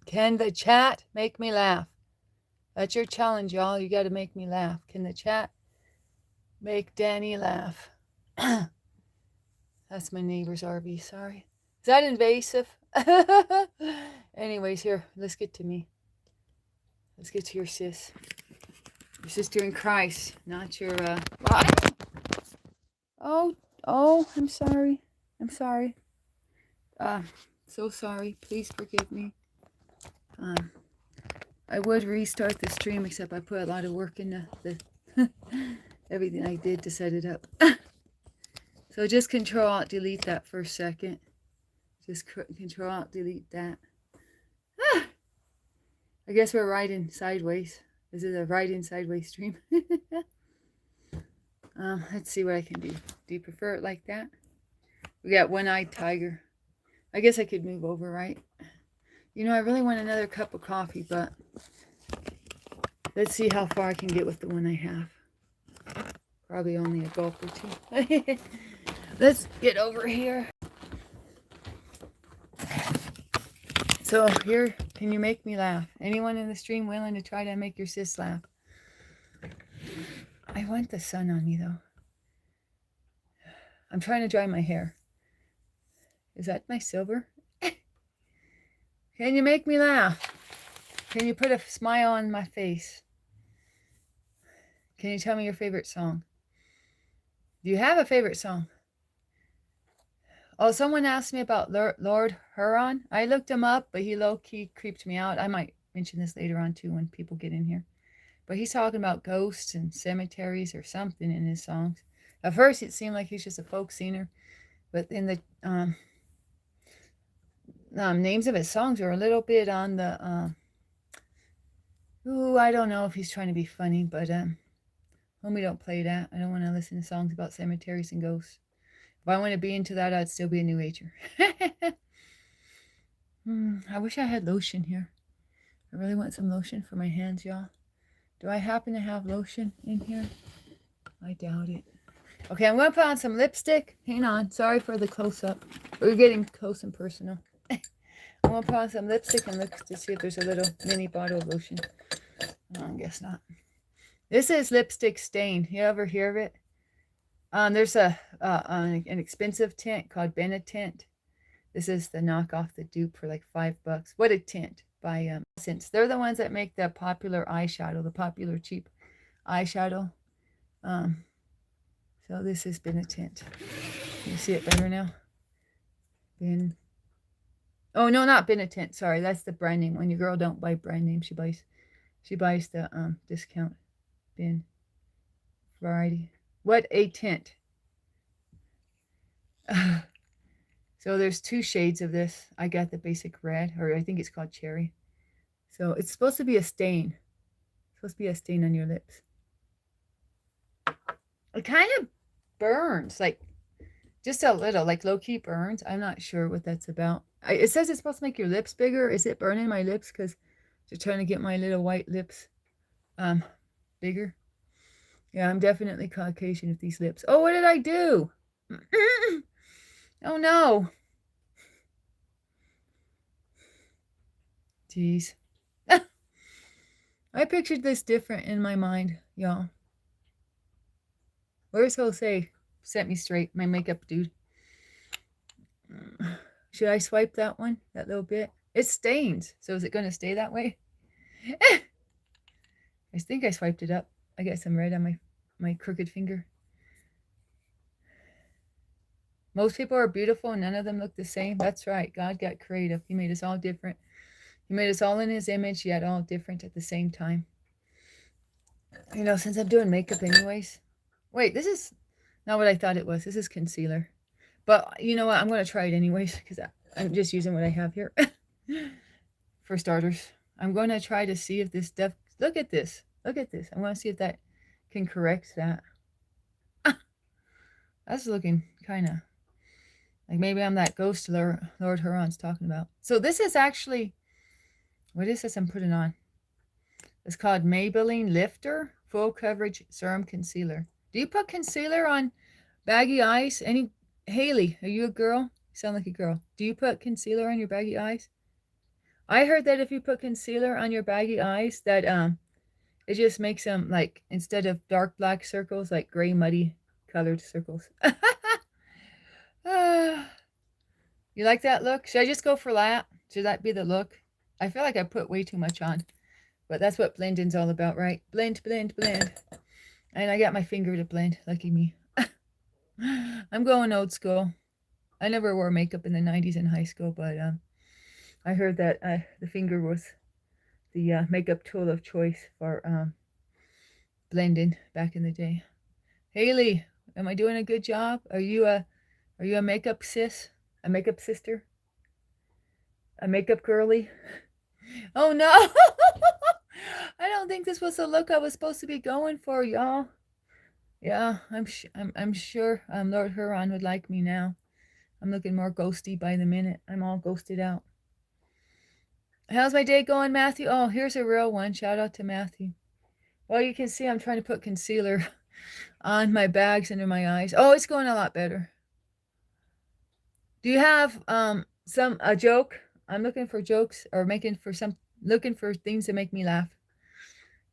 Can the chat make me laugh? That's your challenge, y'all. You got to make me laugh. Can the chat make Dani laugh? That's my neighbor's RV. Sorry. Is that invasive? Anyways, here, let's get to me. Let's get to your sis. Your sister in Christ, not your oh, I'm sorry. I'm sorry. So sorry. Please forgive me. I would restart the stream, except I put a lot of work in the everything I did to set it up. So just Control-Alt-Delete that for a second. Just Control-Alt-Delete that. I guess we're riding sideways. This is a riding sideways stream. Let's see what I can do. Do you prefer it like that? We got one-eyed tiger. I guess I could move over, right? You know, I really want another cup of coffee, but let's see how far I can get with the one I have. Probably only a gulp or two. Let's get over here. So here, can you make me laugh? Anyone in the stream willing to try to make your sis laugh? I want the sun on me, though. I'm trying to dry my hair. Is that my silver? Can you make me laugh? Can you put a smile on my face? Can you tell me your favorite song? Do you have a favorite song? Oh, someone asked me about Lord Huron. I looked him up, but he low-key creeped me out. I might mention this later on, too, when people get in here. But he's talking about ghosts and cemeteries or something in his songs. At first, it seemed like he's just a folk singer. But in the names of his songs are a little bit on the... I don't know if he's trying to be funny, but homie, don't play that. I don't want to listen to songs about cemeteries and ghosts. If I want to be into that, I'd still be a New Ager. I wish I had lotion here. I really want some lotion for my hands, y'all. Do I happen to have lotion in here? I doubt it. Okay, I'm going to put on some lipstick. Hang on. Sorry for the close-up. We're getting close and personal. I'm going to put on some lipstick and look to see if there's a little mini bottle of lotion. I guess not. This is lipstick stain. You ever hear of it? There's an expensive tint called Benetint. This is the knockoff, the dupe for like $5. What a tint by Essence. They're the ones that make the popular eyeshadow, the popular cheap eyeshadow. So this has been a tint. You see it better now? Oh no, not Benetint. Sorry, that's the brand name. When your girl don't buy brand name, she buys the discount bin variety. What a tint. So there's 2 shades of this. I got the basic red, or I think it's called cherry. So it's supposed to be a stain. It's supposed to be a stain on your lips. It kind of burns, like just a little, like low-key burns. I'm not sure what that's about. It says it's supposed to make your lips bigger. Is it burning my lips because they're trying to get my little white lips bigger? Yeah, I'm definitely Caucasian with these lips. Oh, what did I do? Oh, no. Jeez. I pictured this different in my mind, y'all. Where's Jose? Set me straight, my makeup dude. Should I swipe that one? That little bit? It stains. So is it going to stay that way? I think I swiped it up. I got some red on my crooked finger. Most people are beautiful and none of them look the same. That's right. God got creative. He made us all different. He made us all in his image, yet all different at the same time. You know, since I'm doing makeup anyways. Wait, this is not what I thought it was. This is concealer. But you know what? I'm going to try it anyways because I'm just using what I have here. For starters, I'm going to try to see if this stuff... Look at this. Look at this. I want to see if that can correct that. That's looking kind of like maybe I'm that ghost Lord Huron's talking about. So this is actually... What is this I'm putting on? It's called Maybelline Lifter Full Coverage Serum Concealer. Do you put concealer on baggy eyes? Haley, are you a girl? You sound like a girl. Do you put concealer on your baggy eyes? I heard that if you put concealer on your baggy eyes, that it just makes them like, instead of dark black circles, like gray muddy colored circles. You like that look? Should I just go for that? Should that be the look? I feel like I put way too much on, but that's what blending's all about, right? Blend, blend, blend. And I got my finger to blend. Lucky me. I'm going old school. I never wore makeup in the 90s in high school, but I heard that the finger was the makeup tool of choice for blending back in the day. Haley, am I doing a good job? Are you a makeup sis? A makeup sister? A makeup girly? Oh no! I don't think this was the look I was supposed to be going for, y'all. Yeah, I'm sure Lord Huron would like me now. I'm looking more ghosty by the minute. I'm all ghosted out. How's my day going, Matthew? Oh, here's a real one. Shout out to Matthew. Well, you can see I'm trying to put concealer on my bags under my eyes. Oh, it's going a lot better. Do you have a joke? I'm looking for jokes, or looking for things that make me laugh.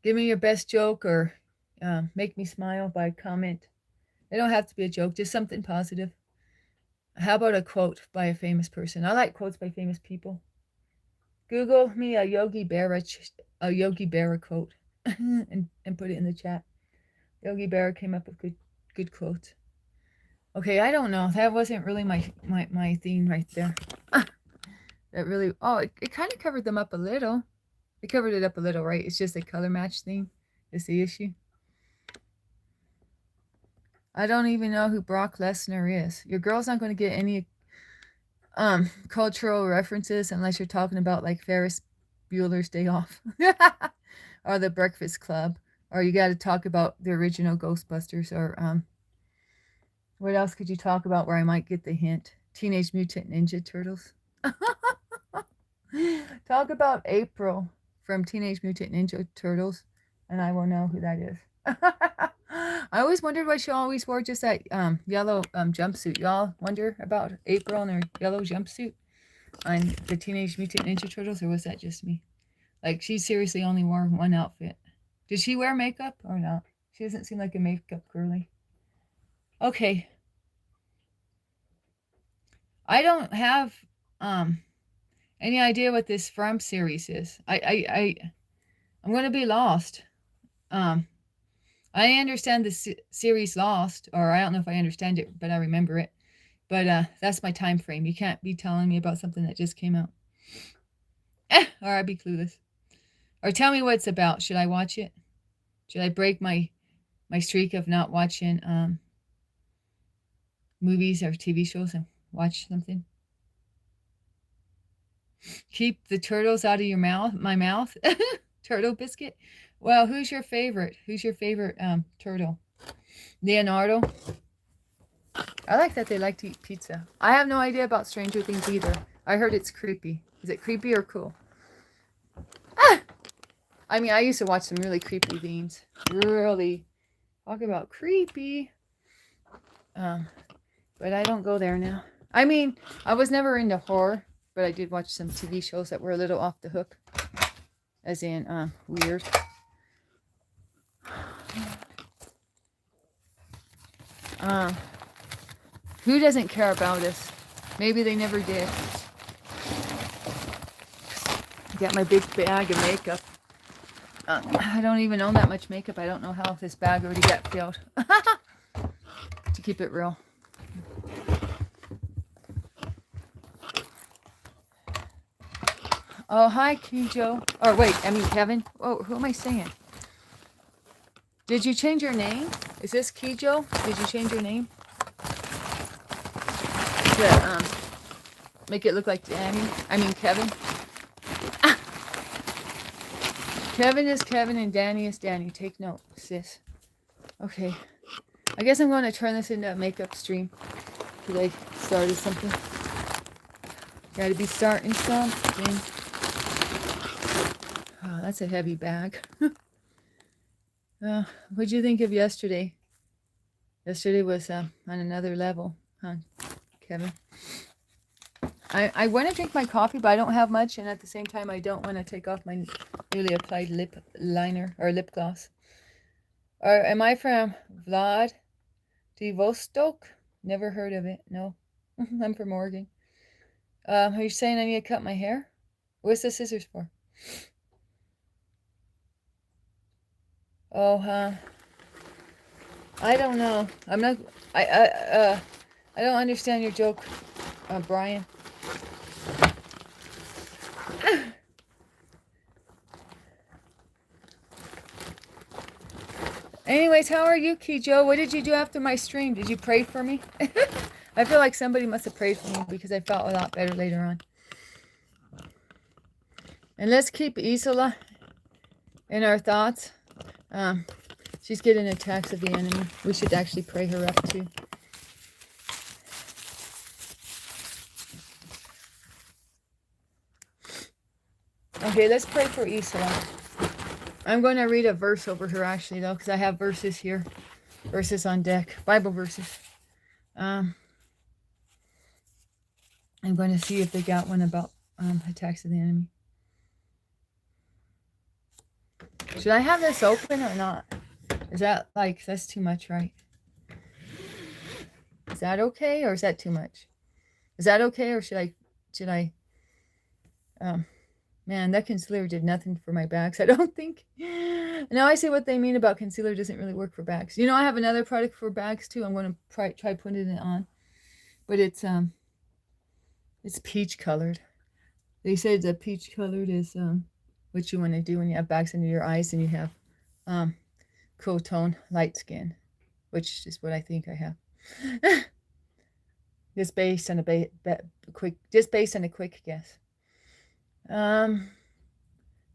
Give me your best joke, or make me smile by comment. It don't have to be a joke, just something positive. How about a quote by a famous person? I like quotes by famous people. Google me a Yogi Berra quote and put it in the chat. Yogi Berra came up with good quotes. Okay, I don't know. That wasn't really my theme right there. That really, it kind of covered them up a little. It covered it up a little, right? It's just a color match theme is the issue. I don't even know who Brock Lesnar is. Your girl's not going to get any cultural references unless you're talking about like Ferris Bueller's Day Off or The Breakfast Club, or you got to talk about the original Ghostbusters, or what else could you talk about where I might get the hint? Teenage Mutant Ninja Turtles. Talk about April from Teenage Mutant Ninja Turtles, and I will know who that is. I always wondered why she always wore just that yellow jumpsuit. Y'all wonder about April and her yellow jumpsuit on the Teenage Mutant Ninja Turtles, or was that just me? Like, she seriously only wore one outfit. Did she wear makeup or not? She doesn't seem like a makeup girly. Okay. I don't have any idea what this From series is. I'm going to be lost. I understand the series Lost, or I don't know if I understand it, but I remember it. But that's my time frame. You can't be telling me about something that just came out. Or I'd be clueless. Or tell me what it's about. Should I watch it? Should I break my streak of not watching movies or TV shows and watch something? Keep the turtles out of your mouth. My mouth. Turtle biscuit. Well, who's your favorite? Who's your favorite turtle? Leonardo? I like that they like to eat pizza. I have no idea about Stranger Things either. I heard it's creepy. Is it creepy or cool? I mean, I used to watch some really creepy things. Really. Talk about creepy. But I don't go there now. I mean, I was never into horror, but I did watch some TV shows that were a little off the hook. As in, weird. Who doesn't care about us? Maybe they never did. Got my big bag of makeup. I don't even own that much makeup. I don't know how this bag already got filled. To keep it real. Oh, hi, Kijo. Or wait, I mean Kevin. Oh, who am I saying? Did you change your name? Is this Kijo? Did you change your name? To make it look like Dani? I mean Kevin. Kevin is Kevin and Dani is Dani. Take note, sis. Okay. I guess I'm going to turn this into a makeup stream. Because I started something. Gotta be starting something. Oh, that's a heavy bag. What'd you think of yesterday? Yesterday was on another level, huh, Kevin? I want to drink my coffee, but I don't have much, and at the same time, I don't want to take off my newly applied lip liner or lip gloss. Or am I from Vladivostok? Never heard of it. No, I'm from Oregon. Are you saying I need to cut my hair? What's the scissors for? Oh, I don't know. I'm not. I don't understand your joke, Brian. Anyways, how are you, Kijo? What did you do after my stream? Did you pray for me? I feel like somebody must have prayed for me because I felt a lot better later on. And let's keep Isola in our thoughts. She's getting attacks of the enemy. We should actually pray her up too. Okay, let's pray for Isola. I'm going to read a verse over her actually though, because I have verses here. Verses on deck. Bible verses. I'm going to see if they got one about attacks of the enemy. Should I have this open or not? Is that like, that's too much, right? Is that okay or is that too much? Is that okay or should I, man, that concealer did nothing for my bags, I don't think. Now I see what they mean about concealer doesn't really work for bags. You know, I have another product for bags too. I'm going to try putting it on. But it's peach colored. They said the peach colored is what you want to do when you have bags under your eyes and you have cool tone light skin, which is what I think I have. Just based on a quick guess. Well,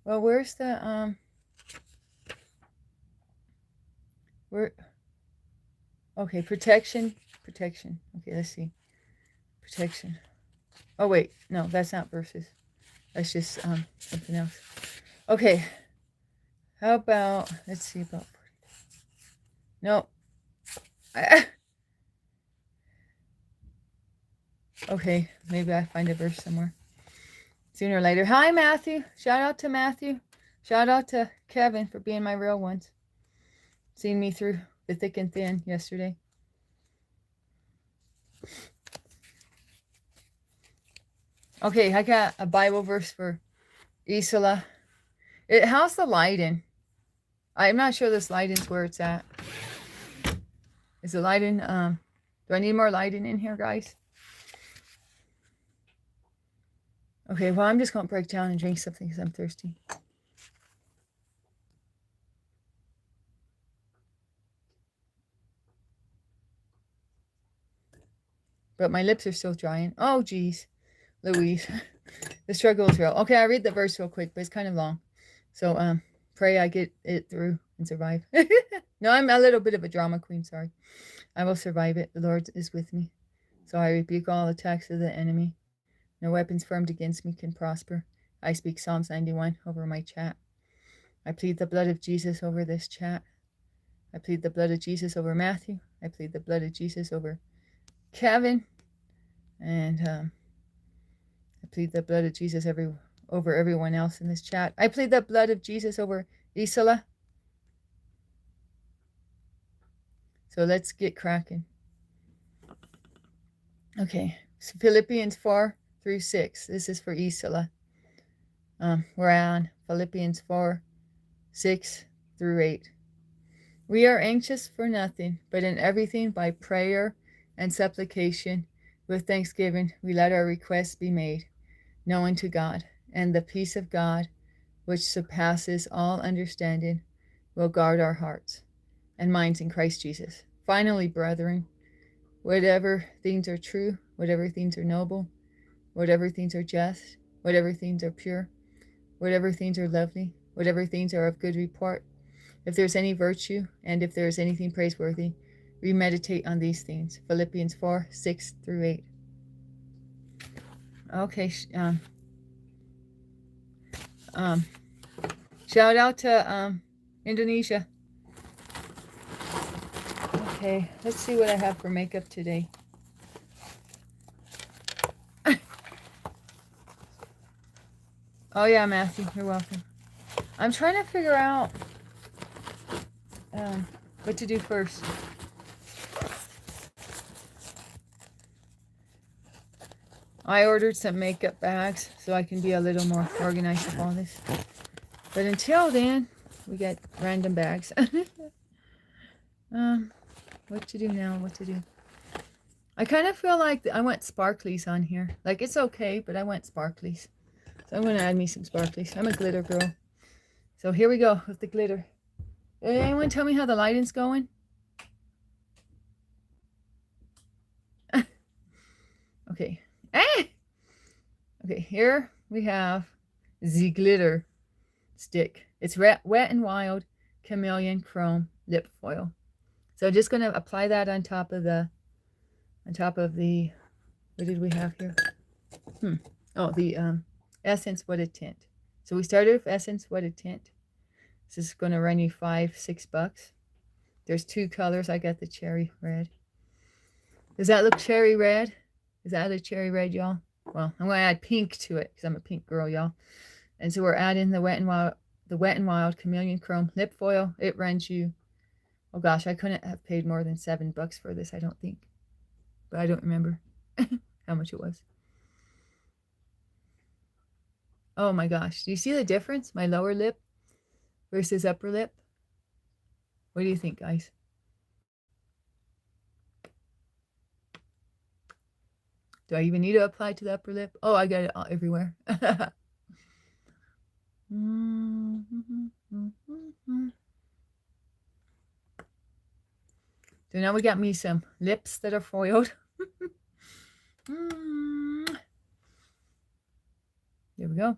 where's the okay, protection. Okay, let's see. Protection. Oh wait, no, that's not verses. That's just something else. Okay. How about, let's see about, no. Okay, maybe I find a verse somewhere. Sooner or later. Hi, Matthew. Shout out to Matthew. Shout out to Kevin for being my real ones. Seeing me through the thick and thin yesterday. Okay, I got a Bible verse for Isola. How's the lighting? I'm not sure this lighting's where it's at. Is the lighting, do I need more lighting in here, guys? Okay, well, I'm just going to break down and drink something because I'm thirsty. But my lips are still drying. Oh, geez. Louise. The struggle is real. Okay, I read the verse real quick, but it's kind of long. So, pray I get it through and survive. No, I'm a little bit of a drama queen, sorry. I will survive it. The Lord is with me. So I rebuke all attacks of the enemy. No weapons formed against me can prosper. I speak Psalms 91 over my chat. I plead the blood of Jesus over this chat. I plead the blood of Jesus over Matthew. I plead the blood of Jesus over Kevin. And I plead the blood of Jesus over everyone else in this chat. I plead the blood of Jesus over Isola. So let's get cracking. Okay, so Philippians 4-6. This is for Isola. We're on Philippians 4:6-8. We are anxious for nothing, but in everything by prayer and supplication with thanksgiving we let our requests be made known to God, and the peace of God, which surpasses all understanding, will guard our hearts and minds in Christ Jesus. Finally, brethren, whatever things are true, whatever things are noble, whatever things are just, whatever things are pure, whatever things are lovely, whatever things are of good report, if there's any virtue, and if there is anything praiseworthy, we meditate on these things. Philippians 4:6-8. Okay. Shout out to Indonesia. Okay, let's see what I have for makeup today. Oh yeah, Matthew, you're welcome. I'm trying to figure out what to do first. I ordered some makeup bags so I can be a little more organized with all this. But until then, we got random bags. What to do now? What to do? I kind of feel like I want sparklies on here. Like, it's okay, but I want sparklies. So I'm going to add me some sparklies. I'm a glitter girl. So here we go with the glitter. Anyone tell me how the lighting's going? Okay. Okay, here we have the glitter stick. It's Wet n Wild Chameleon Chrome Lip Foil. So I'm just going to apply that on top of the, what did we have here? Oh, the Essence Wetted Tint. So we started with Essence Wetted Tint. This is going to run you $5-6. There's 2 colors. I got the cherry red. Does that look cherry red? Is that a cherry red, y'all? Well, I'm going to add pink to it because I'm a pink girl, y'all. And so we're adding the Wet n Wild Chameleon Chrome Lip Foil. It runs you, oh gosh, I couldn't have paid more than $7 for this, I don't think. But I don't remember how much it was. Oh my gosh. Do you see the difference? My lower lip versus upper lip? What do you think, guys? Do I even need to apply to the upper lip? Oh, I got it all everywhere. So now we got me some lips that are foiled. There we go.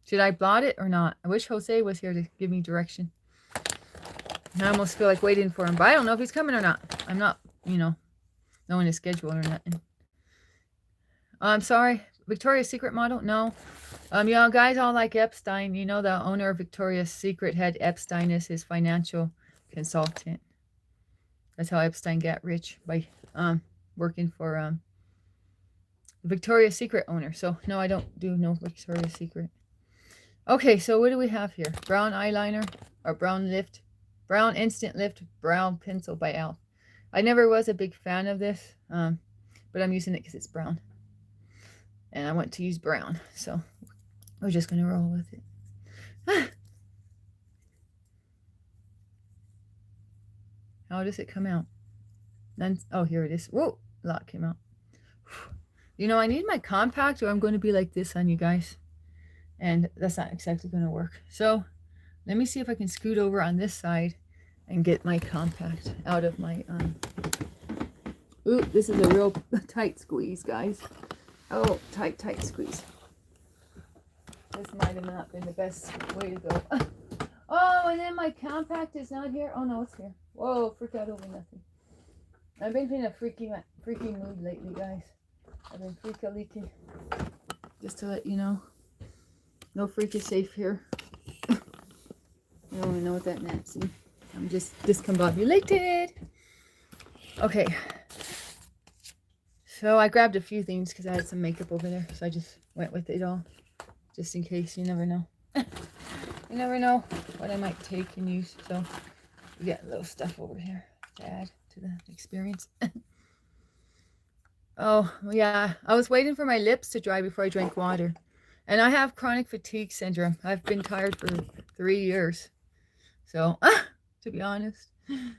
Should I blot it or not? I wish Jose was here to give me direction. I almost feel like waiting for him, but I don't know if he's coming or not. I'm not, knowing his schedule or nothing. I'm sorry. Victoria's Secret model? No. Yeah, guys all like Epstein. You know, the owner of Victoria's Secret had Epstein as his financial consultant. That's how Epstein got rich, by working for the Victoria's Secret owner. So, no, I don't do no Victoria's Secret. Okay, so what do we have here? Brown eyeliner or brown instant lift brown pencil by e.l.f. I never was a big fan of this, but I'm using it because it's brown. And I want to use brown, so we're just going to roll with it. How does it come out? Then, oh, here it is. Whoa, a lot came out. I need my compact or I'm going to be like this on you guys. And that's not exactly going to work. So let me see if I can scoot over on this side and get my compact out of my, ooh, this is a real tight squeeze, guys. Oh, tight squeeze. This might have not been the best way to go. Oh, and then my compact is not here. Oh, no, it's here. Whoa, freak out over nothing. I've been in a freaky mood lately, guys. I've been freak-a-leaking. Just to let you know. No freak is safe here. I don't even know what that meant. See? I'm just discombobulated. Okay. So I grabbed a few things because I had some makeup over there. So I just went with it all. Just in case. You never know. You never know what I might take and use. So we got a little stuff over here to add to the experience. Oh, yeah. I was waiting for my lips to dry before I drank water. And I have chronic fatigue syndrome. I've been tired for 3 years. So, to be honest. I'm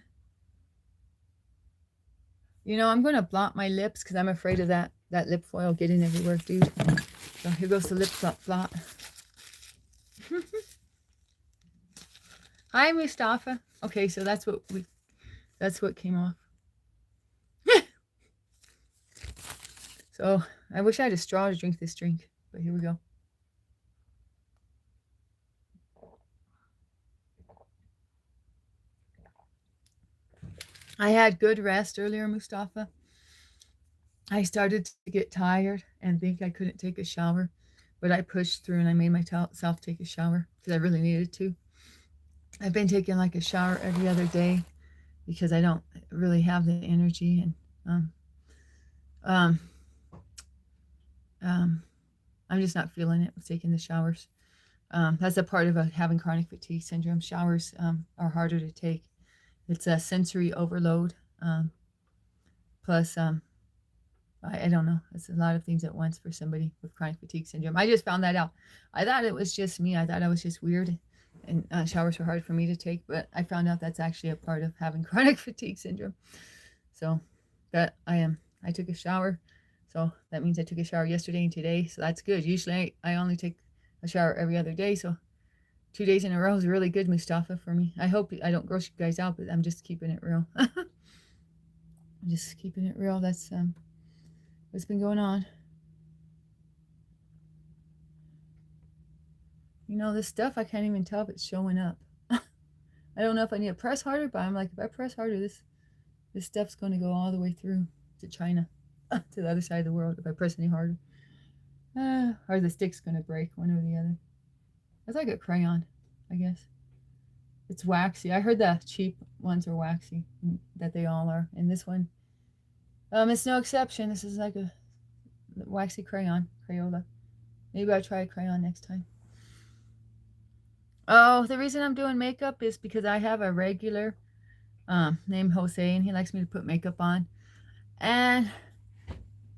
going to blot my lips because I'm afraid of that lip foil getting everywhere, dude. So here goes the lip blot. Hi, Mustafa. Okay, so that's what came off. So I wish I had a straw to drink this drink, but here we go. I had good rest earlier, Mustafa. I started to get tired and think I couldn't take a shower, but I pushed through and I made myself take a shower because I really needed to. I've been taking like a shower every other day because I don't really have the energy, and I'm just not feeling it with taking the showers. That's a part of having chronic fatigue syndrome. Showers are harder to take. It's a sensory overload. Plus, I don't know. It's a lot of things at once for somebody with chronic fatigue syndrome. I just found that out. I thought it was just me. I thought I was just weird and showers were hard for me to take. But I found out that's actually a part of having chronic fatigue syndrome. So that I took a shower. So that means I took a shower yesterday and today. So that's good. Usually I only take a shower every other day. So 2 days in a row is really good, Mustafa, for me. I hope I don't gross you guys out, but I'm just keeping it real. I'm just keeping it real. That's what's been going on. You know, this stuff, I can't even tell if it's showing up. I don't know if I need to press harder, but I'm like, if I press harder, this stuff's going to go all the way through to China, to the other side of the world if I press any harder. Or the stick's going to break, one or the other. It's like a crayon, I guess. It's waxy. I heard the cheap ones are waxy, that they all are. And this one, it's no exception. This is like a waxy Crayola. Maybe I'll try a crayon next time. Oh, the reason I'm doing makeup is because I have a regular named Jose, and he likes me to put makeup on. And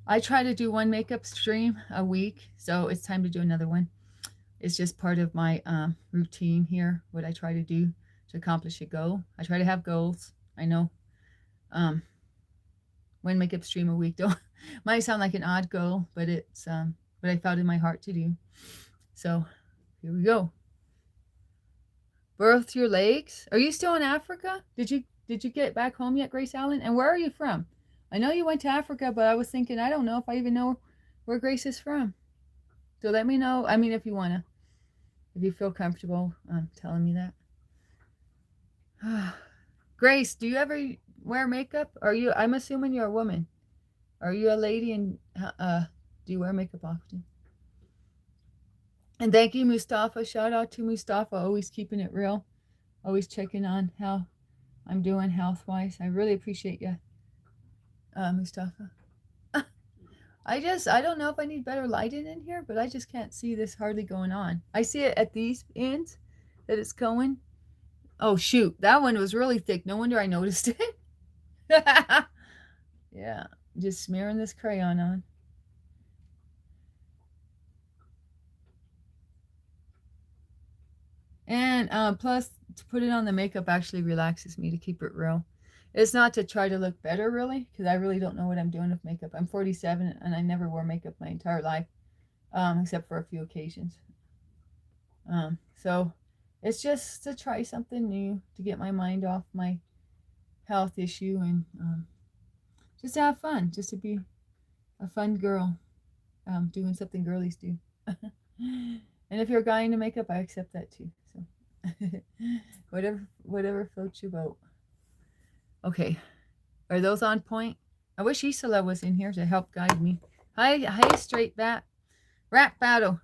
I try to do one makeup stream a week, so it's time to do another one. It's just part of my routine here, what I try to do to accomplish a goal. I try to have goals. I know one makeup stream a week don't might sound like an odd goal, but it's what I felt in my heart to do. So here we go. Birth your legs. Are you still in Africa? Did you get back home yet, Grace Allen? And where are you from? I know you went to Africa, but I was thinking, I don't know if I even know where Grace is from. So let me know. I mean, if you wanna, if you feel comfortable telling me that. Grace, do you ever wear makeup? Are you? I'm assuming you're a woman. Are you a lady, and do you wear makeup often? And thank you, Mustafa. Shout out to Mustafa, always keeping it real, always checking on how I'm doing health-wise. I really appreciate you, Mustafa. I don't know if I need better lighting in here, but I just can't see this hardly going on. I see it at these ends that it's going. Oh, shoot. That one was really thick. No wonder I noticed it. Yeah, just smearing this crayon on. And plus, to put it on the makeup actually relaxes me, to keep it real. It's not to try to look better, really, because I really don't know what I'm doing with makeup. I'm 47, and I never wore makeup my entire life, except for a few occasions. So it's just to try something new, to get my mind off my health issue, and just to have fun, just to be a fun girl, doing something girlies do. And if you're a guy into makeup, I accept that too. So whatever floats your boat. Okay, are those on point? I wish Isola was in here to help guide me. Hi, straight bat. Rap battle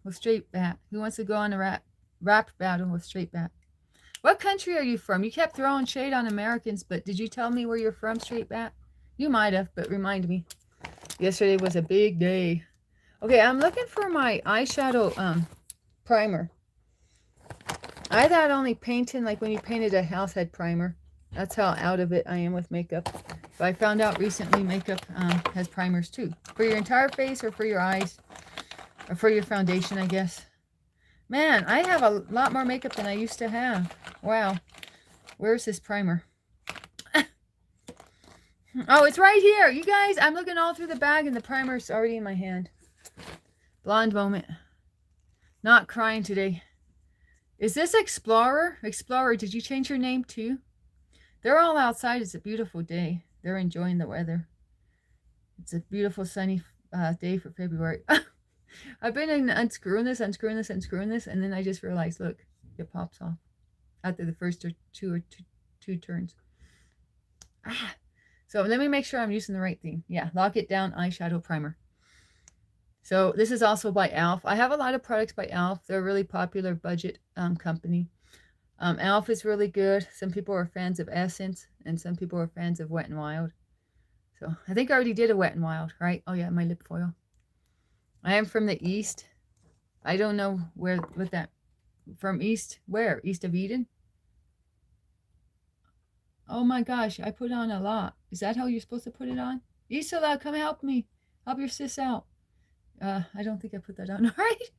with straight bat. Who wants to go on a rap battle with straight bat? What country are you from? You kept throwing shade on Americans, but did you tell me where you're from, straight bat? You might have, but remind me. Yesterday was a big day. Okay, I'm looking for my eyeshadow primer. I thought only painting, like when you painted a house, had primer. That's how out of it I am with makeup. But I found out recently makeup has primers too. For your entire face, or for your eyes, or for your foundation, I guess. Man, I have a lot more makeup than I used to have. Wow. Where's this primer? Oh, it's right here. You guys, I'm looking all through the bag and the primer's already in my hand. Blonde moment. Not crying today. Is this Explorer? Explorer, did you change your name too? They're all outside. It's a beautiful day. They're enjoying the weather. It's a beautiful sunny day for February. I've been unscrewing this, and then I just realized, look, it pops off after the first two turns. So let me make sure I'm using the right thing. Yeah, Lock It Down eyeshadow primer. So this is also by e.l.f. I have a lot of products by e.l.f. They're a really popular budget company. e.l.f. is really good. Some people are fans of Essence, and some people are fans of Wet n Wild. So I think I already did a Wet n Wild, right? Oh yeah, my lip foil. I am from the east. I don't know what that, from east, where? East of Eden? Oh my gosh, I put on a lot. Is that how you're supposed to put it on? Isola, come help me. Help your sis out. I don't think I put that on right.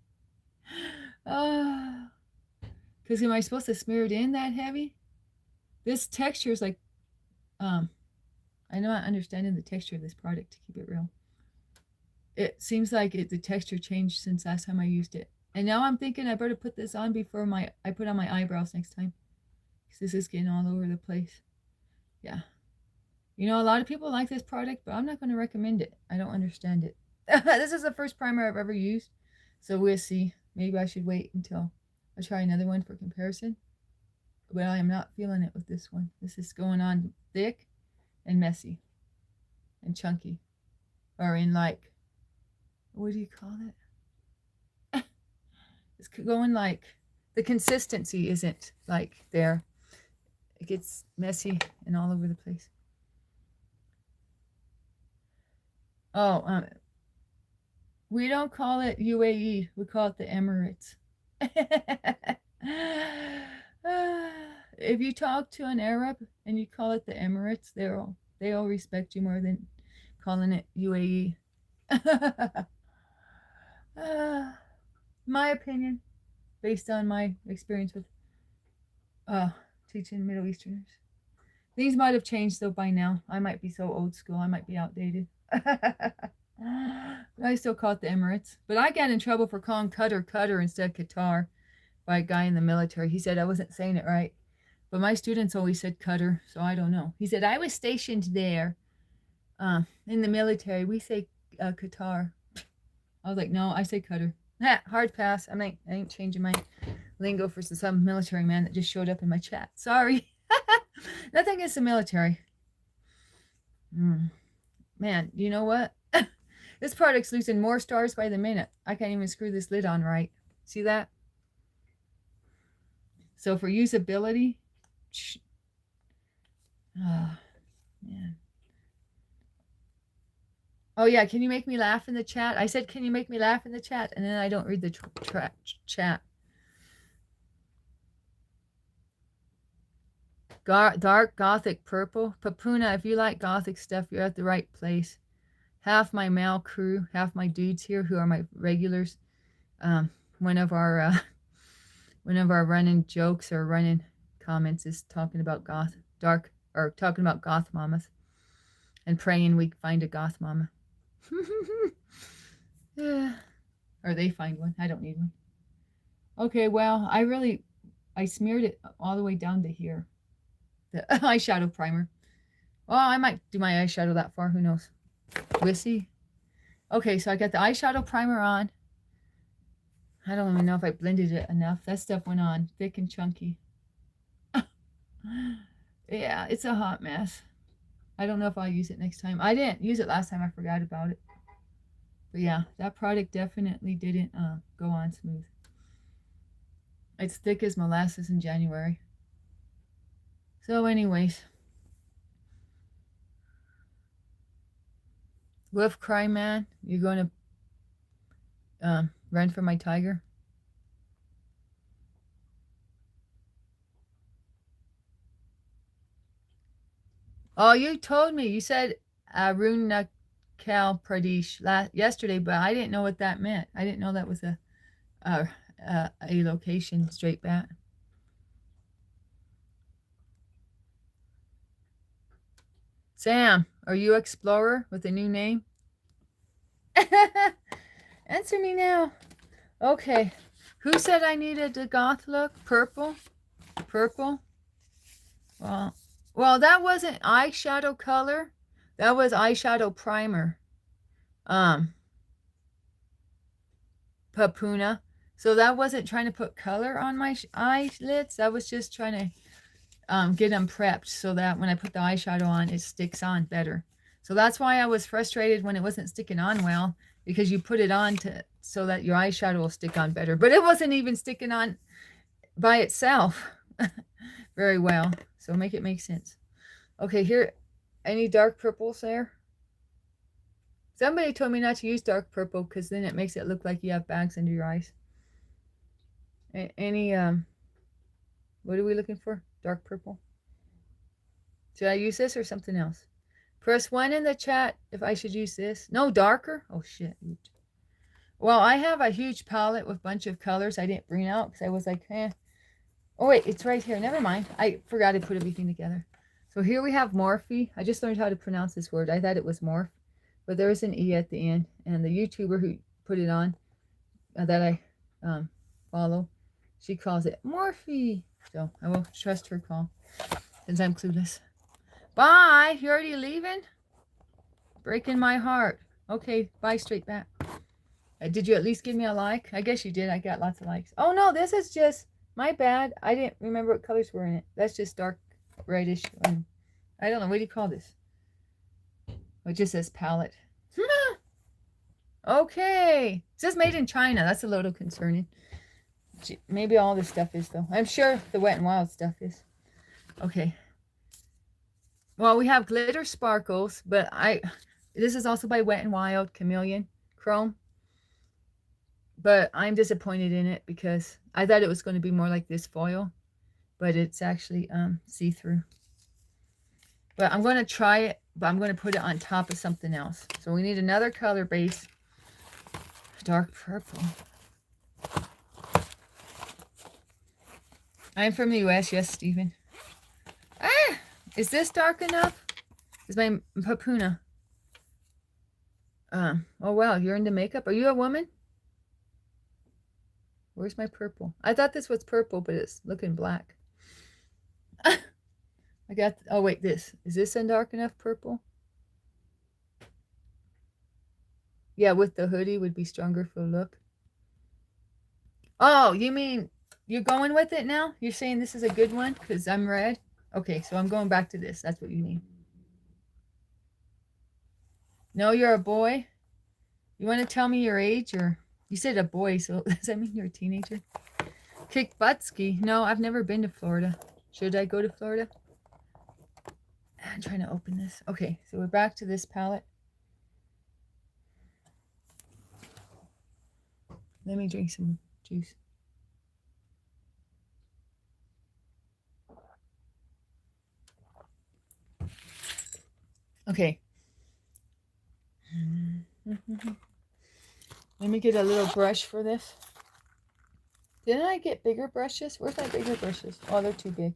Because am I supposed to smear it in that heavy? This texture is like, I'm not understanding the texture of this product, to keep it real. It seems like the texture changed since last time I used it. And now I'm thinking I better put this on before I put on my eyebrows next time. Because this is getting all over the place. Yeah. You know, a lot of people like this product, but I'm not going to recommend it. I don't understand it. This is the first primer I've ever used. So we'll see. Maybe I should wait until I try another one for comparison. But I am not feeling it with this one. This is going on thick and messy and chunky. Or in like, what do you call it? It's going like, the consistency isn't like there. It gets messy and all over the place. Oh, we don't call it UAE. We call it the Emirates. If you talk to an Arab and you call it the Emirates, they'll respect you more than calling it UAE. My opinion, based on my experience with teaching Middle Easterners. These might have changed though by now. I might be so old school. I might be outdated. I still call it the Emirates. But I got in trouble for calling Qatar instead of Qatar by a guy in the military. He said I wasn't saying it right. But my students always said Qatar, so I don't know. He said, I was stationed there in the military. We say Qatar. I was like, no, I say Qatar. Hard pass. I ain't changing my lingo for some military man that just showed up in my chat. Sorry. Nothing against the military. Man, you know what? This product's losing more stars by the minute. I can't even screw this lid on right. See that? So for usability, man. Oh yeah, can you make me laugh in the chat? I said, can you make me laugh in the chat? And then I don't read the chat. Dark Gothic purple. Papuna, if you like Gothic stuff, you're at the right place. Half my male crew, half my dudes here who are my regulars. One of our running jokes or running comments is talking about talking about goth mamas and praying we find a goth mama. Yeah. Or they find one. I don't need one. Okay, well, I smeared it all the way down to here. The eyeshadow primer. Well, I might do my eyeshadow that far. Who knows? We'll see. Okay, so I got the eyeshadow primer on. I don't even know if I blended it enough. That stuff went on thick and chunky. Yeah, it's a hot mess. I don't know if I'll use it next time. I didn't use it last time. I forgot about it. But yeah, that product definitely didn't go on smooth. It's thick as molasses in January. So anyways. Wolf Cry Man, you're going to run for my tiger? Oh, you told me. You said Arunachal Pradesh yesterday, but I didn't know what that meant. I didn't know that was a location straight back. Sam, are you Explorer with a new name? Answer me now. Okay. Who said I needed a goth look? Purple? Purple? Well, that wasn't eyeshadow color. That was eyeshadow primer. Papuna. So that wasn't trying to put color on my eyelids. That was just trying to get them prepped so that when I put the eyeshadow on, it sticks on better. So that's why I was frustrated when it wasn't sticking on well, because you put it on so that your eyeshadow will stick on better. But it wasn't even sticking on by itself very well. So make it make sense. Okay, here, any dark purples there? Somebody told me not to use dark purple because then it makes it look like you have bags under your eyes. Any, what are we looking for? Dark purple. Should I use this or something else? Press 1 in the chat if I should use this. No, darker? Oh, shit. Well, I have a huge palette with a bunch of colors I didn't bring out because I was like, eh. Oh, wait, it's right here. Never mind. I forgot to put everything together. So here we have Morphe. I just learned how to pronounce this word. I thought it was Morph, but there is an E at the end. And the YouTuber who put it on that I follow, she calls it Morphe. So I will trust her call since I'm clueless. Bye. You already leaving? Breaking my heart. Okay, bye straight back. Did you at least give me a like? I guess you did. I got lots of likes. Oh, no, this is just... My bad. I didn't remember what colors were in it. That's just dark reddish. I don't know. What do you call this? It just says palette. Okay. It says made in China. That's a little concerning. Maybe all this stuff is, though. I'm sure the Wet n Wild stuff is. Okay. Well, we have glitter sparkles, but this is also by Wet n Wild Chameleon Chrome. But I'm disappointed in it because I thought it was going to be more like this foil, but it's actually see-through. But I'm going to try it, but I'm going to put it on top of something else. So we need another color base. Dark purple. I'm from the US, yes, Stephen. Ah! Is this dark enough? Is my papuna? Oh, wow, you're into makeup? Are you a woman? Where's my purple? I thought this was purple, but it's looking black. I got... Oh, wait, this. Is this a dark enough purple? Yeah, with the hoodie would be stronger for the look. Oh, you mean you're going with it now? You're saying this is a good one because I'm red? Okay, so I'm going back to this. That's what you mean. No, you're a boy? You want to tell me your age or... You said a boy, so does that mean you're a teenager? Kick butt ski. No, I've never been to Florida. Should I go to Florida? I'm trying to open this. Okay, so we're back to this palette. Let me drink some juice. Okay. Let me get a little brush for this. Didn't I get bigger brushes? Where's my bigger brushes? Oh, they're too big.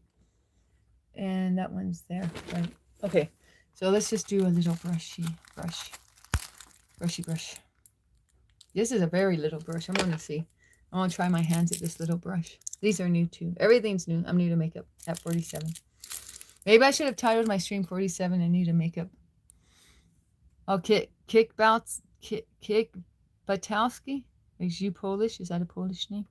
And that one's there. Right. Okay. So let's just do a little brushy brush. Brushy brush. This is a very little brush. I'm going to see. I want to try my hands at this little brush. These are new too. Everything's new. I'm new to makeup at 47. Maybe I should have titled my stream 47 and new to makeup. Oh, Kick Batowski? Is you Polish? Is that a Polish name?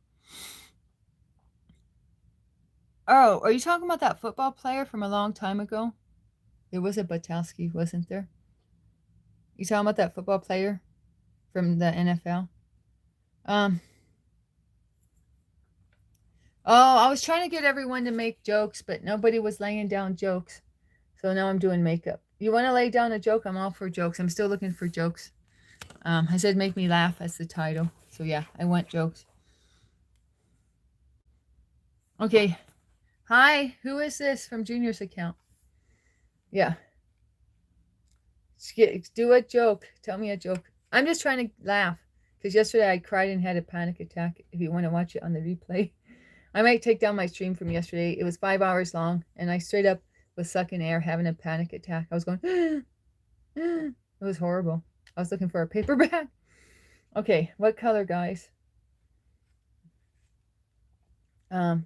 Oh, are you talking about that football player from a long time ago? There was a Batowski, wasn't there? You talking about that football player from the NFL? Oh, I was trying to get everyone to make jokes, but nobody was laying down jokes. So now I'm doing makeup. You want to lay down a joke? I'm all for jokes. I'm still looking for jokes. I said make me laugh as the title. So yeah, I want jokes. Okay. Hi, who is this from Junior's account? Yeah. Do a joke. Tell me a joke. I'm just trying to laugh. Because yesterday I cried and had a panic attack. If you want to watch it on the replay. I might take down my stream from yesterday. It was 5 hours long. And I straight up was sucking air, having a panic attack. I was going... It was horrible. I was looking for a paper bag. Okay, what color, guys? Ow.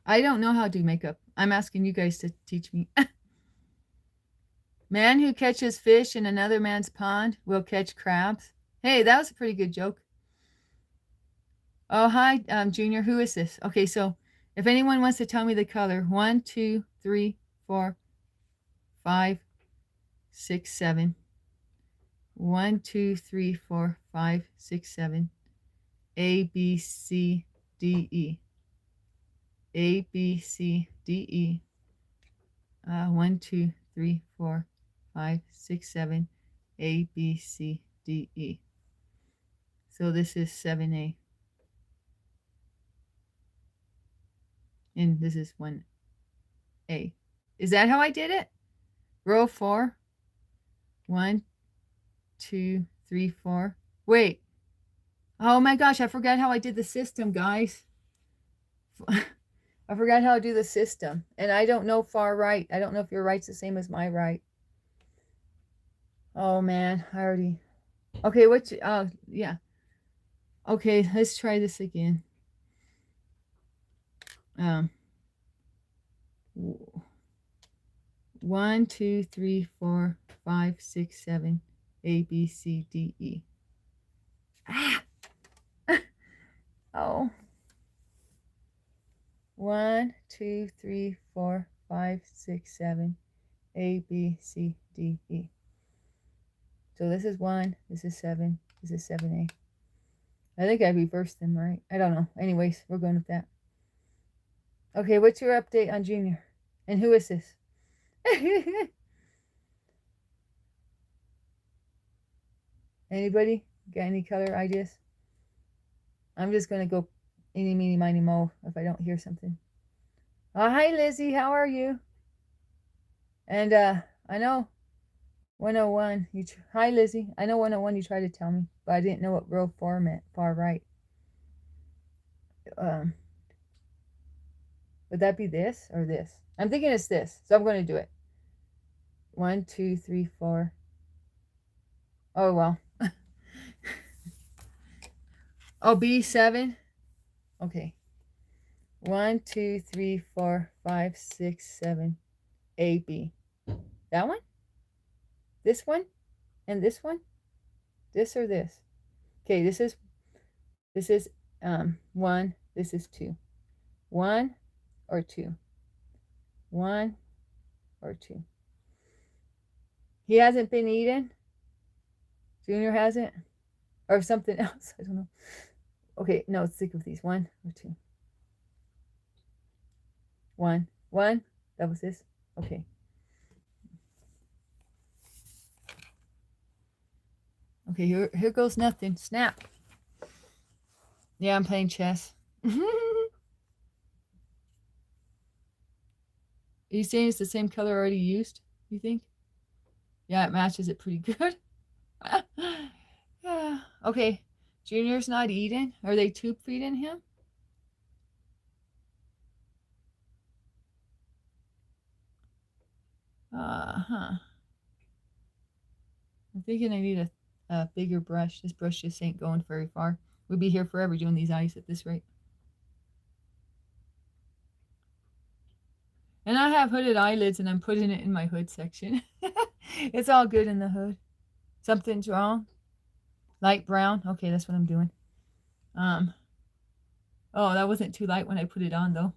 I don't know how to do makeup. I'm asking you guys to teach me. Man who catches fish in another man's pond will catch crabs. Hey, that was a pretty good joke. Oh, hi, Junior. Who is this? Okay, so if anyone wants to tell me the color, 1, 2, 3, 4, 5, 6, 7. 1, 2, 3, 4, 5, 6, 7. A, B, C, D, E. A, B, C, D, E. 1, 2, 3, 4, 5, 6, 7, A, B, C, D, E. So this is 7A. And this is 1A. Is that how I did it? Row 4. 1, 2, 3, 4. Wait. Oh my gosh, I forgot how I did the system, guys. I forgot how to do the system. And I don't know far right. I don't know if your right's the same as my right. Oh man, I already... Okay, yeah. Okay, let's try this again. 1, 2, 3, 4, 5, 6, 7, A, B, C, D, E. Ah! Oh. 1, 2, 3, 4, 5, 6, 7, A, B, C, D, E. So this is 1, this is 7, this is 7A. I think I reversed them, right? I don't know. Anyways, we're going with that. Okay, what's your update on Junior? And who is this? Anybody got any color ideas? I'm just going to go eeny, meeny, miny, mo if I don't hear something. Oh, hi, Lizzie. How are you? And I know 101. Hi, Lizzie. I know 101 you tried to tell me, but I didn't know what row 4 meant, far right. Would that be this or this? I'm thinking it's this, so I'm going to do it. 1, 2, 3, 4. Oh, well. Oh, B7? Okay. 1, 2, 3, 4, 5, 6, 7, A, B. That one? This one? And this one? This or this? Okay, this is 1, this is 2. 1 or 2. 1 or 2. He hasn't been eaten? Junior hasn't? Or something else? I don't know. Okay, no, stick with these. 1 or 2. 1. 1? That was this? Okay. Okay, here goes nothing. Snap. Yeah, I'm playing chess. Are you saying it's the same color already used, you think? Yeah, it matches it pretty good. Yeah. Okay, Junior's not eating. Are they tube feeding him? I'm thinking I need a bigger brush. This brush just ain't going very far. We'd be here forever doing these eyes at this rate. And I have hooded eyelids and I'm putting it in my hood section. It's all good in the hood. Something's wrong. Light brown. Okay, that's what I'm doing. Oh, that wasn't too light when I put it on though.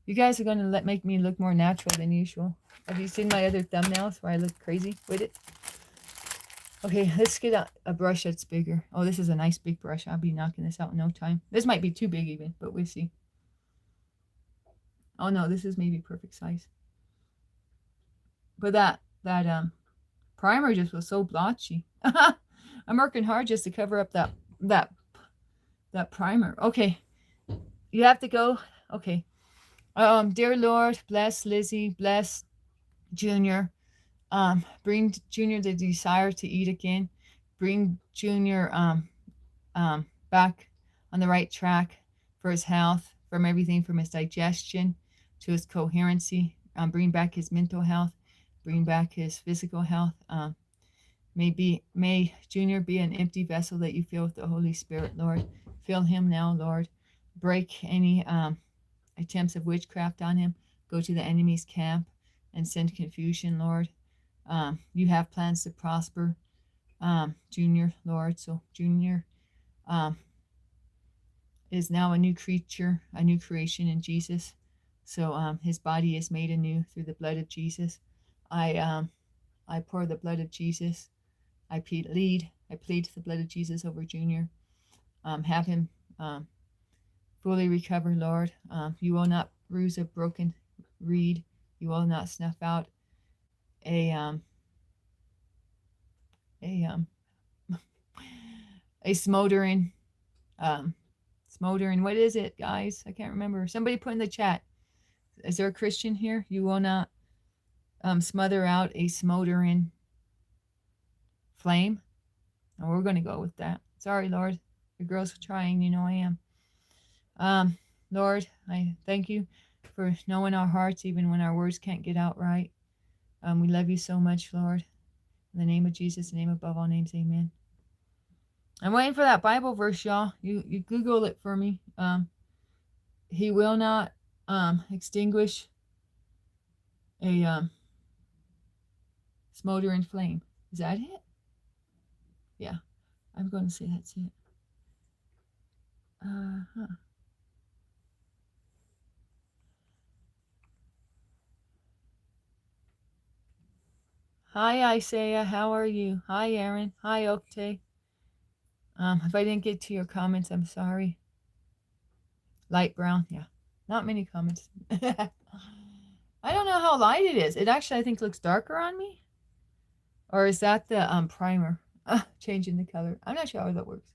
You guys are gonna make me look more natural than usual. Have you seen my other thumbnails where I look crazy with it? Okay, let's get a brush that's bigger. Oh, this is a nice big brush. I'll be knocking this out in no time. This might be too big even, but we'll see. Oh no, this is maybe perfect size. But that primer just was so blotchy. I'm working hard just to cover up that primer. Okay, you have to go. Okay. Dear Lord, bless Lizzie, bless Junior. Bring Junior the desire to eat again. Bring Junior back on the right track for his health, from everything from his digestion to his coherency. Bring back his mental health. Bring back his physical health. May Junior be an empty vessel that you fill with the Holy Spirit, Lord. Fill him now, Lord. Break any attempts of witchcraft on him. Go to the enemy's camp and send confusion, Lord. You have plans to prosper Junior, Lord. So Junior is now a new creature, a new creation in Jesus. So his body is made anew through the blood of Jesus. I pour the blood of Jesus. I plead the blood of Jesus over Junior. Have him fully recover, Lord. You will not bruise a broken reed. You will not snuff out a a um a smoldering, what is it, guys? I can't remember. Somebody put in the chat. Is there a Christian here? You will not smother out a smoldering flame. And we're going to go with that. Sorry, Lord. Your girl's trying. You know I am. Lord, I thank you for knowing our hearts even when our words can't get out right. We love you so much, Lord. In the name of Jesus, the name above all names, amen. I'm waiting for that Bible verse, y'all. You Google it for me. He will not extinguish a smoldering flame. Is that it? Yeah, I'm going to say that's it. Hi, Isaiah. How are you? Hi, Aaron. Hi, Octay. If I didn't get to your comments, I'm sorry. Light brown. Yeah, not many comments. I don't know how light it is. It actually, I think, looks darker on me. Or is that the primer changing the color? I'm not sure how that works.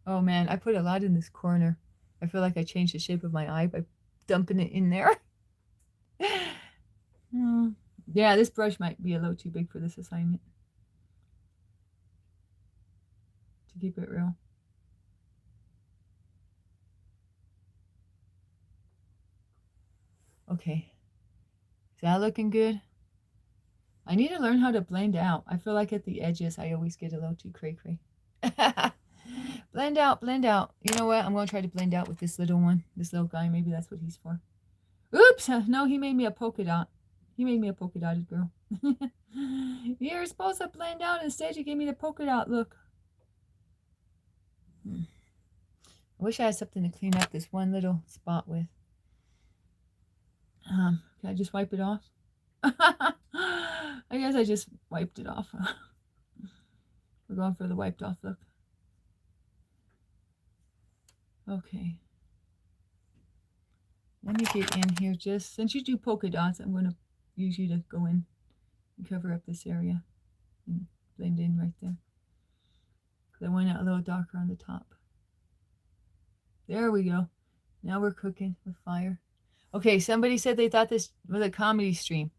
Oh man, I put a lot in this corner. I feel like I changed the shape of my eye by dumping it in there. Yeah, this brush might be a little too big for this assignment. To keep it real. Okay. Is that looking good? I need to learn how to blend out. I feel like at the edges, I always get a little too cray-cray. Blend out, blend out. You know what? I'm going to try to blend out with this little one. This little guy. Maybe that's what he's for. Oops. No, he made me a polka dot. He made me a polka dotted girl. You're supposed to blend out. Instead, you gave me the polka dot look. I wish I had something to clean up this one little spot with. Can I just wipe it off? I guess I just wiped it off. We're going for the wiped off look. Okay. Let me get in here. Just since you do polka dots, I'm going to use you to go in and cover up this area and blend in right there. I went out a little darker on the top. There we go. Now we're cooking with fire. Okay, somebody said they thought this was a comedy stream.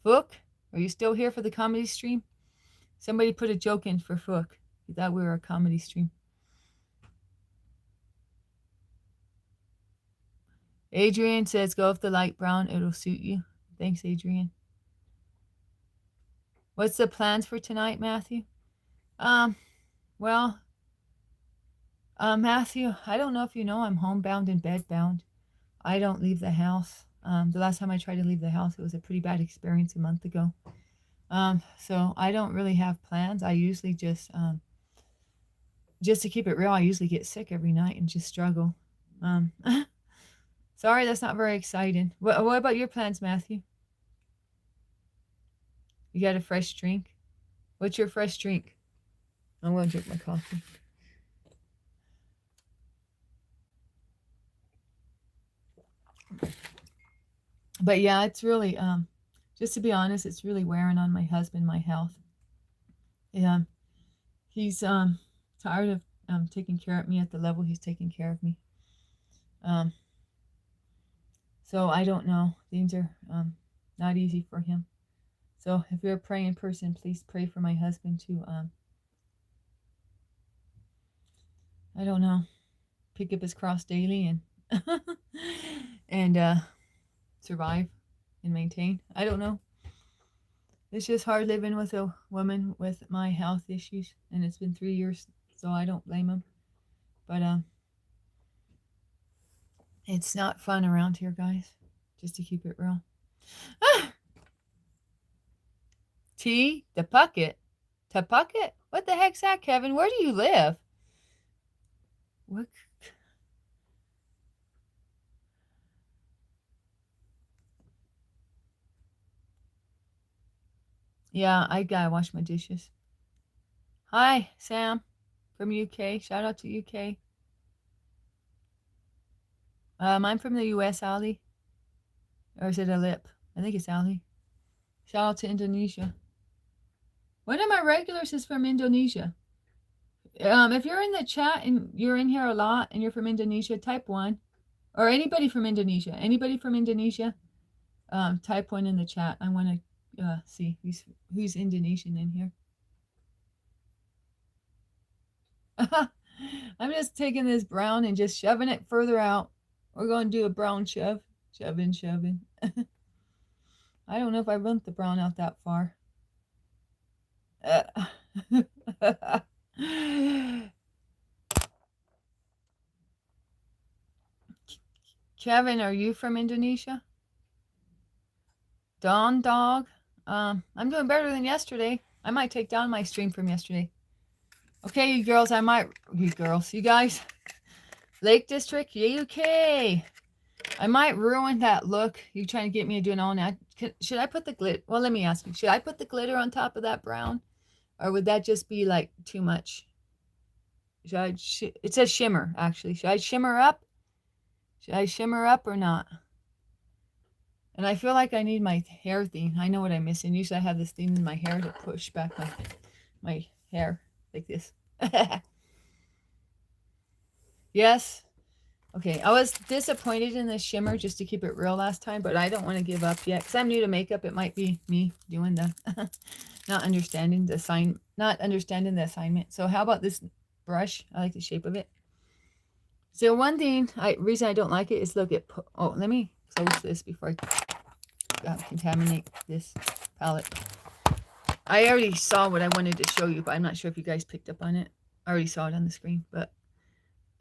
Fook, are you still here for the comedy stream? Somebody put a joke in for Fook. He thought we were a comedy stream. Adrian says, go with the light brown. It'll suit you. Thanks, Adrian. What's the plans for tonight, Matthew? Well, Matthew, I don't know if you know, I'm homebound and bedbound. I don't leave the house. The last time I tried to leave the house, it was a pretty bad experience a month ago. So I don't really have plans. I usually just to keep it real, I usually get sick every night and just struggle. Sorry, that's not very exciting. What about your plans, Matthew? You got a fresh drink? What's your fresh drink? I'm going to drink my coffee. But yeah, it's really, just to be honest, it's really wearing on my husband, my health. He's tired of taking care of me at the level he's taking care of me. So I don't know. Things are not easy for him. So if you're a praying person, please pray for my husband to, I don't know, pick up his cross daily and and survive and maintain. I don't know. It's just hard living with a woman with my health issues, and it's been 3 years, so I don't blame him. But it's not fun around here, guys. Just to keep it real. T, the pucket. Tupucket? What the heck's that, Kevin? Where do you live? What? Yeah, I gotta wash my dishes. Hi, Sam from UK. Shout out to UK. I'm from the US, Ali. Or is it a lip? I think it's Ali. Shout out to Indonesia. One of my regulars is from Indonesia. If you're in the chat and you're in here a lot and you're from Indonesia, type 1. Or anybody from Indonesia. Anybody from Indonesia, type 1 in the chat. I want to see who's Indonesian in here. I'm just taking this brown and just shoving it further out. We're going to do a brown shove. Shoving. I don't know if I want the brown out that far. Kevin, are you from Indonesia? Dawn Dog. I'm doing better than yesterday. I might take down my stream from yesterday. Okay, you girls, you guys. Lake District, UK. I might ruin that look. You trying to get me to do an all nat. Should I put the glitter? Well, let me ask you. Should I put the glitter on top of that brown? Or would that just be like too much? It says shimmer, actually. Should I shimmer up? Should I shimmer up or not? And I feel like I need my hair thing. I know what I'm missing. Usually I have this thing in my hair to push back my hair like this. Yes. Okay, I was disappointed in the shimmer just to keep it real last time, but I don't want to give up yet because I'm new to makeup. It might be me doing the not understanding the assignment. So how about this brush? I like the shape of it. So one reason I don't like it is look at, let me close this before I contaminate this palette. I already saw what I wanted to show you, but I'm not sure if you guys picked up on it. I already saw it on the screen, but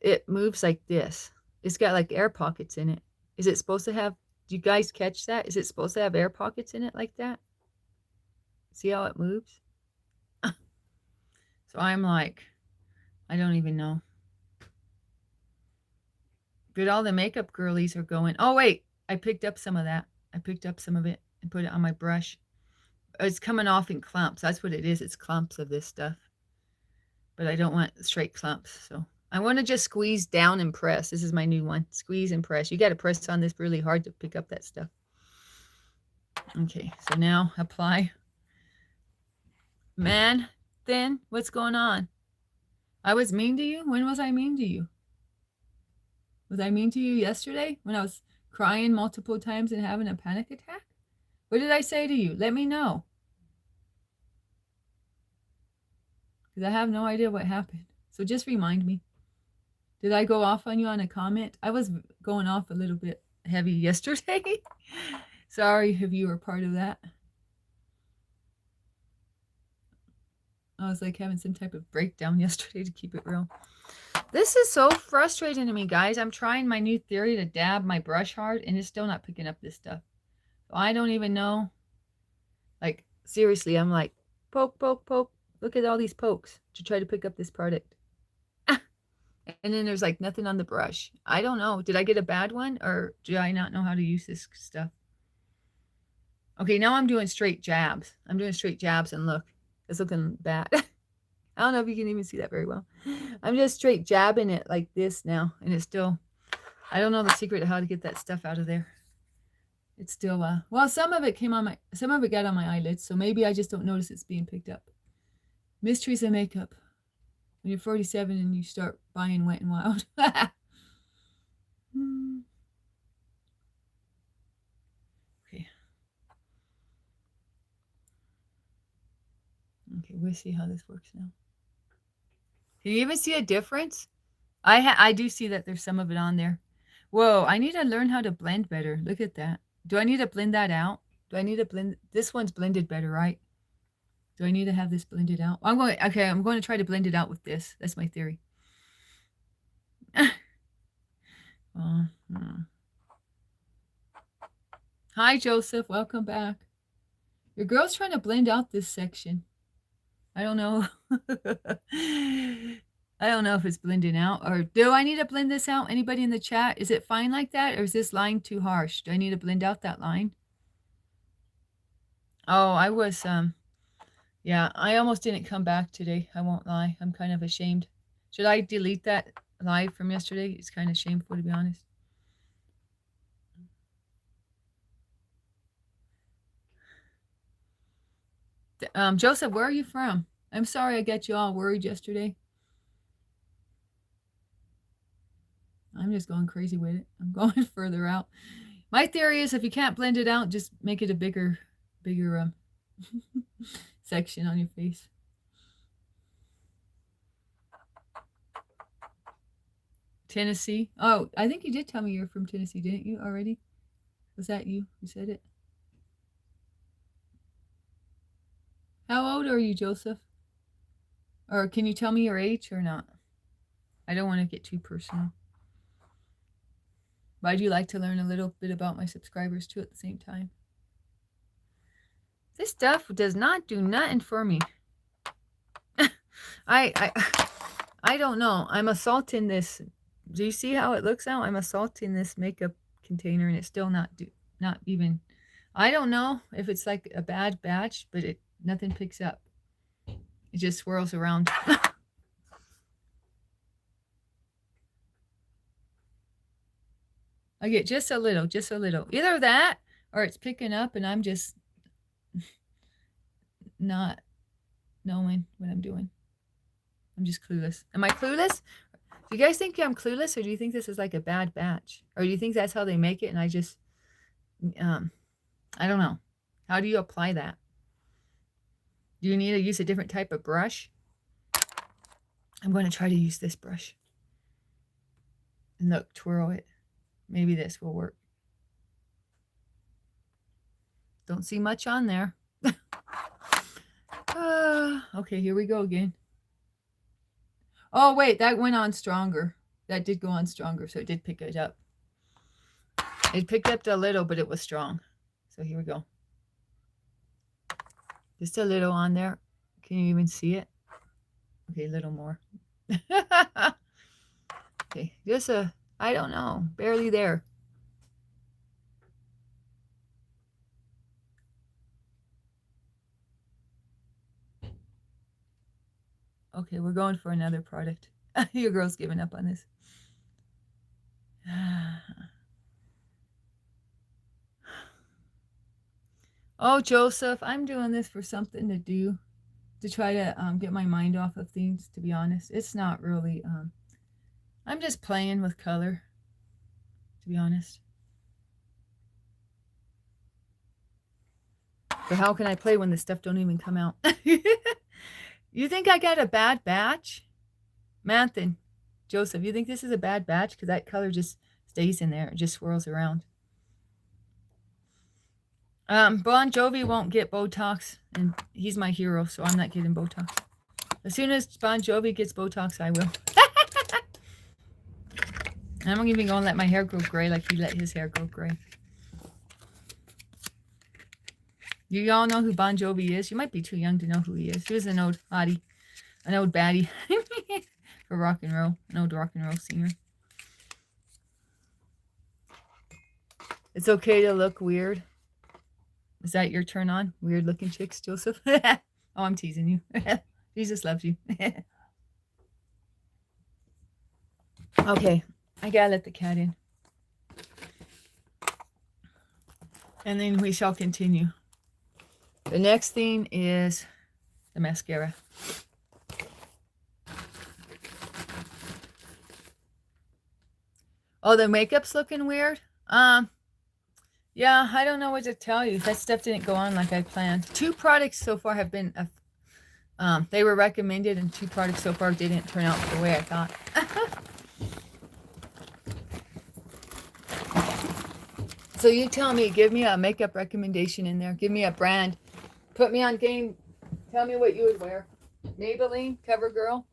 it moves like this. It's got like air pockets in it. Is it supposed to have, do you guys catch that? Is it supposed to have air pockets in it like that? See how it moves? So I'm like, I don't even know. But all the makeup girlies are going, oh wait, I picked up some of that. I picked up some of it and put it on my brush. It's coming off in clumps. That's what it is. It's clumps of this stuff. But I don't want straight clumps. So I want to just squeeze down and press. This is my new one. Squeeze and press. You got to press on this really hard to pick up that stuff. Okay, so now apply. Man, thin, what's going on? I was mean to you? When was I mean to you? Was I mean to you yesterday when I was crying multiple times and having a panic attack? What did I say to you? Let me know. Because I have no idea what happened. So just remind me. Did I go off on you on a comment? I was going off a little bit heavy yesterday. Sorry if you were part of that. I was like having some type of breakdown yesterday to keep it real. This is so frustrating to me, guys. I'm trying my new theory to dab my brush hard, and it's still not picking up this stuff. So I don't even know. Like, seriously, I'm like, poke, poke, poke. Look at all these pokes to try to pick up this product. And then there's like nothing on the brush. I don't know. Did I get a bad one or do I not know how to use this stuff? Okay, now I'm doing straight jabs. I'm doing straight jabs and look, it's looking bad. I don't know if you can even see that very well. I'm just straight jabbing it like this now. And it's still, I don't know the secret of how to get that stuff out of there. It's still, well, some of it got on my eyelids. So maybe I just don't notice it's being picked up. Mysteries of makeup. When you're 47 and you start buying Wet n Wild. Okay. Okay, we'll see how this works now. Can you even see a difference? I do see that there's some of it on there. Whoa, I need to learn how to blend better. Look at that. Do I need to blend that out? Do I need to blend? This one's blended better, right? Do I need to have this blended out? I'm going to try to blend it out with this. That's my theory. Hi, Joseph. Welcome back. Your girl's trying to blend out this section. I don't know. I don't know if it's blending out or do I need to blend this out? Anybody in the chat? Is it fine like that or is this line too harsh? Do I need to blend out that line? Oh, I was Yeah, I almost didn't come back today. I won't lie. I'm kind of ashamed. Should I delete that live from yesterday? It's kind of shameful, to be honest. Joseph, where are you from? I'm sorry I got you all worried yesterday. I'm just going crazy with it. I'm going further out. My theory is if you can't blend it out, just make it a bigger section on your face. Tennessee. Oh, I think you did tell me you're from Tennessee, didn't you already? Was that you? You said it. How old are you, Joseph? Or can you tell me your age or not? I don't want to get too personal. But I do like to learn a little bit about my subscribers too at the same time. This stuff does not do nothing for me. I don't know. I'm assaulting this. Do you see how it looks now? I'm assaulting this makeup container and it's still not even. I don't know if it's like a bad batch, but nothing picks up. It just swirls around. I get just a little. Either that or it's picking up and I'm just not knowing what I'm doing. I'm just clueless. Am I clueless? Do you guys think I'm clueless or do you think this is like a bad batch? Or do you think that's how they make it and I just, I don't know. How do you apply that? Do you need to use a different type of brush? I'm going to try to use this brush. And look, twirl it. Maybe this will work. Don't see much on there. Okay, here we go again. Oh, wait, that went on stronger. That did go on stronger, so it did pick it up. It picked up a little, but it was strong. So here we go. Just a little on there. Can you even see it? Okay, a little more. Okay, just I don't know, barely there. Okay, we're going for another product. Your girl's giving up on this. Oh, Joseph, I'm doing this for something to do, to try to get my mind off of things, to be honest. It's not really, I'm just playing with color, to be honest. But how can I play when the stuff don't even come out? You think I got a bad batch? Manthan, Joseph, you think this is a bad batch? Because that color just stays in there. It just swirls around. Bon Jovi won't get Botox, and he's my hero, so I'm not getting Botox. As soon as Bon Jovi gets Botox, I will. I'm not even going to let my hair grow gray like he let his hair grow gray. You all know who Bon Jovi is? You might be too young to know who he is. He was an old hottie, an old baddie for rock and roll, an old rock and roll singer. It's okay to look weird. Is that your turn on? Weird looking chicks, Joseph? Oh, I'm teasing you. Jesus loves you. Okay, I gotta let the cat in. And then we shall continue. The next thing is the mascara. Oh, the makeup's looking weird? Yeah, I don't know what to tell you. That stuff didn't go on like I planned. 2 products so far have been, they were recommended, and 2 products so far didn't turn out the way I thought. So you tell me, give me a makeup recommendation in there. Give me a brand. Put me on game. Tell me what you would wear. Maybelline, CoverGirl,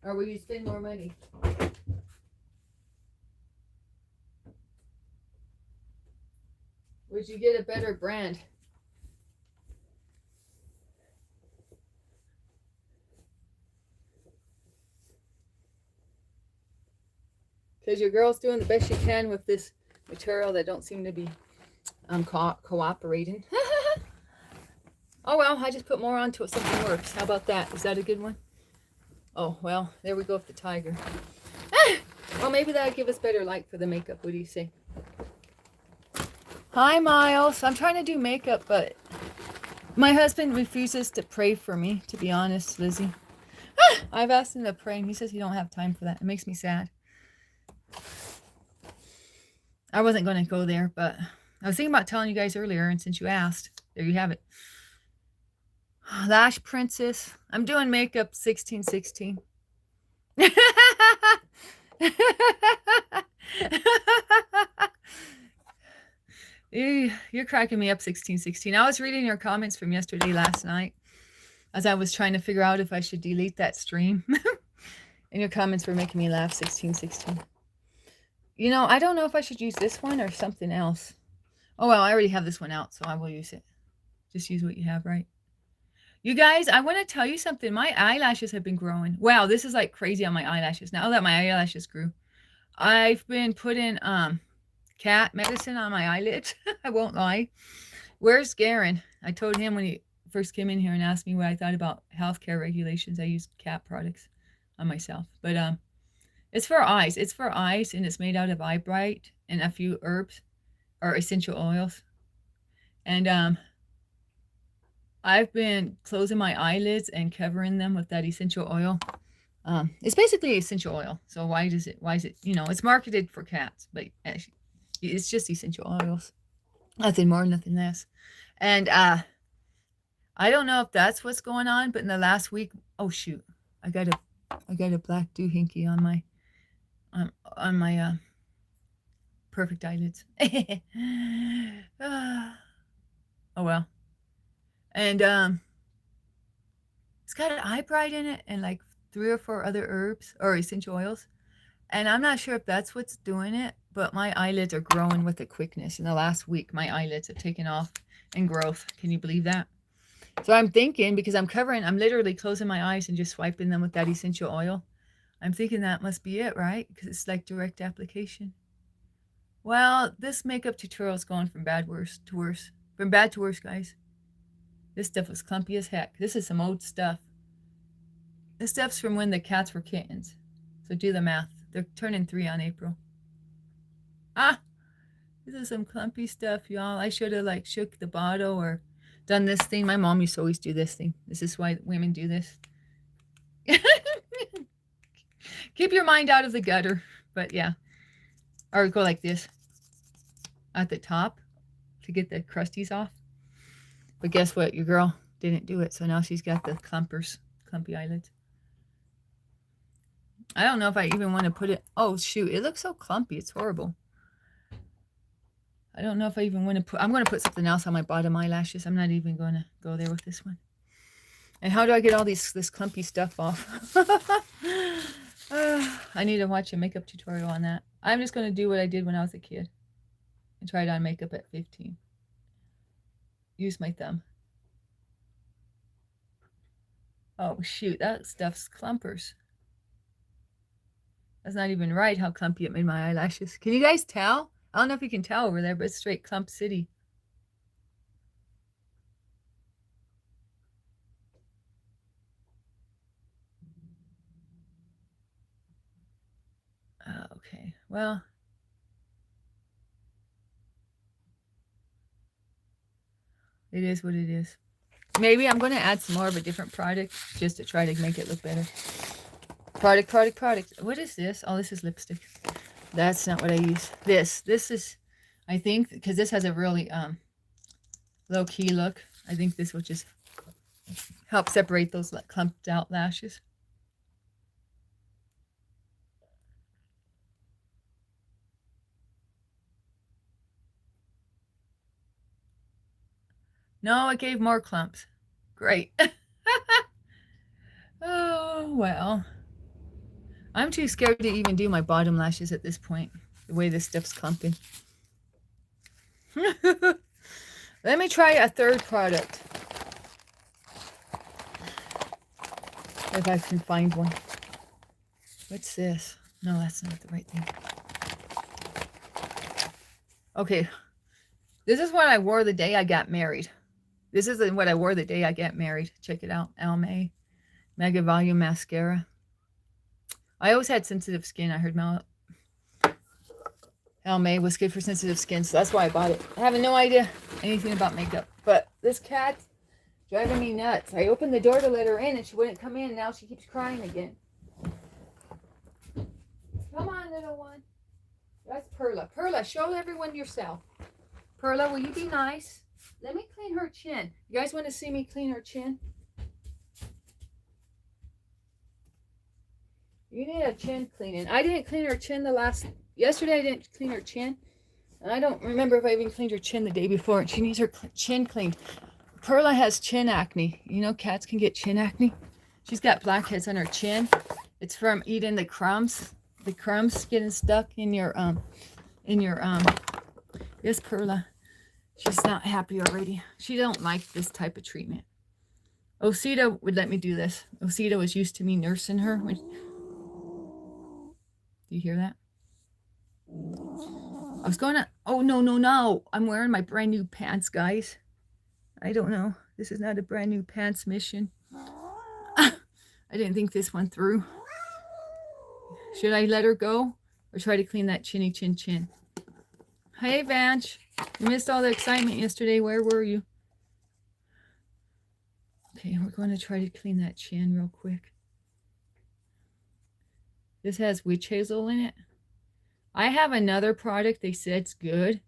or will you spend more money? Would you get a better brand? Because your girl's doing the best she can with this material that don't seem to be cooperating. Oh, well, I just put more onto it. Something works. How about that? Is that a good one? Oh, well, there we go with the tiger. Well, maybe that'll give us better light for the makeup. What do you say? Hi, Miles. I'm trying to do makeup, but my husband refuses to pray for me, to be honest, Lizzie. I've asked him to pray, and he says he don't have time for that. It makes me sad. I wasn't going to go there, but I was thinking about telling you guys earlier, and since you asked, there you have it. Lash Princess. I'm doing makeup 1616. You're cracking me up, 1616. I was reading your comments from yesterday last night as I was trying to figure out if I should delete that stream. And your comments were making me laugh, 1616. You know, I don't know if I should use this one or something else. Oh, well, I already have this one out, so I will use it. Just use what you have, right? You guys, I want to tell you something. My eyelashes have been growing. Wow, this is like crazy on my eyelashes. Now that my eyelashes grew, I've been putting cat medicine on my eyelids. I won't lie. Where's Garen? I told him when he first came in here and asked me what I thought about healthcare regulations. I use cat products on myself. But it's for eyes. It's for eyes, and it's made out of eye bright and a few herbs or essential oils. And I've been closing my eyelids and covering them with that essential oil. It's basically essential oil. So why is it, it's marketed for cats, but it's just essential oils. Nothing more, nothing less. And I don't know if that's what's going on, but in the last week, oh shoot, I got a black doohickey on my perfect eyelids. Oh well. And it's got an eye bright in it and like 3 or 4 other herbs or essential oils. And I'm not sure if that's what's doing it, but my eyelids are growing with a quickness. In the last week, my eyelids have taken off in growth. Can you believe that? So I'm thinking, because I'm literally closing my eyes and just swiping them with that essential oil. I'm thinking that must be it, right? Because it's like direct application. Well, this makeup tutorial is going from bad to worse. From bad to worse, guys. This stuff was clumpy as heck. This is some old stuff. This stuff's from when the cats were kittens. So do the math. They're turning 3 on April. This is some clumpy stuff, y'all. I should have like shook the bottle or done this thing. My mom used to always do this thing. This is why women do this. Keep your mind out of the gutter. But yeah. Or go like this at the top to get the crusties off. But guess what? Your girl didn't do it. So now she's got the clumpy eyelids. I don't know if I even want to put it. Oh, shoot. It looks so clumpy. It's horrible. I don't know if I even want to put. I'm going to put something else on my bottom eyelashes. I'm not even going to go there with this one. And how do I get all this clumpy stuff off? I need to watch a makeup tutorial on that. I'm just going to do what I did when I was a kid and tried on makeup at 15. Use my thumb. Oh, shoot. That stuff's clumpers. That's not even right how clumpy it made my eyelashes. Can you guys tell? I don't know if you can tell over there, but it's straight clump city. Okay, well. It is what it is. Maybe I'm going to add some more of a different product just to try to make it look better. Product. What is this? Oh, this is lipstick. That's not what I use. This is, I think, because this has a really low-key look. I think this will just help separate those clumped out lashes. No, it gave more clumps. Great. Oh, well. I'm too scared to even do my bottom lashes at this point. The way this stuff's clumping. Let me try a third product. If I can find one. What's this? No, that's not the right thing. Okay. This is what I wore the day I got married. This is what I wore the day I get married. Check it out. Almay Mega Volume Mascara. I always had sensitive skin. I heard Almay was good for sensitive skin, so that's why I bought it. I have no idea anything about makeup, but this cat's driving me nuts. I opened the door to let her in, and she wouldn't come in. Now she keeps crying again. Come on, little one. That's Perla. Perla, show everyone yourself. Perla, will you be nice? Let me clean her chin. You guys want to see me clean her chin? You need a chin cleaning. I didn't clean her chin yesterday I didn't clean her chin. And I don't remember if I even cleaned her chin the day before. And she needs her chin cleaned. Perla has chin acne. You know cats can get chin acne. She's got blackheads on her chin. It's from eating the crumbs. The crumbs getting stuck in your yes, Perla. She's not happy already. She don't like this type of treatment. Osita would let me do this. Osita was used to me nursing her. Do you hear that? I was going to, oh, no. I'm wearing my brand new pants, guys. I don't know. This is not a brand new pants mission. I didn't think this one through. Should I let her go or try to clean that chinny chin chin? Hey, Vanch. You missed all the excitement yesterday. Where were you? Okay, we're going to try to clean that chin real quick. This has witch hazel in it. I have another product. They said it's good,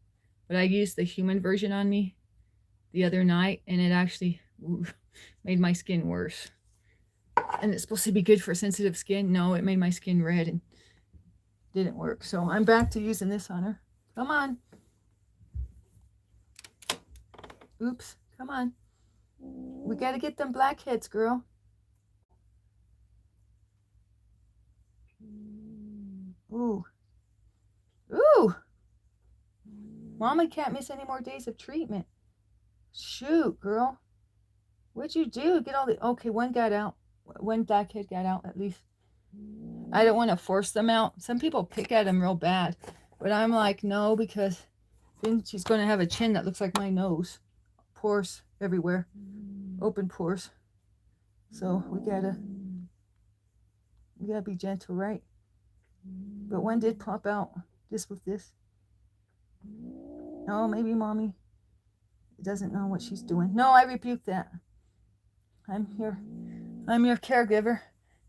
but I used the human version on me the other night, and it actually made my skin worse. And it's supposed to be good for sensitive skin. No, it made my skin red and didn't work. So I'm back to using this on her. Come on. Oops. Come on. We got to get them blackheads, girl. Ooh. Ooh. Mama can't miss any more days of treatment. Shoot, girl. What'd you do? Get all the... Okay, one got out. One blackhead got out, at least. I don't want to force them out. Some people pick at them real bad. But I'm like, no, because then she's going to have a chin that looks like my nose. Pores everywhere. Open pores. So we gotta be gentle, right? But one did pop out just with this. Oh, maybe mommy doesn't know what she's doing. No, I rebuke that. I'm your caregiver.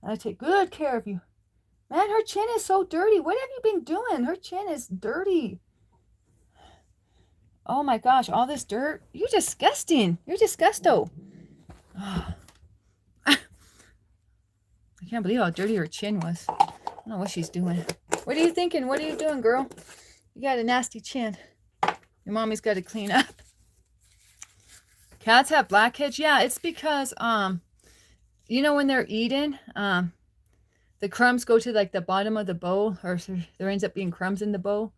I take good care of you. Man, her chin is so dirty. What have you been doing? Her chin is dirty. Oh my gosh, all this dirt. You're disgusting. You're disgusto. Oh. I can't believe how dirty her chin was. I don't know what she's doing. What are you thinking? What are you doing, girl? You got a nasty chin. Your mommy's got to clean up. Cats have blackheads? Yeah, it's because, you know, when they're eating, the crumbs go to like the bottom of the bowl, or there ends up being crumbs in the bowl.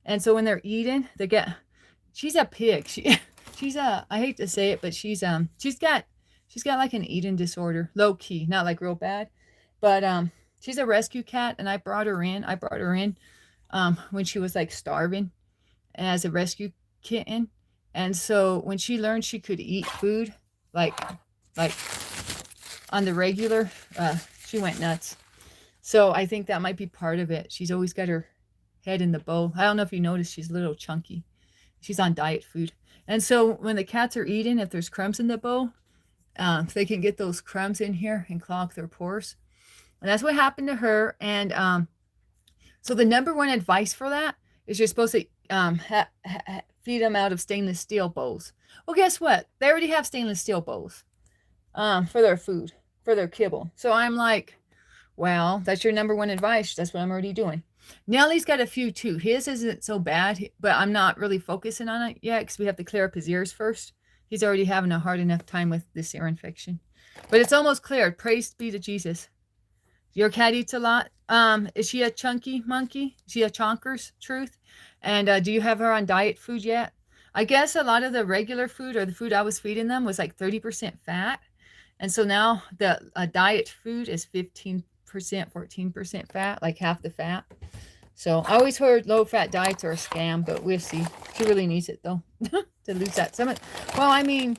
And so when they're eating, she's a pig. She's I hate to say it, but she's got like an eating disorder, low key, not like real bad, but she's a rescue cat, and I brought her in when she was like starving as a rescue kitten. And so when she learned she could eat food like on the regular, she went nuts. So I think that might be part of it. She's always got her head in the bowl. I don't know if you noticed, she's a little chunky. She's on diet food. And so when the cats are eating, if there's crumbs in the bowl, they can get those crumbs in here and clog their pores. And that's what happened to her. And so the number one advice for that is you're supposed to feed them out of stainless steel bowls. Well, guess what? They already have stainless steel bowls for their food, for their kibble. So I'm like, well, that's your number one advice. That's what I'm already doing. Nelly's got a few too. His isn't so bad, but I'm not really focusing on it yet because we have to clear up his ears first. He's already having a hard enough time with this ear infection. But it's almost cleared. Praise be to Jesus. Your cat eats a lot. Is she a chunky monkey? Is she a chonkers, Truth? And do you have her on diet food yet? I guess a lot of the regular food, or the food I was feeding them, was like 30% fat. And so now the diet food is 15%, 14% fat, like half the fat. So I always heard low-fat diets are a scam, but we'll see. She really needs it, though, to lose that. Well, I mean,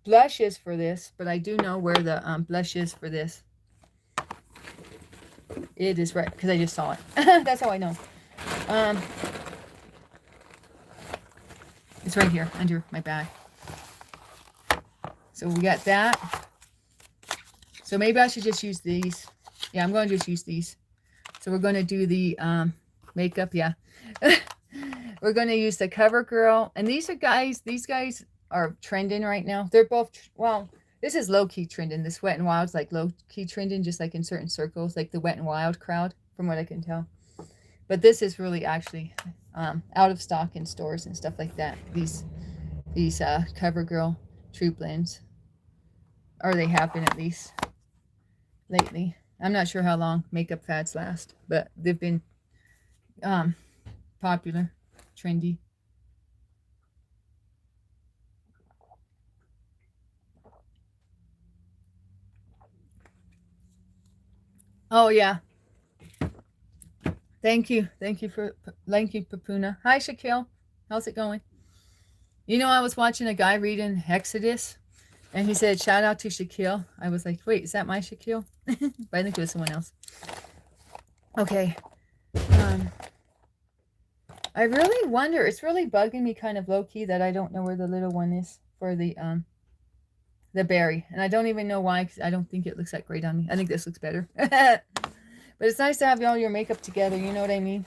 blush is for this, but I do know where the blush is for this. It is right, because I just saw it. That's how I know. It's right here under my bag. So we got that. So maybe I should just use these. Yeah, I'm going to just use these. So we're going to do the makeup. Yeah. We're going to use the CoverGirl. And these guys are trending right now. They're both, well, this is low-key trending. This Wet n Wild's like low-key trending, just like in certain circles, like the Wet n Wild crowd, from what I can tell. But this is really actually out of stock in stores and stuff like that. These CoverGirl True Blends. Or they have been, at least lately. I'm not sure how long makeup fads last, but they've been popular, trendy. Oh yeah. Thank you, Papuna. Hi, Shaquille. How's it going? You know, I was watching a guy reading Exodus, and he said, "Shout out to Shaquille." I was like, "Wait, is that my Shaquille?" But I think it was someone else. Okay. I really wonder. It's really bugging me, kind of low key, that I don't know where the little one is for the berry, and I don't even know why, because I don't think it looks that great on me. I think this looks better. But it's nice to have all your makeup together, you know what I mean?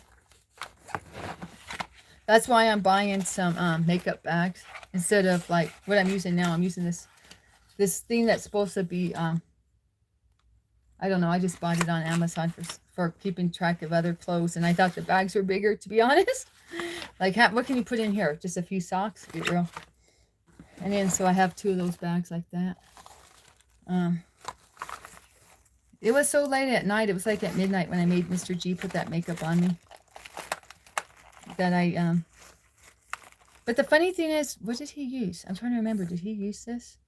That's why I'm buying some makeup bags instead of like what I'm using now. I'm using this thing that's supposed to be I don't know, I just bought it on Amazon for keeping track of other clothes, and I thought the bags were bigger, to be honest. Like, what can you put in here? Just a few socks? Be real. And then so I have 2 of those bags like that. It was so late at night. It was like at midnight when I made Mr. G put that makeup on me. That I, but the funny thing is, what did he use? I'm trying to remember. Did he use this?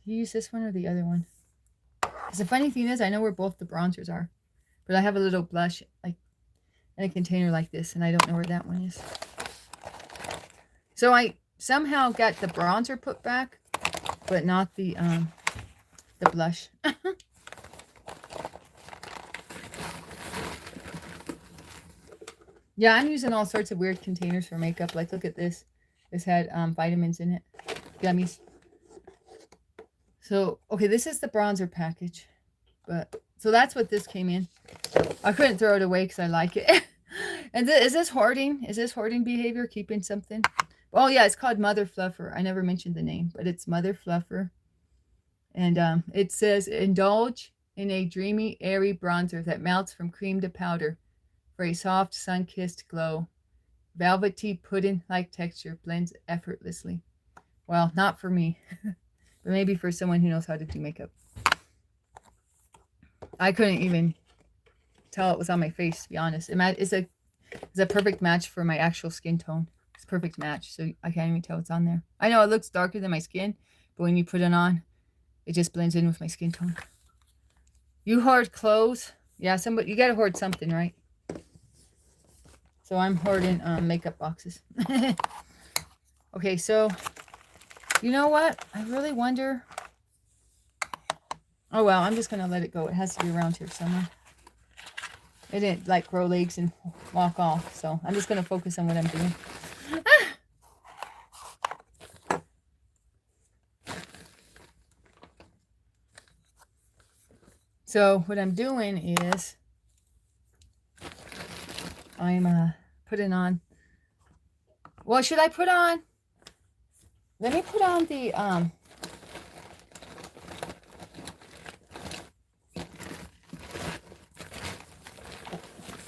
Did he use this one or the other one? Because the funny thing is, I know where both the bronzers are. But I have a little blush, like, in a container like this, and I don't know where that one is. So I somehow got the bronzer put back, but not the blush. Yeah, I'm using all sorts of weird containers for makeup. Like, look at this. This had vitamins in it. Gummies. So, okay, this is the bronzer package. But, so that's what this came in. I couldn't throw it away because I like it. And is this hoarding? Is this hoarding behavior? Keeping something? Oh, yeah, it's called Mother Fluffer. I never mentioned the name, but it's Mother Fluffer. And it says, indulge in a dreamy, airy bronzer that melts from cream to powder for a soft, sun-kissed glow. Velvety pudding-like texture blends effortlessly. Well, not for me, but maybe for someone who knows how to do makeup. I couldn't even tell it was on my face, to be honest. It's a perfect match for my actual skin tone. It's a perfect match, so I can't even tell it's on there. I know it looks darker than my skin, but when you put it on, it just blends in with my skin tone. You hoard clothes? Yeah, you gotta hoard something, right? So I'm hoarding makeup boxes. Okay, so you know what? I really wonder. Oh well, I'm just gonna let it go. It has to be around here somewhere. It didn't like grow legs and walk off, so I'm just gonna focus on what I'm doing. So what I'm doing is I'm putting on. Well, should I put on? Let me put on the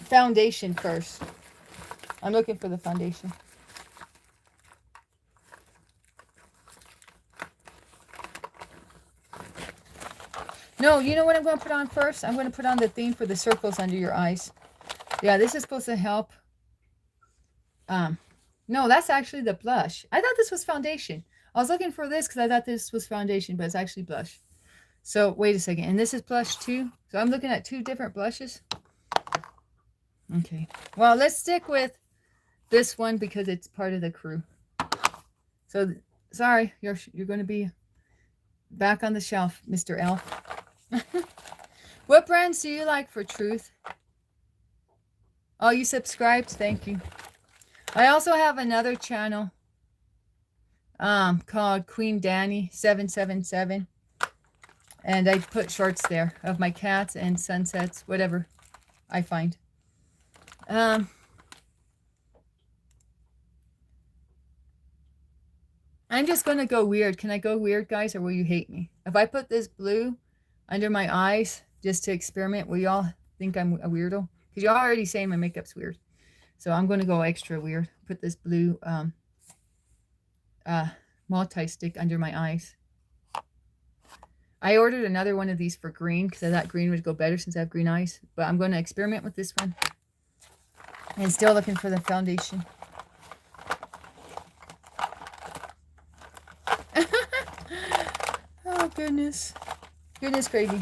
foundation first. I'm looking for the foundation. No, you know what I'm going to put on first? I'm going to put on the thing for the circles under your eyes. Yeah, this is supposed to help. No, that's actually the blush. I thought this was foundation. I was looking for this because I thought this was foundation, but it's actually blush. So, wait a second. And this is blush too? So, I'm looking at 2 different blushes. Okay. Well, let's stick with this one because it's part of the crew. So Sorry, you're going to be back on the shelf, Mr. Elf. What brands do you like for Truth? Oh, you subscribed? Thank you. I also have another channel called Queen Dani 777. And I put shorts there of my cats and sunsets, whatever I find. I'm just going to go weird. Can I go weird, guys, or will you hate me? If I put this blue under my eyes just to experiment, will y'all think I'm a weirdo? Because y'all already saying my makeup's weird. So I'm going to go extra weird. Put this blue multi-stick under my eyes. I ordered another one of these for green because I thought green would go better since I have green eyes. But I'm going to experiment with this one. And still looking for the foundation. Oh, goodness. Goodness gravy.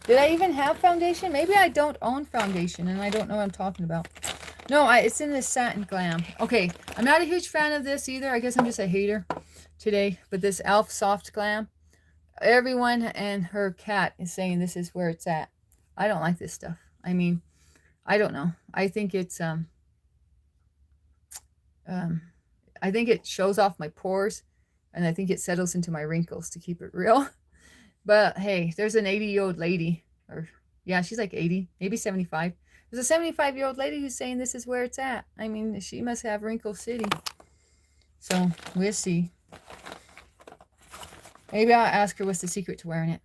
Did I even have foundation? Maybe I don't own foundation and I don't know what I'm talking about. No, it's in this Satin Glam. Okay, I'm not a huge fan of this either. I guess I'm just a hater today. But this Elf Soft Glam, everyone and her cat is saying this is where it's at. I don't like this stuff. I mean, I don't know. I think it's I think it shows off my pores, and I think it settles into my wrinkles, to keep it real. But hey, there's an 80-year-old lady, or yeah, she's like 80, maybe 75. There's a 75-year-old lady who's saying this is where it's at. I mean, she must have Wrinkle City. So we'll see. Maybe I'll ask her what's the secret to wearing it.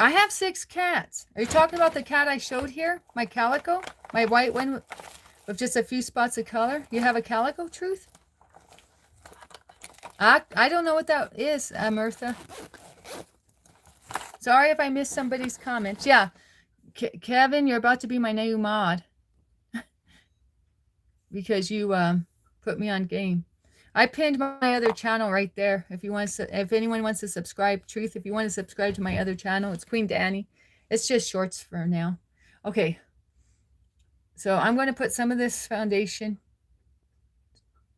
I have 6 cats. Are you talking about the cat I showed here? My calico? My white one with just a few spots of color? You have a calico, Truth? I don't know what that is, Mirtha. Sorry if I missed somebody's comments. Yeah, Kevin, you're about to be my new mod. Because you put me on game. I pinned my other channel right there. If anyone wants to subscribe, Truth, if you want to subscribe to my other channel, it's Queen Dani. It's just shorts for now. Okay. So I'm going to put some of this foundation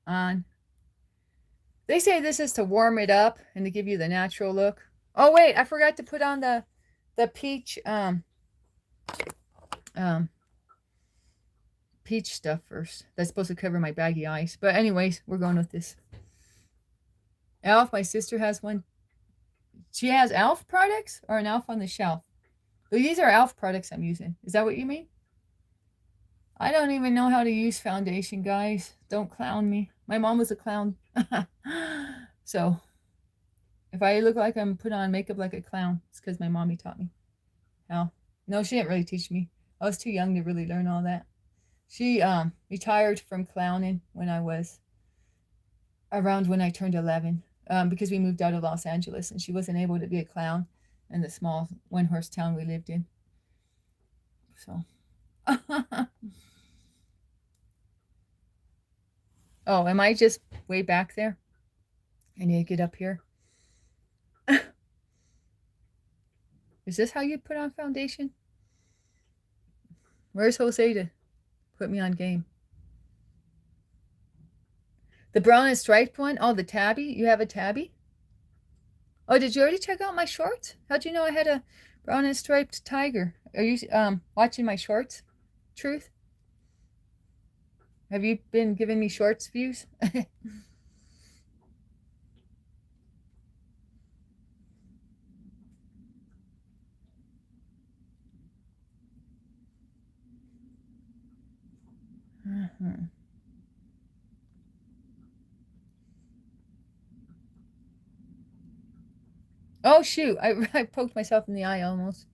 on. They say this is to warm it up and to give you the natural look. Oh wait, I forgot to put on the peach peach stuff first. That's supposed to cover my baggy eyes. But anyways, we're going with this. Elf, my sister has one. She has Elf products or an Elf on the shelf? Well, these are Elf products I'm using. Is that what you mean? I don't even know how to use foundation, guys. Don't clown me. My mom was a clown. So, if I look like I'm put on makeup like a clown, it's because my mommy taught me how. No, she didn't really teach me. I was too young to really learn all that. She retired from clowning when I was around when I turned 11 because we moved out of Los Angeles and she wasn't able to be a clown in the small one-horse town we lived in. So. Oh, am I just way back there? I need to get up here. Is this how you put on foundation? Where's Jose to put me on game? The brown and striped one? Oh, the tabby? You have a tabby? Oh, did you already check out my shorts? How'd you know I had a brown and striped tiger? Are you watching my shorts, Truth? Have you been giving me shorts views? Oh, shoot. I poked myself in the eye almost.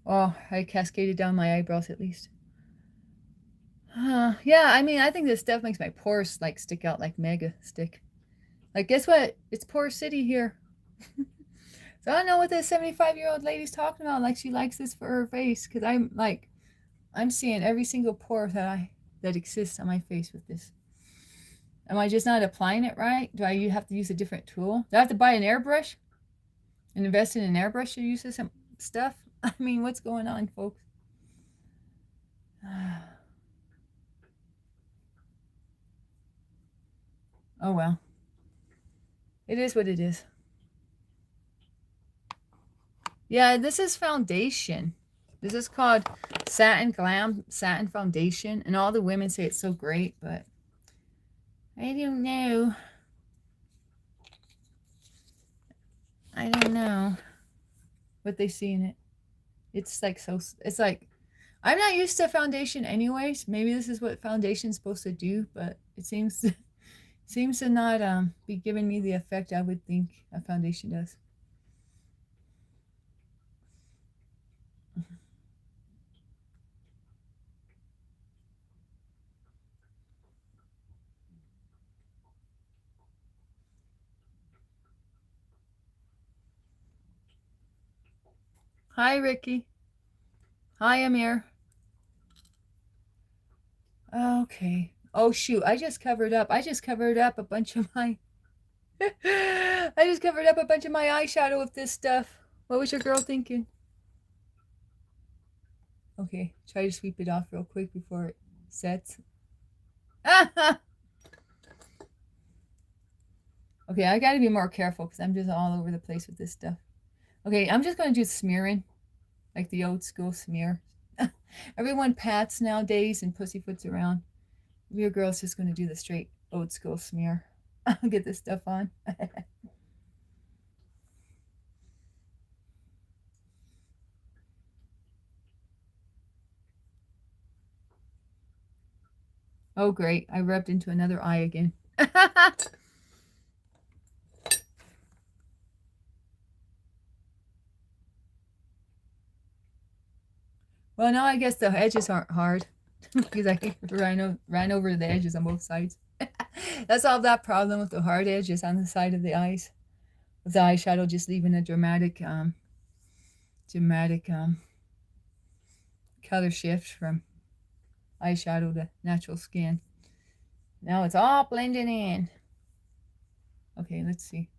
Oh, I cascaded down my eyebrows at least. Yeah, I mean, I think this stuff makes my pores, like, stick out like mega stick. Like, guess what? It's Pore City here. So I don't know what this 75-year-old lady's talking about. Like, she likes this for her face. Because I'm seeing every single pore that exists on my face with this. Am I just not applying it right? Do I have to use a different tool? Do I have to buy an airbrush? And invest in an airbrush to use this stuff? I mean, what's going on, folks? Oh, well. It is what it is. Yeah, this is foundation. This is called Satin Glam Satin Foundation. And all the women say it's so great, but I don't know. I don't know what they see in it. It's like so, it's like, I'm not used to foundation anyways. Maybe this is what foundation's supposed to do, but it seems to not be giving me the effect I would think a foundation does. Hi, Ricky. Hi, Amir. Okay. Oh, shoot. I just covered up a bunch of my... I just covered up a bunch of my eyeshadow with this stuff. What was your girl thinking? Okay. Try to sweep it off real quick before it sets. Okay, I got to be more careful because I'm just all over the place with this stuff. Okay, I'm just going to do smearing. Like the old school smear. Everyone pats nowadays and pussyfoots around. Your girl's just going to do the straight old school smear. I'll get this stuff on. Oh, great. I rubbed into another eye again. Well, now I guess the edges aren't hard because I ran over the edges on both sides. That solved that problem with the hard edges on the side of the eyes. With the eyeshadow just leaving a dramatic color shift from eyeshadow to natural skin. Now it's all blending in. Okay, let's see.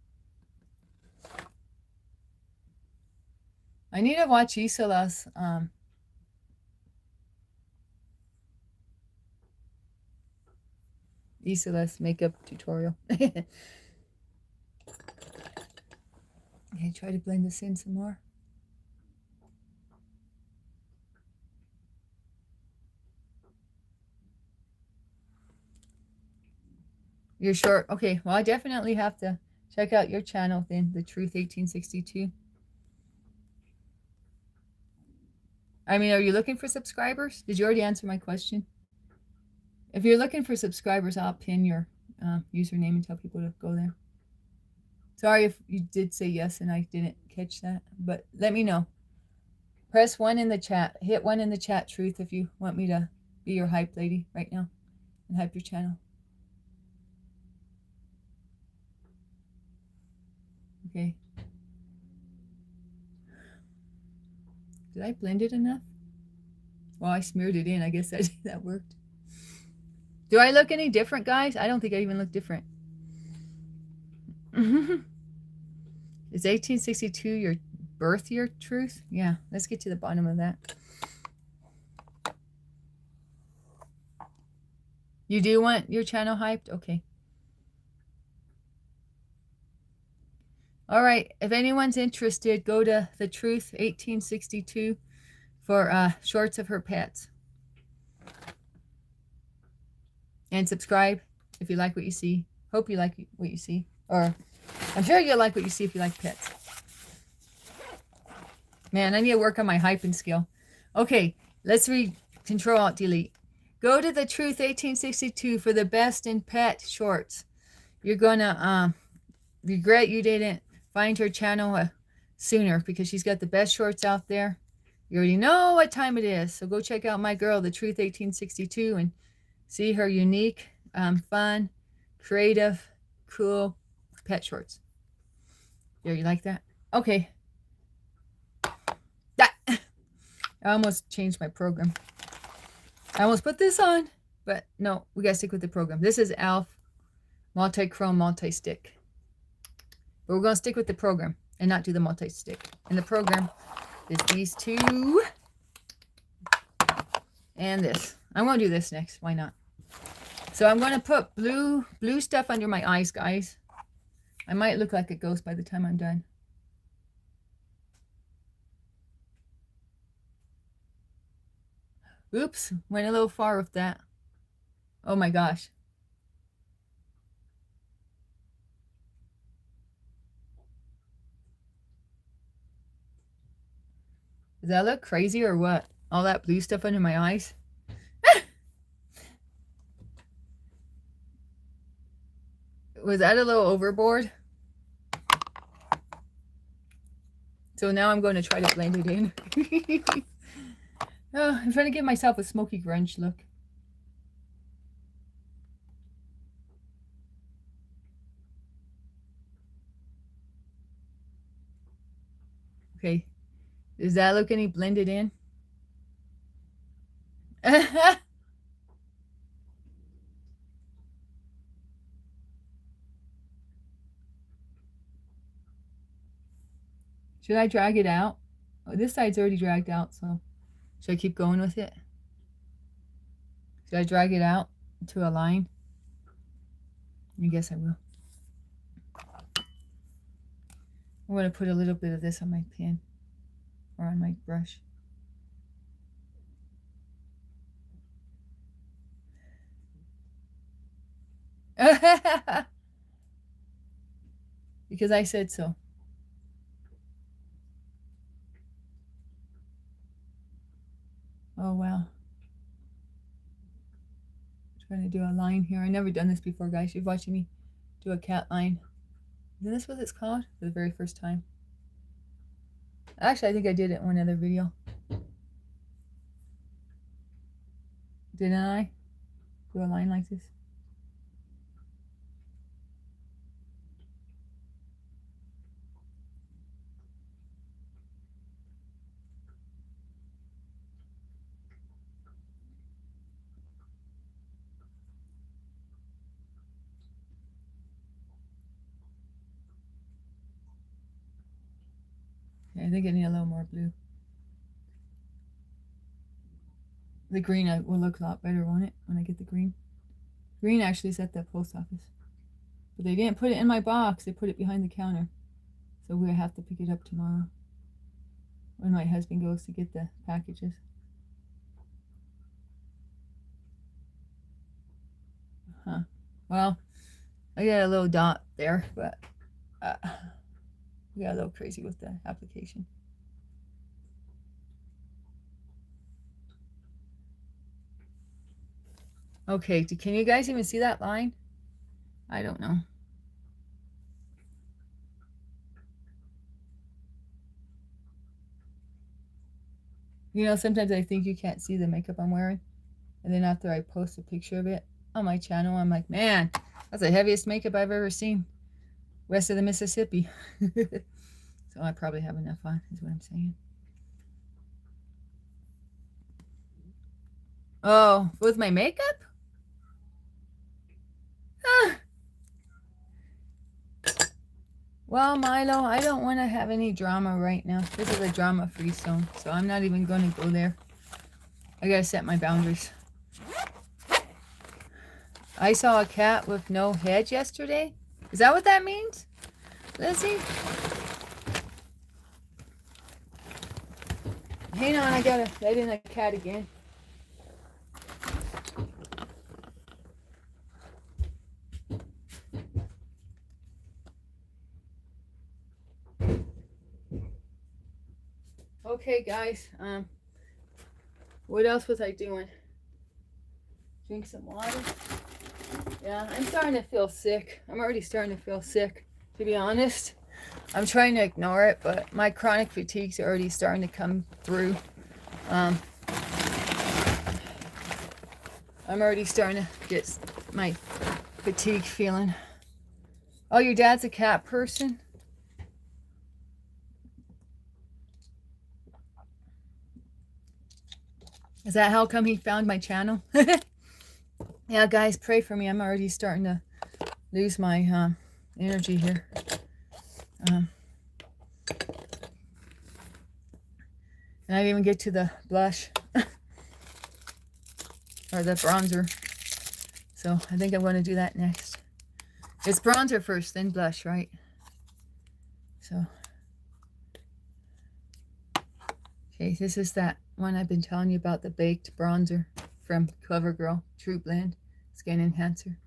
I need to watch Isola's makeup tutorial. Okay, try to blend this in some more. You're short. Okay, well, I definitely have to check out your channel then, The Truth 1862. I mean, are you looking for subscribers? Did you already answer my question? If you're looking for subscribers, I'll pin your username and tell people to go there. Sorry if you did say yes and I didn't catch that, but let me know. Press 1 in the chat. Hit 1 in the chat, Truth, if you want me to be your hype lady right now and hype your channel. Okay. Did I blend it enough? Well, I smeared it in. I guess that worked. Do I look any different, guys? I don't think I even look different. Is 1862 your birth year, Truth? Yeah, let's get to the bottom of that. You do want your channel hyped? Okay. All right. If anyone's interested, go to The Truth 1862 for shorts of her pets. And subscribe if you like what you see. Hope you like what you see. Or I'm sure you'll like what you see if you like pets. Man, I need to work on my hyping skill. Okay, let's read Control-Alt-Delete. Go to The Truth 1862 for the best in pet shorts. You're going to regret you didn't find her channel sooner because she's got the best shorts out there. You already know what time it is. So go check out my girl, The Truth 1862, and see her unique, fun, creative, cool pet shorts. There, you like that? Okay. I almost changed my program. I almost put this on, but no, we got to stick with the program. This is e.l.f. Multi-Chrome Multi-Stick. But we're going to stick with the program and not do the multi-stick. And the program is these two and this. I'm going to do this next. Why not? So I'm going to put blue stuff under my eyes, guys. I might look like a ghost by the time I'm done. Oops, went a little far with that. Oh my gosh. Does that look crazy or what? All that blue stuff under my eyes? Was that a little overboard? So now I'm going to try to blend it in. Oh, I'm trying to give myself a smoky grunge look. Okay. Does that look any blended in? Should I drag it out? Oh, this side's already dragged out, so should I keep going with it? Should I drag it out to a line? I guess I will. I'm going to put a little bit of this on my pen or on my brush. Because I said so. Oh, wow. I'm trying to do a line here. I've never done this before, guys. You're watching me do a cat line. Isn't this what it's called? For the very first time. Actually, I think I did it in one other video. Didn't I? Do a line like this? Okay, I think I need a little more blue. The green will look a lot better, won't it, when I get the green? Green actually is at the post office. But they didn't put it in my box. They put it behind the counter. So we'll have to pick it up tomorrow when my husband goes to get the packages. Huh. Well, I got a little dot there, but we got a little crazy with the application. Okay, can you guys even see that line? I don't know. You know, sometimes I think you can't see the makeup I'm wearing. And then after I post a picture of it on my channel, I'm like, man, that's the heaviest makeup I've ever seen west of the Mississippi. So I probably have enough on, is what I'm saying. Oh, with my makeup? Well, Milo, I don't want to have any drama right now. This is a drama-free zone, so I'm not even going to go there. I gotta set my boundaries. I saw a cat with no head yesterday. Is that what that means, Lizzie? Hang on, I gotta let in a cat again. Okay, guys. What else was I doing? Drink some water. Yeah, I'm starting to feel sick. I'm already starting to feel sick, to be honest. I'm trying to ignore it, but my chronic fatigue's already starting to come through. I'm already starting to get my fatigue feeling. Oh, your dad's a cat person? Is that how come he found my channel? Yeah, guys, pray for me. I'm already starting to lose my energy here. And I didn't even get to the blush or the bronzer. So I think I'm going to do that next. It's bronzer first, then blush, right? So, okay, this is that one I've been telling you about, the baked bronzer from CoverGirl True Blend Skin Enhancer.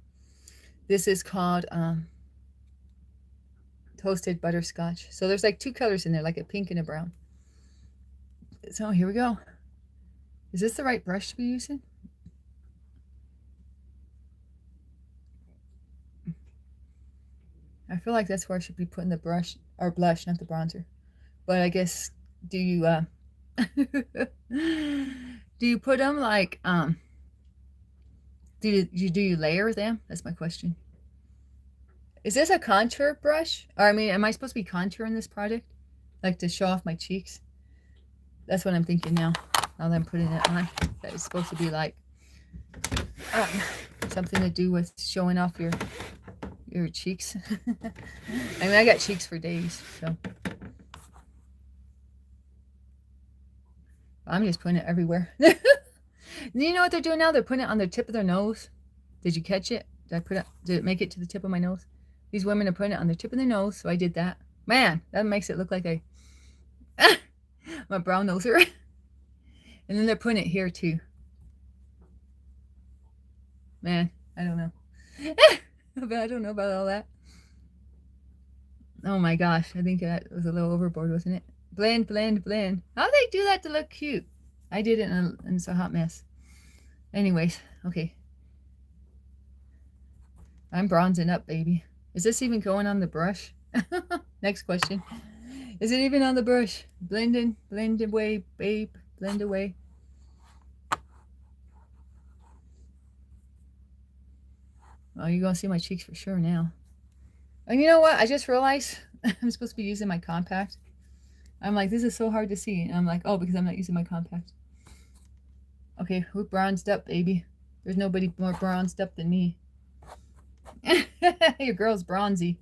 This is called Toasted Butterscotch. So there's like 2 colors in there, like a pink and a brown. So here we go. Is this the right brush to be using? I feel like that's where I should be putting the brush, or blush, not the bronzer. But I guess, do you do you put them like do you layer them? That's my question. Is this a contour brush? Or I mean, am I supposed to be contouring this product, like to show off my cheeks? That's what I'm thinking now. Now that I'm putting it on, that it's supposed to be like something to do with showing off your cheeks. I mean, I got cheeks for days, so I'm just putting it everywhere. You know what they're doing now? They're putting it on the tip of their nose. Did you catch it? Did it make it to the tip of my nose? These women are putting it on the tip of their nose, so I did that. Man, that makes it look like I'm a brown noser. And then they're putting it here too. Man, I don't know. But I don't know about all that. Oh my gosh, I think that was a little overboard, wasn't it? Blend, blend, blend. How do they do that to look cute? I did it and it's a hot mess. Anyways, okay. I'm bronzing up, baby. Is this even going on the brush? Next question. Is it even on the brush? Blending, blend away, babe. Blend away. Oh, you're going to see my cheeks for sure now. And you know what? I just realized I'm supposed to be using my compact. I'm like, this is so hard to see. And I'm like, oh, because I'm not using my compact. Okay, we're bronzed up, baby. There's nobody more bronzed up than me. Your girl's bronzy.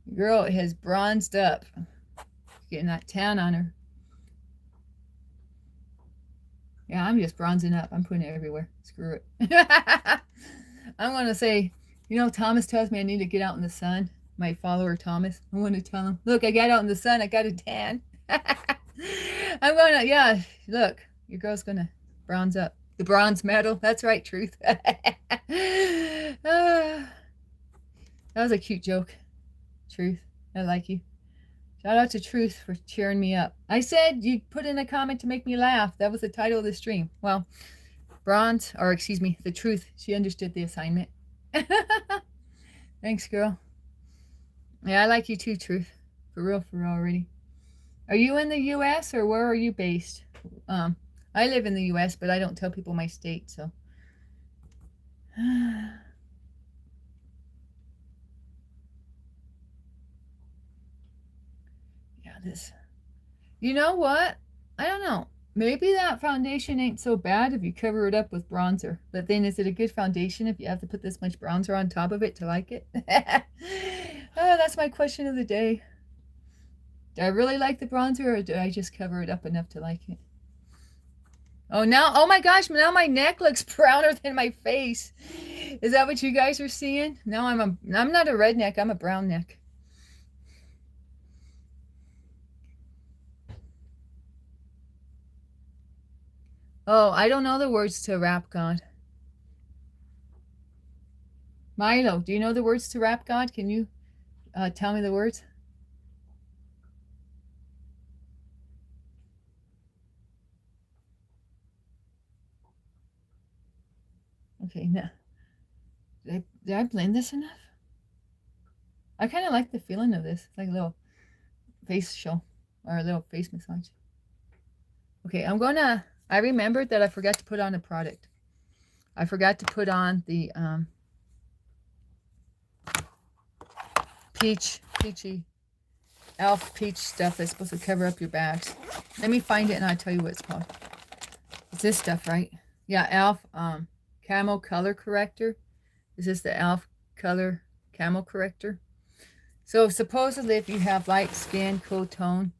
Your girl has bronzed up. Getting that tan on her. Yeah, I'm just bronzing up. I'm putting it everywhere. Screw it. I'm going to say, you know, Thomas tells me I need to get out in the sun. My follower, Thomas. I want to tell him, look, I got out in the sun. I got a tan. I'm going to, yeah, look, your girl's going to bronze up. The bronze medal. That's right, Truth. That was a cute joke. Truth. I like you. Shout out to Truth for cheering me up. I said you put in a comment to make me laugh. That was the title of the stream. Well, Bronze, or excuse me, the Truth. She understood the assignment. Thanks, girl. Yeah, I like you too, Truth. For real already. Are you in the U.S. or where are you based? I live in the U.S., but I don't tell people my state, so. Yeah, this. You know what? I don't know. Maybe that foundation ain't so bad if you cover it up with bronzer. But then is it a good foundation if you have to put this much bronzer on top of it to like it? Oh, that's my question of the day. Do I really like the bronzer or do I just cover it up enough to like it? Oh, now, oh my gosh, now my neck looks browner than my face. Is that what you guys are seeing? Now I'm not a redneck, I'm a brown neck. Oh, I don't know the words to Rap God. Milo, do you know the words to Rap God? Can you tell me the words? Okay, now, did I blend this enough? I kind of like the feeling of this. It's like a little facial or a little face massage. Okay, I remembered that I forgot to put on a product. I forgot to put on the peachy elf peach stuff that's supposed to cover up your bags. Let me find it and I'll tell you what it's called. It's this stuff, right? Yeah, elf camo color corrector. This is the elf color camo corrector. So supposedly if you have light skin, cool tone,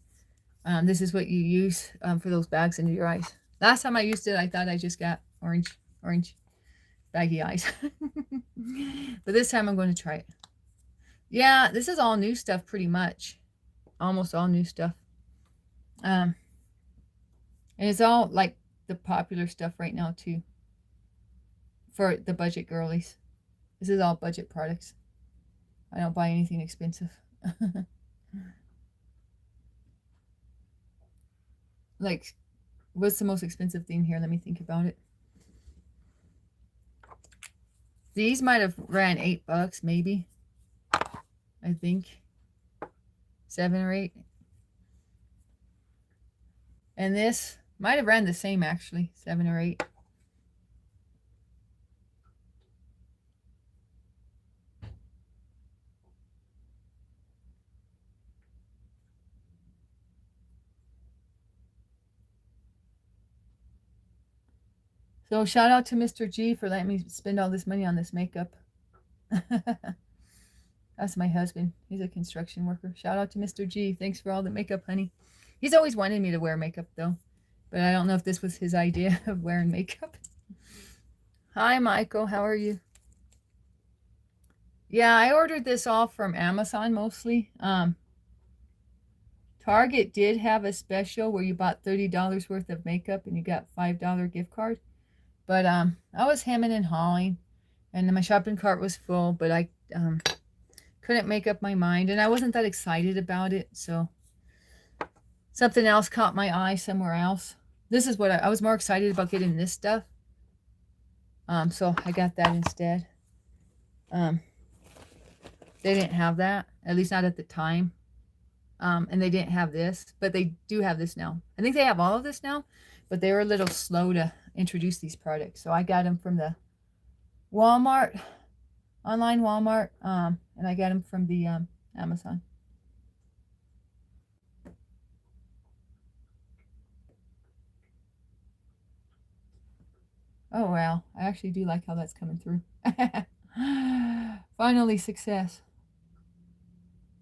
this is what you use for those bags under your eyes. Last time I used it, I thought I just got orange baggy eyes. But this time I'm going to try it. Yeah, this is all new stuff pretty much. Almost all new stuff. And it's all like the popular stuff right now too. For the budget girlies. This is all budget products. I don't buy anything expensive. Like, what's the most expensive thing here? Let me think about it. These might have ran $8 maybe. I think 7 or 8. And this might have ran the same actually, 7 or 8. So shout out to Mr. G for letting me spend all this money on this makeup. That's my husband. He's a construction worker. Shout out to Mr. G. Thanks for all the makeup, honey. He's always wanted me to wear makeup, though. But I don't know if this was his idea of wearing makeup. Hi, Michael. How are you? Yeah, I ordered this all from Amazon mostly. Target did have a special where you bought $30 worth of makeup and you got $5 gift card. But I was hemming and hawing, and my shopping cart was full, but I couldn't make up my mind, and I wasn't that excited about it, so something else caught my eye somewhere else. This is what I was more excited about getting this stuff. So I got that instead. They didn't have that, at least not at the time. And they didn't have this, but they do have this now. I think they have all of this now, but they were a little slow to introduce these products. So I got them from the Walmart, online Walmart, and I got them from the Amazon. Oh, wow. I actually do like how that's coming through. Finally, success.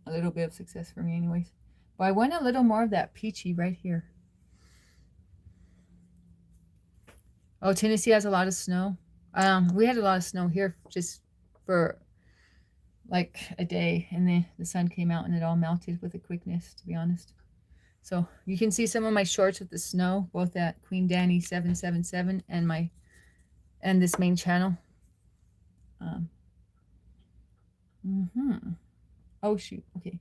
A little bit of success for me anyways. But I want a little more of that peachy right here. Oh, Tennessee has a lot of snow. We had a lot of snow here just for like a day, and then the sun came out and it all melted with a quickness, to be honest. So you can see some of my shorts with the snow, both at Queen Dani 777 and this main channel. Oh shoot, okay.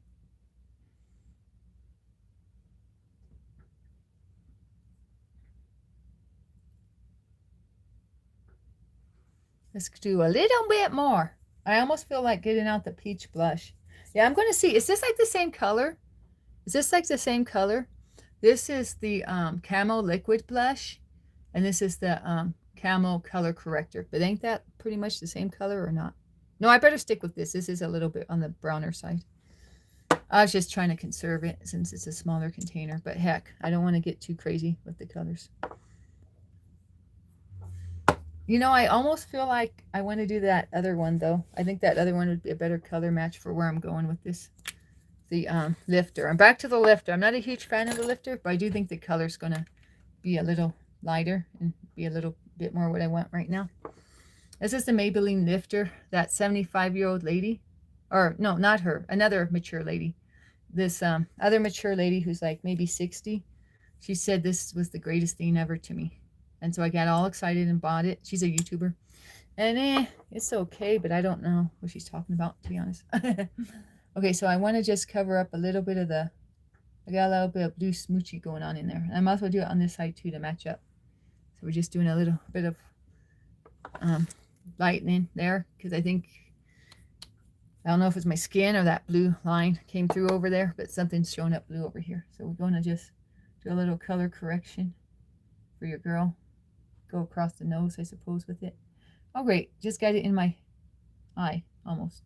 Let's do a little bit more. I almost feel like getting out the peach blush. Yeah, I'm going to see. Is this like the same color? Is this like the same color? This is the Camo Liquid Blush. And this is the Camo Color Corrector. But ain't that pretty much the same color or not? No, I better stick with this. This is a little bit on the browner side. I was just trying to conserve it since it's a smaller container. But heck, I don't want to get too crazy with the colors. You know, I almost feel like I want to do that other one, though. I think that other one would be a better color match for where I'm going with this. The lifter. I'm back to the lifter. I'm not a huge fan of the lifter, but I do think the color's going to be a little lighter and be a little bit more what I want right now. This is the Maybelline lifter. That 75-year-old lady. Or, no, not her. Another mature lady. This other mature lady who's like maybe 60. She said this was the greatest thing ever to me. And so I got all excited and bought it. She's a YouTuber. And it's okay, but I don't know what she's talking about, to be honest. Okay, so I want to just cover up a little bit of I got a little bit of blue smoochy going on in there. And I might as well do it on this side too to match up. So we're just doing a little bit of lightening there. Because I think, I don't know if it's my skin or that blue line came through over there. But something's showing up blue over here. So we're going to just do a little color correction for your girl. Go across the nose, I suppose, with it. Oh, great. Just got it in my eye, almost.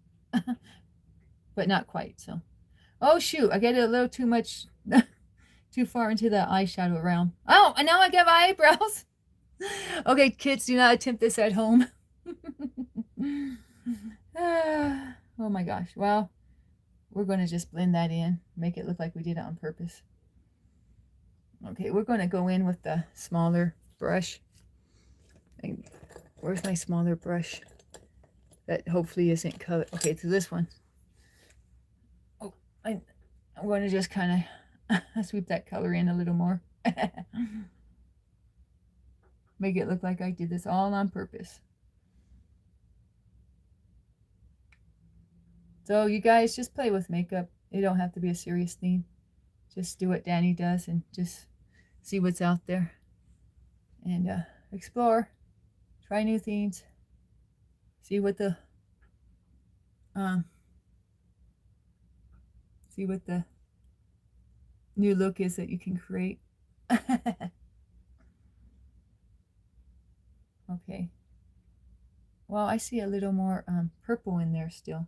But not quite, so. Oh, shoot. I get a little too much, too far into the eyeshadow realm. Oh, and now I got my eyebrows. Okay, kids, do not attempt this at home. Oh, my gosh. Well, we're going to just blend that in. Make it look like we did it on purpose. Okay, we're going to go in with the smaller brush. Where's my smaller brush that hopefully isn't color? Okay, so this one. Oh, I'm going to just kind of sweep that color in a little more. Make it look like I did this all on purpose. So you guys just play with makeup. It don't have to be a serious theme. Just do what Dani does and just see what's out there. And explore. Try new things. See what the new look is that you can create. Okay. Well, I see a little more purple in there still.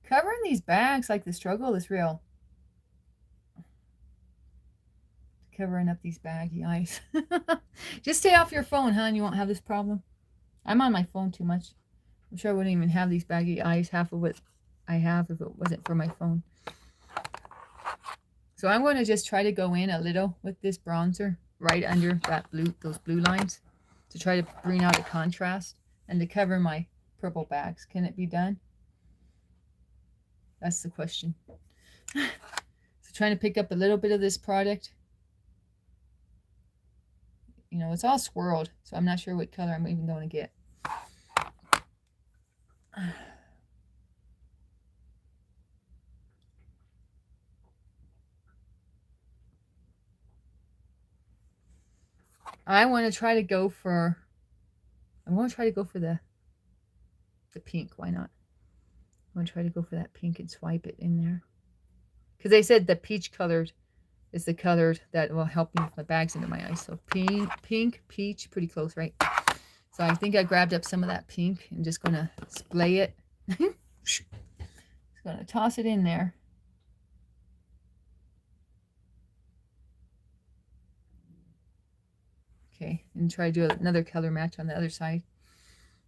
Covering these bags, like the struggle is real. Covering up these baggy eyes. Just stay off your phone, huh? And you won't have this problem. I'm on my phone too much. I'm sure I wouldn't even have these baggy eyes, half of what I have, if it wasn't for my phone. So I'm going to just try to go in a little with this bronzer right under that those blue lines to try to bring out a contrast and to cover my purple bags. Can it be done? That's the question. So trying to pick up a little bit of this product. You know, it's all swirled, so I'm not sure what color I'm even going to get. I want to try to go for, the pink. Why not? I want to try to go for that pink and swipe it in there. Because they said the peach colored is the color that will help me with my bags under my eyes. So pink, peach, pretty close, right? So I think I grabbed up some of that pink and just going to splay it. Just going to toss it in there. Okay, and try to do another color match on the other side.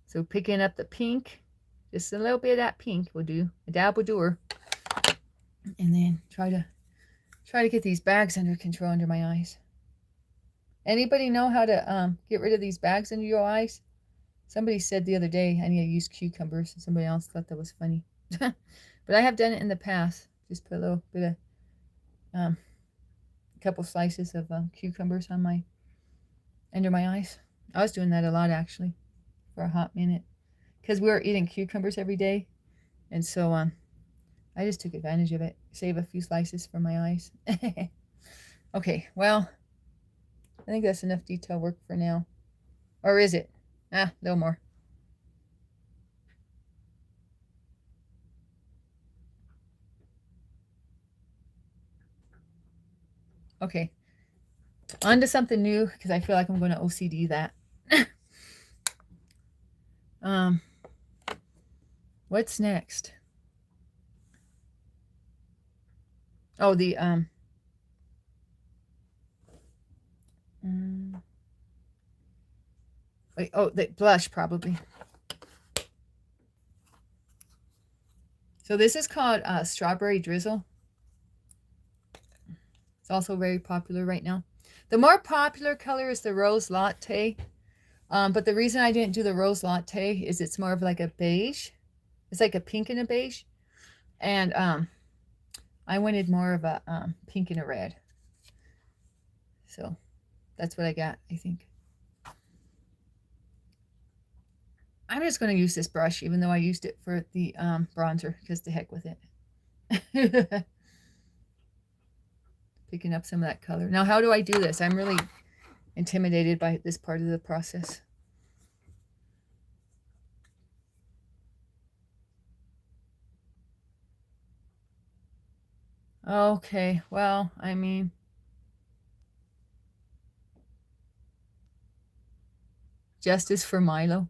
So picking up the pink, just a little bit of that pink will do. A dab will do her. And then try to get these bags under control under my eyes. Anybody know how to get rid of these bags under your eyes? Somebody said the other day I need to use cucumbers. Somebody else thought that was funny. But I have done it in the past. Just put a little bit of a couple slices of cucumbers on under my eyes. I was doing that a lot actually for a hot minute because we were eating cucumbers every day, and so I just took advantage of it. Save a few slices for my eyes. Okay, well, I think that's enough detail work for now. Or is it? A little more. Okay. On to something new, because I feel like I'm going to OCD that. What's next? Oh, the wait, oh, the blush probably. So this is called Strawberry Drizzle. It's also very popular right now. The more popular color is the Rose Latte. But the reason I didn't do the Rose Latte is it's more of like a beige. It's like a pink and a beige. And I wanted more of a pink and a red. So that's what I got, I think. I'm just going to use this brush, even though I used it for the bronzer, because to heck with it. Picking up some of that color. Now, how do I do this? I'm really intimidated by this part of the process. Okay, well, I mean, justice for Milo.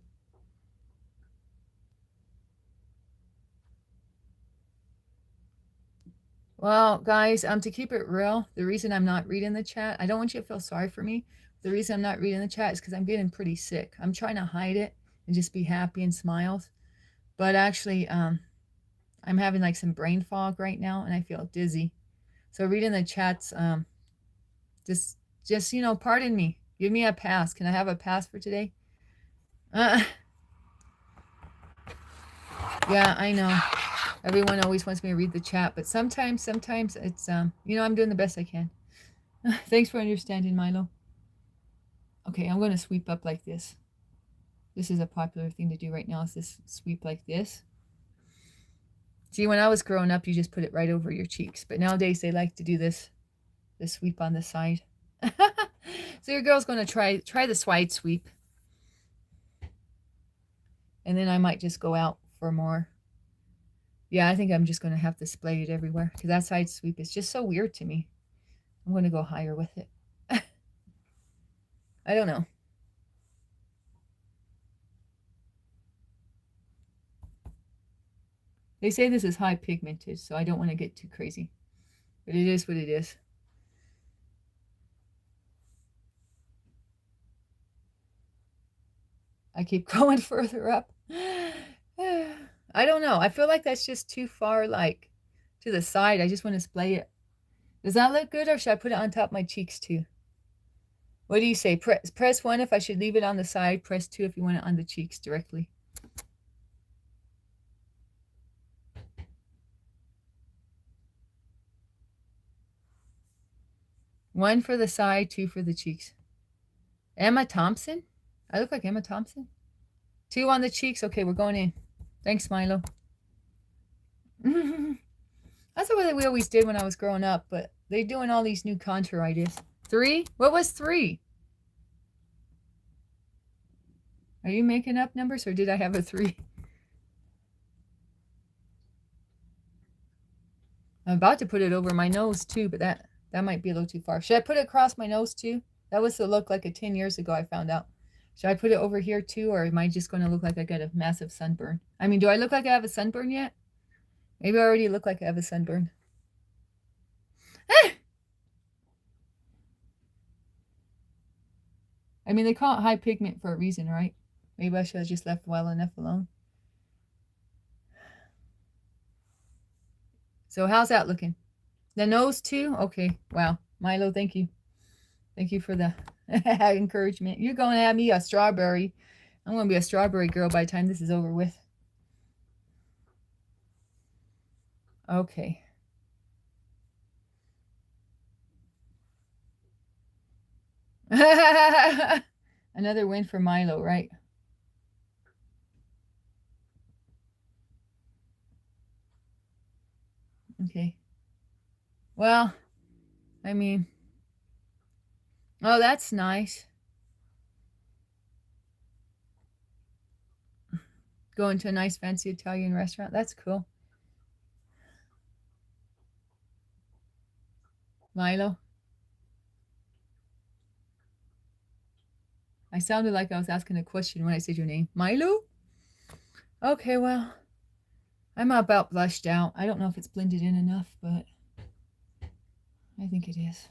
Well, guys, to keep it real, the reason I'm not reading the chat, I don't want you to feel sorry for me. The reason I'm not reading the chat is because I'm getting pretty sick. I'm trying to hide it and just be happy and smiles. But actually, I'm having like some brain fog right now, and I feel dizzy. So reading the chats, just pardon me. Give me a pass. Can I have a pass for today? Yeah, I know. Everyone always wants me to read the chat, but sometimes it's, you know, I'm doing the best I can. Thanks for understanding, Milo. Okay, I'm going to sweep up like this. This is a popular thing to do right now, is this sweep like this. See, when I was growing up, you just put it right over your cheeks. But nowadays, they like to do this sweep on the side. So your girl's going to try the side sweep. And then I might just go out for more. Yeah, I think I'm just going to have to splay it everywhere. Because that side sweep is just so weird to me. I'm going to go higher with it. I don't know. They say this is high pigmented, so I don't want to get too crazy. But it is what it is. I keep going further up. I don't know. I feel like that's just too far, like, to the side. I just want to splay it. Does that look good, or should I put it on top of my cheeks, too? What do you say? Press 1 if I should leave it on the side. Press 2 if you want it on the cheeks directly. One for the side, 2 for the cheeks. Emma Thompson? I look like Emma Thompson? 2 on the cheeks. Okay, we're going in. Thanks, Milo. That's the way we always did when I was growing up, but they're doing all these new contour ideas. 3? What was 3? Are you making up numbers, or did I have a 3? I'm about to put it over my nose, too, but that might be a little too far. Should I put it across my nose, too? That was the look like 10 years ago, I found out. Should I put it over here, too, or am I just going to look like I got a massive sunburn? I mean, do I look like I have a sunburn yet? Maybe I already look like I have a sunburn. I mean, they call it high pigment for a reason, right? Maybe I should have just left well enough alone. So how's that looking? The nose too? Okay. Wow. Milo, thank you. Thank you for the encouragement. You're going to have me a strawberry. I'm going to be a strawberry girl by the time this is over with. Okay. Another win for Milo, right? Okay. Well, I mean, oh, that's nice. Going to a nice fancy Italian restaurant. That's cool. Milo. I sounded like I was asking a question when I said your name. Milo? Okay, well, I'm about blushed out. I don't know if it's blended in enough, but I think it is.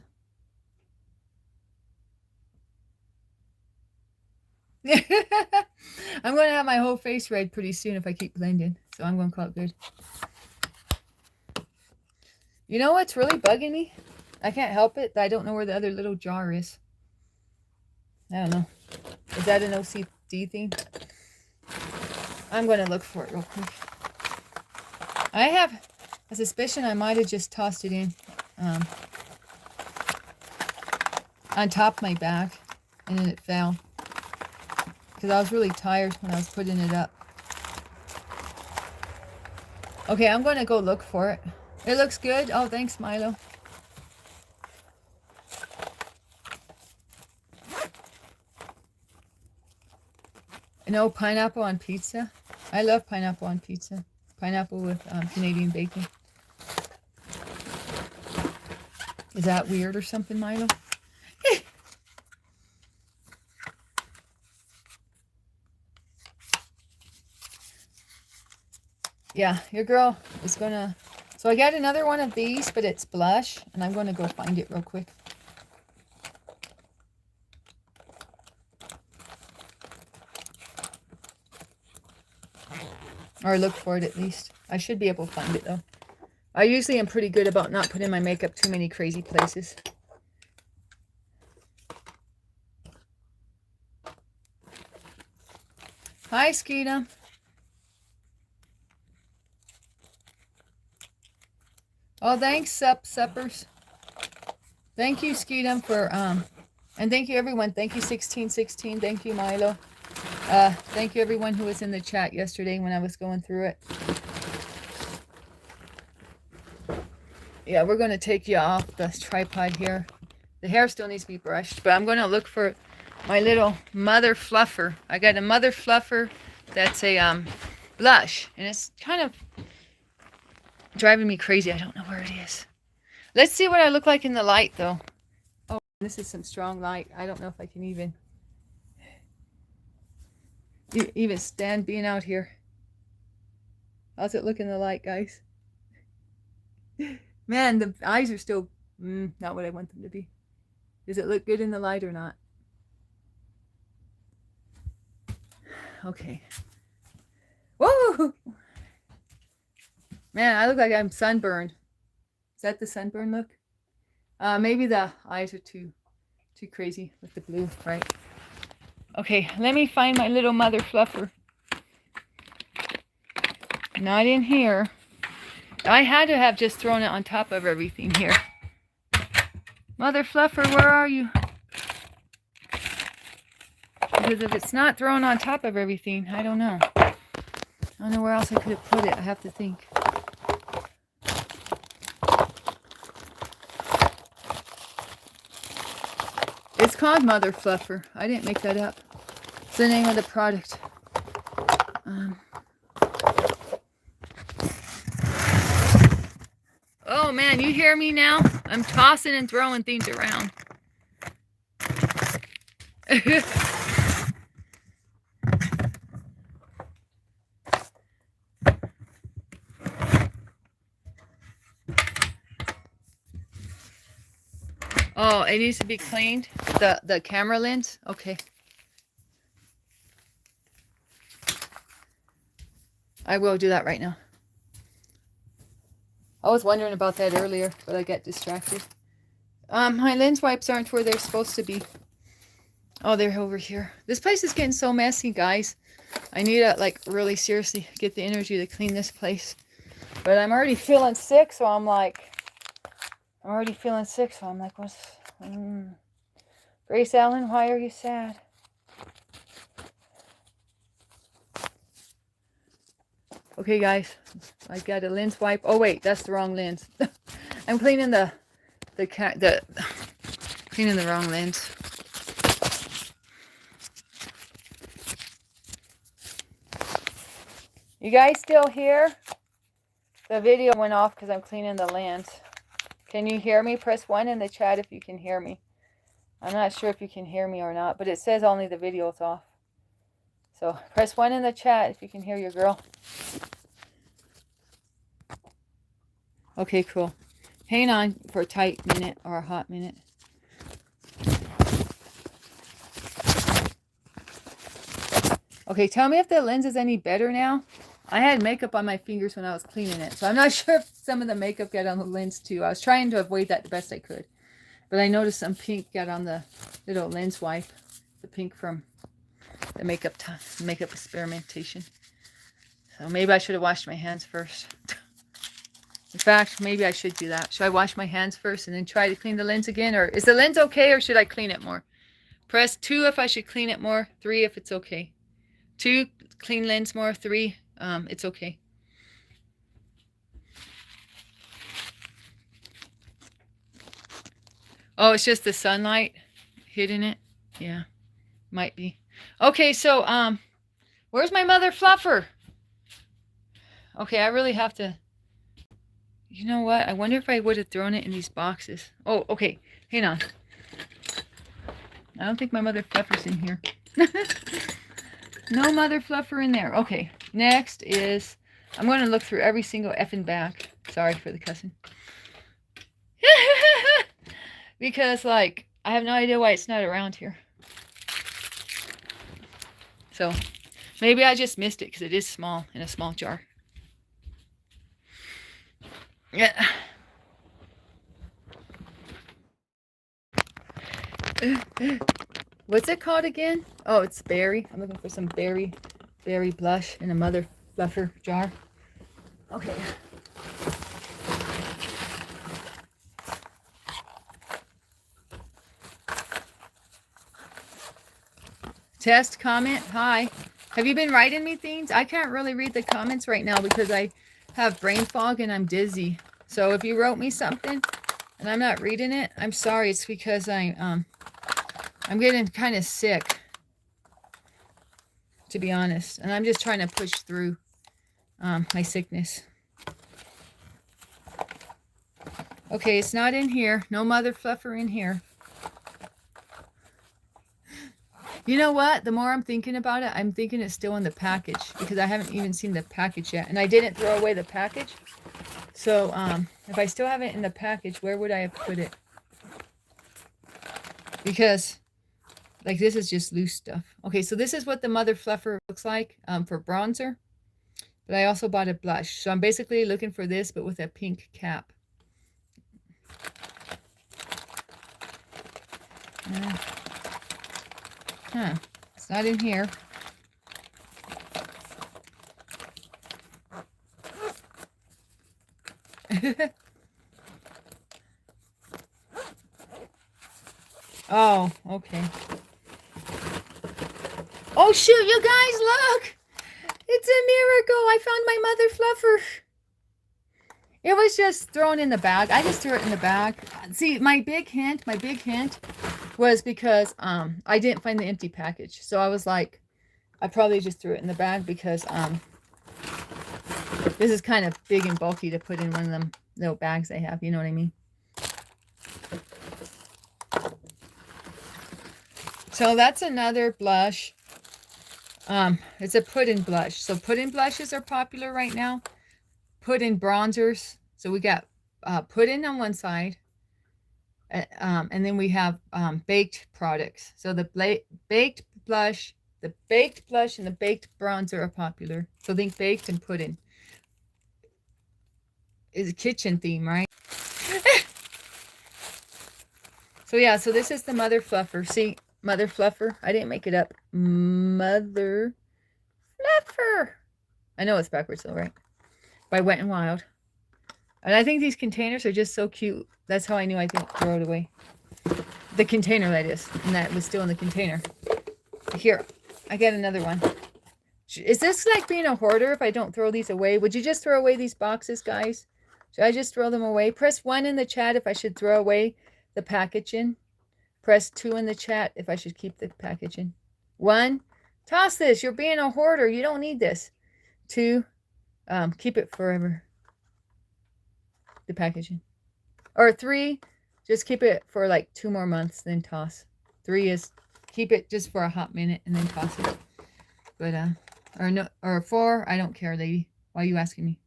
I'm going to have my whole face red pretty soon if I keep blending, so I'm going to call it good. You know what's really bugging me? I can't help it. I don't know where the other little jar is. I don't know. Is that an OCD thing? I'm going to look for it real quick. I have a suspicion I might have just tossed it in on top of my bag, and then it fell. Because I was really tired when I was putting it up. Okay, I'm going to go look for it. It looks good. Oh, thanks, Milo. No pineapple on pizza. I love pineapple on pizza. Pineapple with Canadian bacon. Is that weird or something, Milo? Yeah, your girl is gonna... So I got another one of these, but it's blush, and I'm gonna go find it real quick. Or look for it at least. I should be able to find it though. I usually am pretty good about not putting my makeup too many crazy places. Hi, Skeeta. Oh, thanks, suppers. Thank you, Skeetum, for and thank you everyone. Thank you, 1616. Thank you, Milo. Thank you everyone who was in the chat yesterday when I was going through it. Yeah, we're gonna take you off the tripod here. The hair still needs to be brushed, but I'm gonna look for my little mother fluffer. I got a mother fluffer that's a blush, and it's kind of driving me crazy. I don't know where it is. Let's see what I look like in the light, though. Oh, this is some strong light. I don't know if I can even stand being out here. How's it look in the light, guys? Man, the eyes are still not what I want them to be. Does it look good in the light or not? Okay. Whoa! Man, I look like I'm sunburned. Is that the sunburn look? Maybe the eyes are too crazy with the blue, right? Okay, let me find my little mother fluffer. Not in here. I had to have just thrown it on top of everything here. Mother fluffer, where are you? Because if it's not thrown on top of everything, I don't know. I don't know where else I could have put it. I have to think. It's called Mother Fluffer. I didn't make that up. It's the name of the product. Oh man, you hear me now? I'm tossing and throwing things around. Oh, it needs to be cleaned? The camera lens? Okay. I will do that right now. I was wondering about that earlier, but I got distracted. My lens wipes aren't where they're supposed to be. Oh, they're over here. This place is getting so messy, guys. I need to, like, really seriously get the energy to clean this place. But I'm already feeling sick, so I'm like... what's... Grace Allen, why are you sad? Okay, guys. I got a lens wipe. Oh, wait, that's the wrong lens. I'm cleaning cleaning the wrong lens. You guys still here? The video went off because I'm cleaning the lens. Can you hear me? Press 1 in the chat if you can hear me. I'm not sure if you can hear me or not, but it says only the video's off. So press 1 in the chat if you can hear your girl. Okay, cool. Hang on for a tight minute or a hot minute. Okay, tell me if the lens is any better now. I had makeup on my fingers when I was cleaning it, so I'm not sure if some of the makeup got on the lens too. I was trying to avoid that the best I could. But I noticed some pink got on the little lens wipe. The pink from the makeup experimentation. So maybe I should have washed my hands first. In fact, maybe I should do that. Should I wash my hands first and then try to clean the lens again? Or is the lens okay, or should I clean it more? Press 2 if I should clean it more. 3 if it's okay. 2, clean lens more. 3, it's okay. Oh, it's just the sunlight hitting it? Yeah, might be. Okay, so, where's my mother fluffer? Okay, I really have to... You know what? I wonder if I would have thrown it in these boxes. Oh, okay. Hang on. I don't think my mother fluffer's in here. No mother fluffer in there. Okay. Next is... I'm going to look through every single effing bag. Sorry for the cussing. Because, like, I have no idea why it's not around here. So, maybe I just missed it because it is small, in a small jar. Yeah. What's it called again? Oh, it's berry. I'm looking for some berry berry blush in a mother fluffer jar. Okay. Test comment. Hi. Have you been writing me things? I can't really read the comments right now because I have brain fog and I'm dizzy. So if you wrote me something and I'm not reading it, I'm sorry. It's because I'm getting kind of sick, to be honest, and I'm just trying to push through my sickness. Okay, it's not in here. No mother fluffer in here. You know what? The more I'm thinking about it, I'm thinking it's still in the package because I haven't even seen the package yet. And I didn't throw away the package. So if I still have it in the package, where would I have put it? Because like this is just loose stuff. Okay, so this is what the mother fluffer looks like for bronzer. But I also bought a blush. So I'm basically looking for this, but with a pink cap. Huh. It's not in here. Oh, okay. Oh, shoot, you guys, look! It's a miracle! I found my mother fluffer. It was just thrown in the bag. I just threw it in the bag. See, my big hint was because I didn't find the empty package. So I was like, I probably just threw it in the bag because this is kind of big and bulky to put in one of them little bags I have. You know what I mean? So that's another blush. It's a put-in blush. So put-in blushes are popular right now. Put-in bronzers. So we got put-in on one side. And then we have baked products. So the baked blush, and the baked bronzer are popular. So think baked and put-in. Is a kitchen theme, right? So yeah, so this is the mother fluffer. See, mother fluffer. I didn't make it up. Mother fluffer. I know it's backwards though, right? By Wet n Wild. And I think these containers are just so cute. That's how I knew I didn't throw it away. The container, that is. And that was still in the container. Here, I got another one. Is this like being a hoarder if I don't throw these away? Would you just throw away these boxes, guys? Should I just throw them away? Press 1 in the chat if I should throw away the packaging. Press 2 in the chat if I should keep the packaging. 1, toss this. You're being a hoarder. You don't need this. 2, keep it forever. The packaging. Or 3, just keep it for like 2 more months, then toss. 3 is keep it just for a hot minute and then toss it. But or no, or 4, I don't care, lady. Why are you asking me?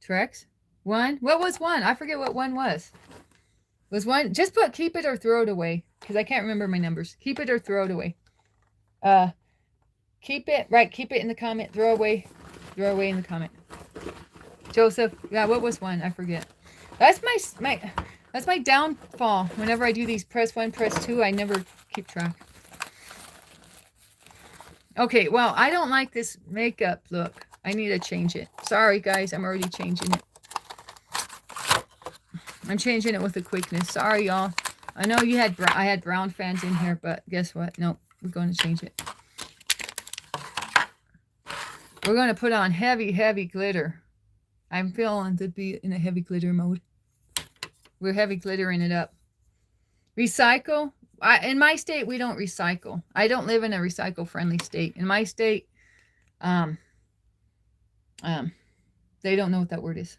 Trex? 1? What was 1? I forget what 1 was. Was 1? Just put keep it or throw it away. Because I can't remember my numbers. Keep it or throw it away. Keep it. Right, keep it in the comment. Throw away. Throw away in the comment. Joseph. Yeah, what was 1? I forget. That's my downfall. Whenever I do these press 1, press 2, I never keep track. Okay, well, I don't like this makeup look. I need to change it. Sorry, guys. I'm already changing it. I'm changing it with a quickness. Sorry, y'all. I know I had brown fans in here, but guess what? Nope. We're going to change it. We're going to put on heavy, heavy glitter. I'm feeling to be in a heavy glitter mode. We're heavy glittering it up. Recycle. In my state, we don't recycle. I don't live in a recycle-friendly state. In my state, they don't know what that word is.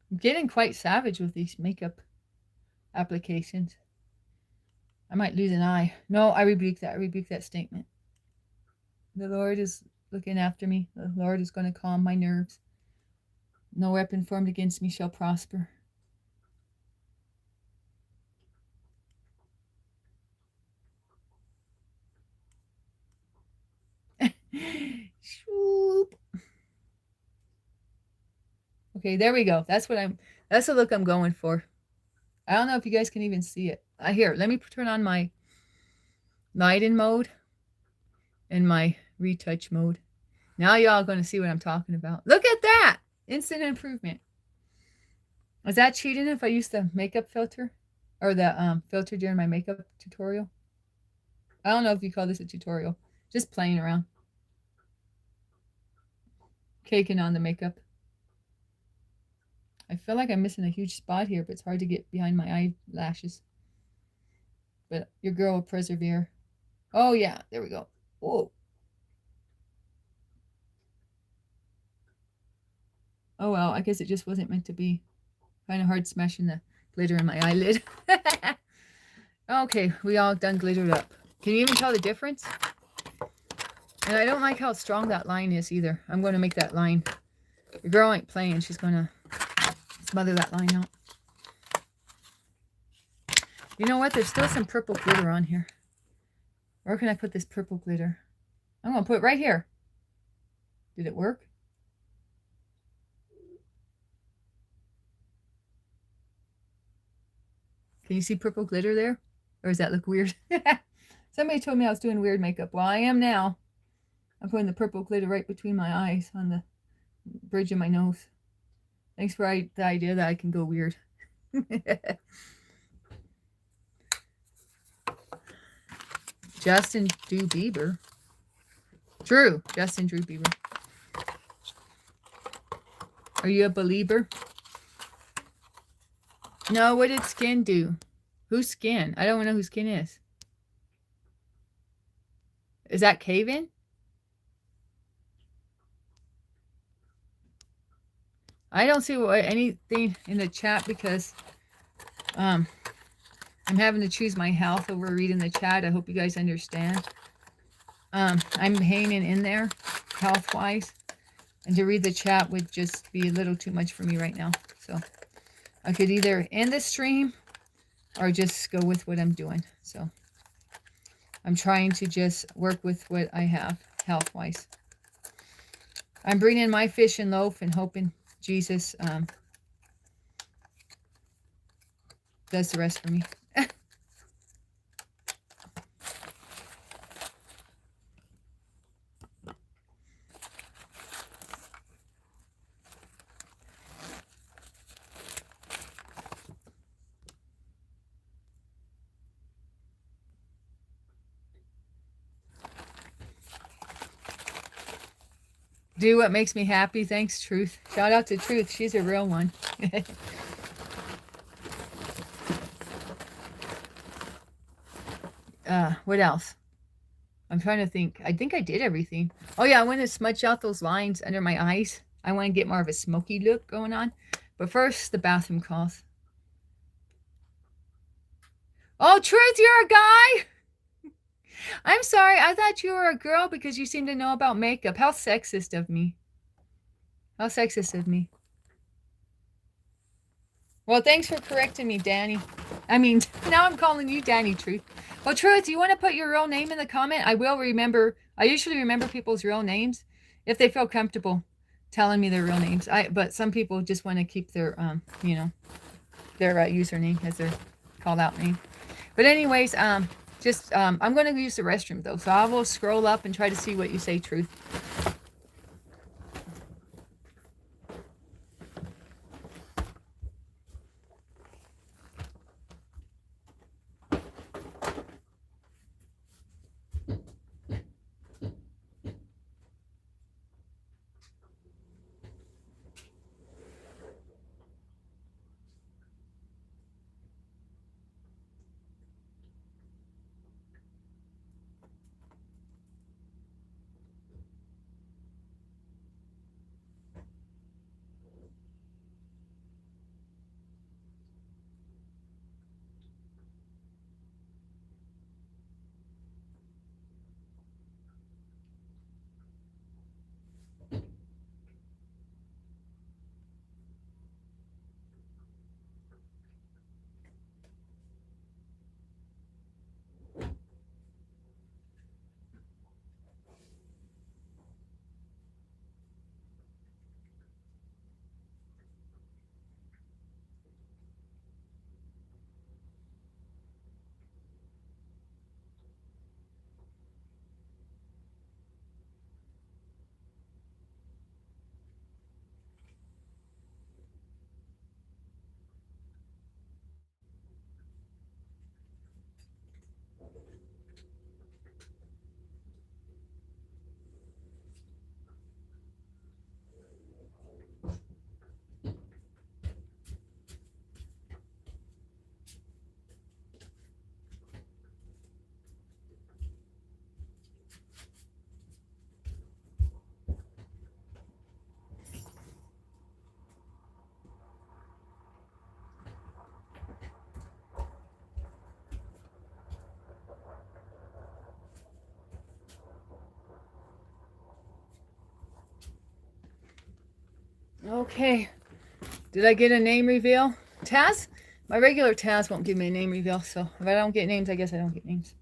I'm getting quite savage with these makeup applications. I might lose an eye. No, I rebuke that. I rebuke that statement. The Lord is looking after me. The Lord is going to calm my nerves. No weapon formed against me shall prosper. Okay, there we go. That's the look I'm going for. I don't know if you guys can even see it. Here, let me turn on my lighten mode and my retouch mode. Now y'all going to see what I'm talking about. Look at that! Instant improvement. Was that cheating if I used the makeup filter? Or the filter during my makeup tutorial? I don't know if you call this a tutorial. Just playing around. Caking on the makeup. I feel like I'm missing a huge spot here, but it's hard to get behind my eyelashes. But your girl will persevere. Oh, yeah. There we go. Whoa. Oh, well. I guess it just wasn't meant to be. Kind of hard smashing the glitter in my eyelid. Okay. We all done glittered up. Can you even tell the difference? And I don't like how strong that line is either. I'm going to make that line. Your girl ain't playing. She's going to smother that line out. You know what? There's still some purple glitter on here. Where can I put this purple glitter? I'm going to put it right here. Did it work? Can you see purple glitter there? Or does that look weird? Somebody told me I was doing weird makeup. Well, I am now. I'm putting the purple glitter right between my eyes on the bridge of my nose. Thanks for the idea that I can go weird. Justin Drew Bieber. Justin Drew Bieber. Are you a believer? No, what did Skin do? Who's Skin? I don't know who Skin is. Is that Cave-In? I don't see anything in the chat because I'm having to choose my health over reading the chat. I hope you guys understand. I'm hanging in there health-wise. And to read the chat would just be a little too much for me right now. So I could either end the stream or just go with what I'm doing. So I'm trying to just work with what I have health-wise. I'm bringing my fish and loaf and hoping Jesus does the rest for me. Do what makes me happy. Thanks, Truth. Shout out to Truth. She's a real one. What else? I'm trying to think. I think I did everything. Oh, yeah. I want to smudge out those lines under my eyes. I want to get more of a smoky look going on. But first, the bathroom calls. Oh, Truth, you're a guy? I'm sorry. I thought you were a girl because you seem to know about makeup. How sexist of me. How sexist of me. Well, thanks for correcting me, Dani. I mean, now I'm calling you Dani, Truth. Well, Truth, you want to put your real name in the comment? I will remember. I usually remember people's real names if they feel comfortable telling me their real names. But some people just want to keep their, their username as their called out name. But anyways, I'm going to use the restroom, though. So I will scroll up and try to see what you say, Truth. Okay. Did I get a name reveal? Taz? My regular Taz won't give me a name reveal, so if I don't get names, I guess I don't get names.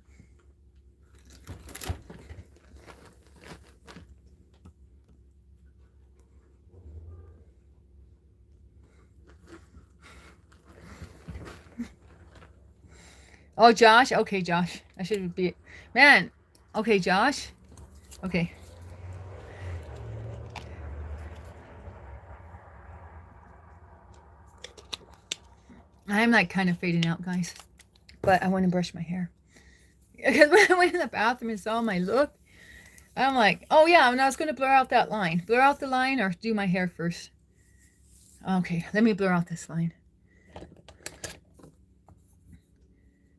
Oh, Josh? Okay, Josh. I should be... Man. Okay, Josh. Okay. I'm like kind of fading out, guys. But I want to brush my hair. Because when I went in the bathroom and saw my look, I'm like, oh yeah, and I was going to blur out that line. Blur out the line or do my hair first. Okay, let me blur out this line.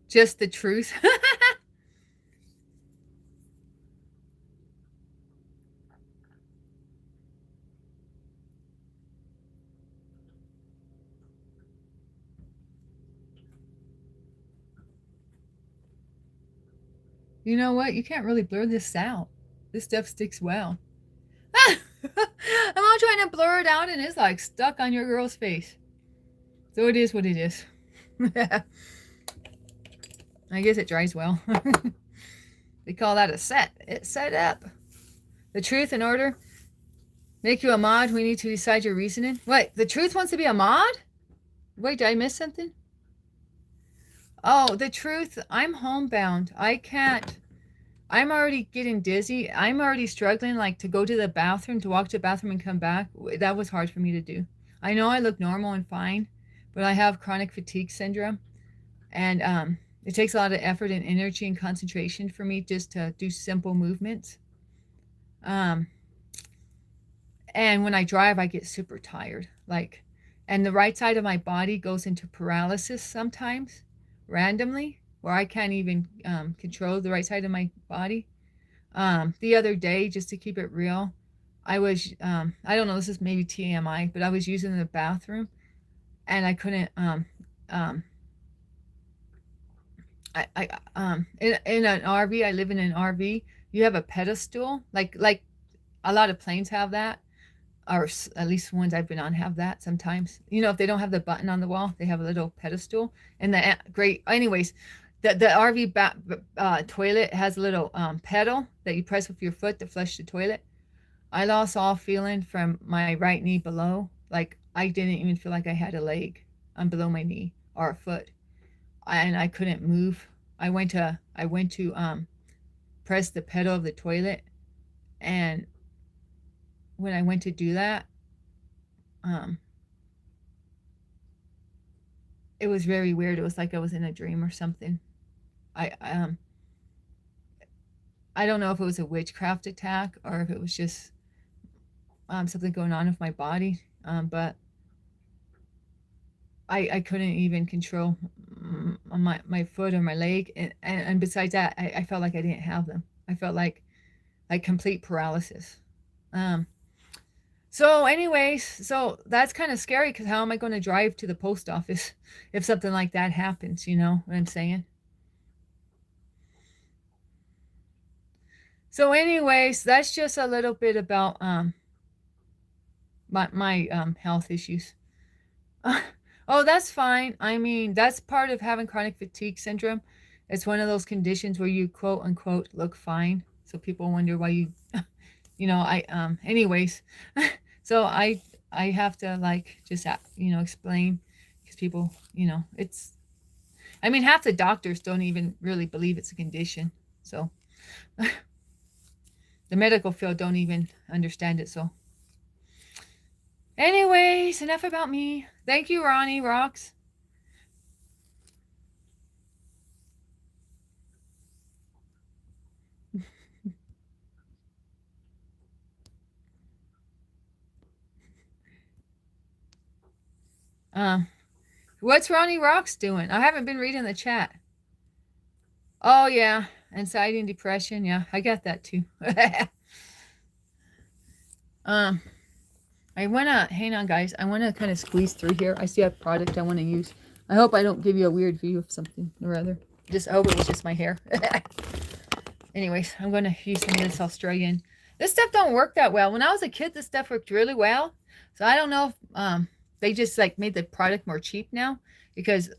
Just the truth. You know what? You can't really blur this out. This stuff sticks well. I'm all trying to blur it out and it's like stuck on your girl's face. So it is what it is. I guess it dries well. They call that a set. It's set up. The truth in order. Make you a mod. We need to decide your reasoning. Wait, the truth wants to be a mod? Wait, did I miss something? Oh, the truth. I'm homebound. I can't. I'm already getting dizzy. I'm already struggling, like, to go to the bathroom, to walk to the bathroom and come back. That was hard for me to do. I know I look normal and fine, but I have chronic fatigue syndrome. And it takes a lot of effort and energy and concentration for me just to do simple movements. And when I drive, I get super tired. Like, and the right side of my body goes into paralysis sometimes, randomly, where I can't even control the right side of my body. The other day, just to keep it real, I was, I don't know, this is maybe TMI, but I was using the bathroom and I couldn't, in an RV, I live in an RV, you have a pedestal, like a lot of planes have that, or at least ones I've been on have that sometimes. You know, if they don't have the button on the wall, they have a little pedestal. And the great, anyways, the RV toilet has a little pedal that you press with your foot to flush the toilet. I lost all feeling from my right knee below. Like I didn't even feel like I had a leg below my knee or a foot, and I couldn't move. I went to press the pedal of the toilet, and when I went to do that, it was very weird. It was like I was in a dream or something. I don't know if it was a witchcraft attack or if it was just something going on with my body, but I couldn't even control my foot or my leg, and besides that, I felt like I didn't have them. I felt like complete paralysis. So anyways, so that's kind of scary because how am I going to drive to the post office if something like that happens? You know what I'm saying? So anyways, that's just a little bit about my health issues. Oh, that's fine. I mean, that's part of having chronic fatigue syndrome. It's one of those conditions where you quote unquote look fine. So people wonder why you, you know, anyways, so I have to like just, explain because people, I mean, half the doctors don't even really believe it's a condition. So the medical field don't even understand it. So anyways, enough about me. Thank you, Ronnie Rocks. What's Ronnie Rocks doing? I haven't been reading the chat. Oh yeah, anxiety and depression. Yeah, I got that too. I wanna hang on, guys. I wanna kind of squeeze through here. I see a product I want to use. I hope I don't give you a weird view of something or other. I hope it was just my hair. Anyways, I'm gonna use some of this Australian. This stuff don't work that well. When I was a kid, this stuff worked really well. So I don't know if they just like made the product more cheap now, because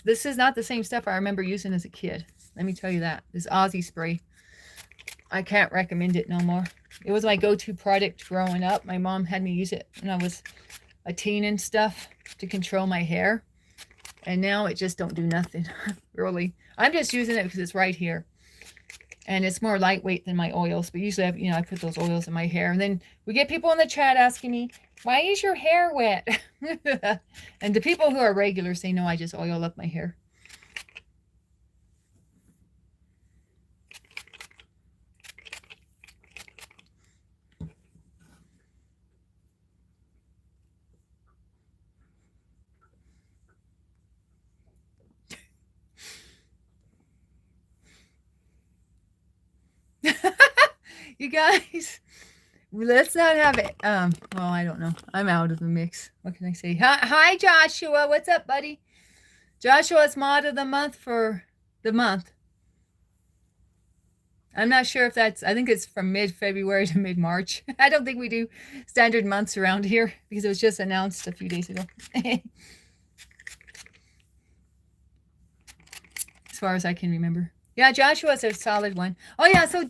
this is not the same stuff I remember using as a kid. Let me tell you that. This Aussie spray, I can't recommend it no more. It was my go-to product growing up. My mom had me use it when I was a teen and stuff to control my hair. And now it just don't do nothing, really. I'm just using it because it's right here. And it's more lightweight than my oils. But usually, I put those oils in my hair. And then we get people in the chat asking me, why is your hair wet? And the people who are regulars, they know I just oil up my hair. You guys, let's not have it. Well, I don't know. I'm out of the mix. What can I say? Hi, Joshua. What's up, buddy? Joshua's mod of the month for the month. I'm not sure if that's, I think it's from mid-February to mid-March. I don't think we do standard months around here because it was just announced a few days ago. As far as I can remember. Yeah, Joshua's a solid one. Oh, yeah, so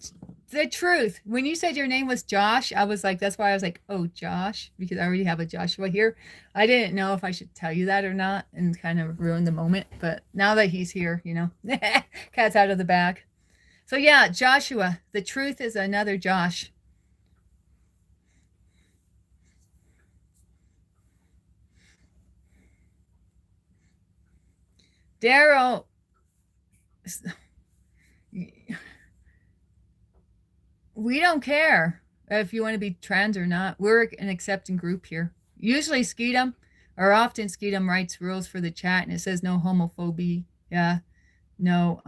the truth. When you said your name was Josh, I was like, that's why I was like, oh, Josh, because I already have a Joshua here. I didn't know if I should tell you that or not and kind of ruin the moment. But now that he's here, cat's out of the bag. So yeah, Joshua, the truth is another Josh. Daryl, we don't care if you want to be trans or not. We're an accepting group here. Usually Skeetum, or often Skeetum writes rules for the chat and it says no homophobia, no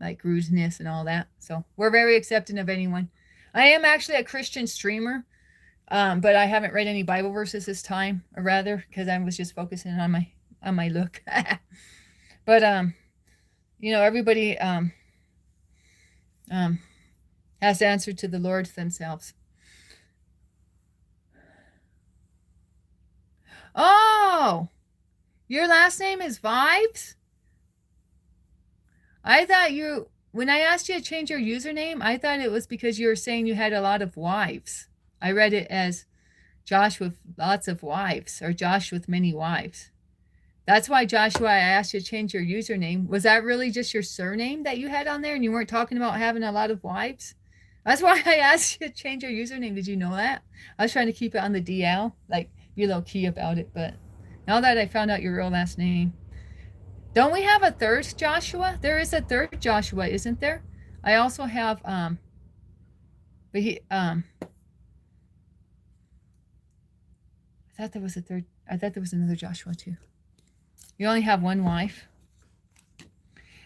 like rudeness and all that. So we're very accepting of anyone. I am actually a Christian streamer, but I haven't read any Bible verses this time, or rather, because I was just focusing on my look. But everybody has to answer to the Lord themselves. Oh, your last name is Vibes? I thought when I asked you to change your username, I thought it was because you were saying you had a lot of wives. I read it as Josh with lots of wives, or Josh with many wives. That's why, Joshua, I asked you to change your username. Was that really just your surname that you had on there and you weren't talking about having a lot of wives? That's why I asked you to change your username. Did you know that? I was trying to keep it on the DL, like be low key about it. But now that I found out your real last name, don't we have a third Joshua? There is a third Joshua, isn't there? I also have, but he, I thought there was a third, I thought there was another Joshua too. You only have one wife.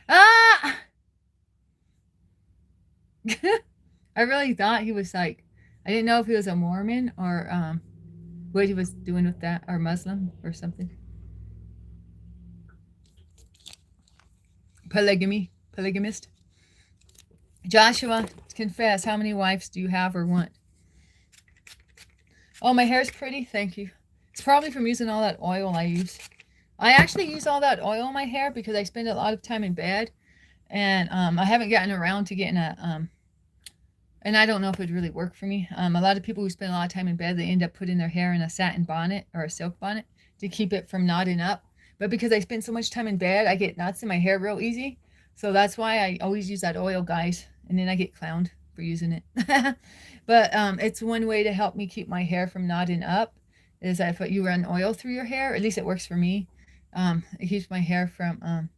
Ah! I really thought he was like, I didn't know if he was a Mormon or what he was doing with that, or Muslim or something. Polygamist. Joshua, confess, how many wives do you have or want? Oh, my hair's pretty. Thank you. It's probably from using all that oil I use. I actually use all that oil in my hair because I spend a lot of time in bed, and I haven't gotten around to getting and I don't know if it would really work for me. A lot of people who spend a lot of time in bed, they end up putting their hair in a satin bonnet or a silk bonnet to keep it from knotting up. But because I spend so much time in bed, I get knots in my hair real easy. So that's why I always use that oil, guys. And then I get clowned for using it. But it's one way to help me keep my hair from knotting up, is that if you run oil through your hair, at least it works for me. It keeps my hair from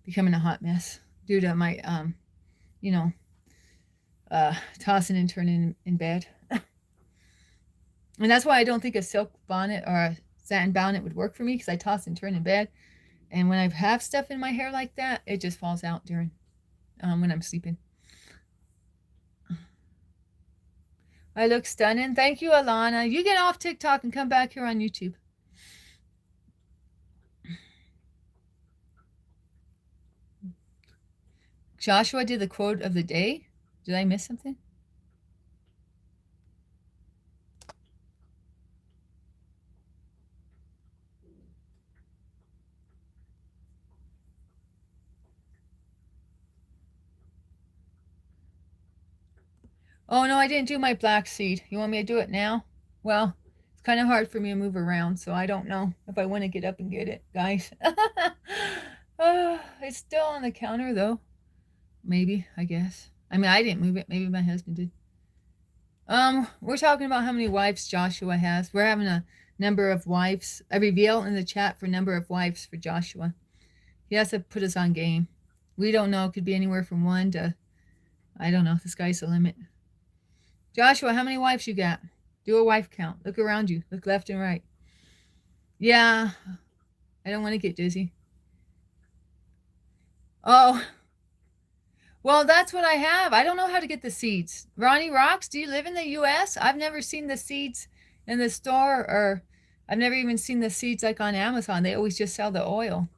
becoming a hot mess due to my, tossing and turning in bed. And that's why I don't think a silk bonnet or a satin bonnet would work for me, because I toss and turn in bed. And when I have stuff in my hair like that, it just falls out during when I'm sleeping. I look stunning. Thank you, Alana. You get off TikTok and come back here on YouTube. Joshua did the quote of the day. Did I miss something? Oh, no, I didn't do my black seed. You want me to do it now? Well, it's kind of hard for me to move around, so I don't know if I want to get up and get it, guys. It's still on the counter, though. Maybe, I guess. I mean, I didn't move it. Maybe my husband did. We're talking about how many wives Joshua has. We're having a number of wives. I reveal in the chat for number of wives for Joshua. He has to put us on game. We don't know. It could be anywhere from 1 to, I don't know. The sky's the limit. Joshua, how many wives you got? Do a wife count. Look around you. Look left and right. Yeah. I don't want to get dizzy. Oh. Well, that's what I have. I don't know how to get the seeds. Ronnie Rocks, do you live in the U.S.? I've never seen the seeds in the store, or I've never even seen the seeds like on Amazon. They always just sell the oil.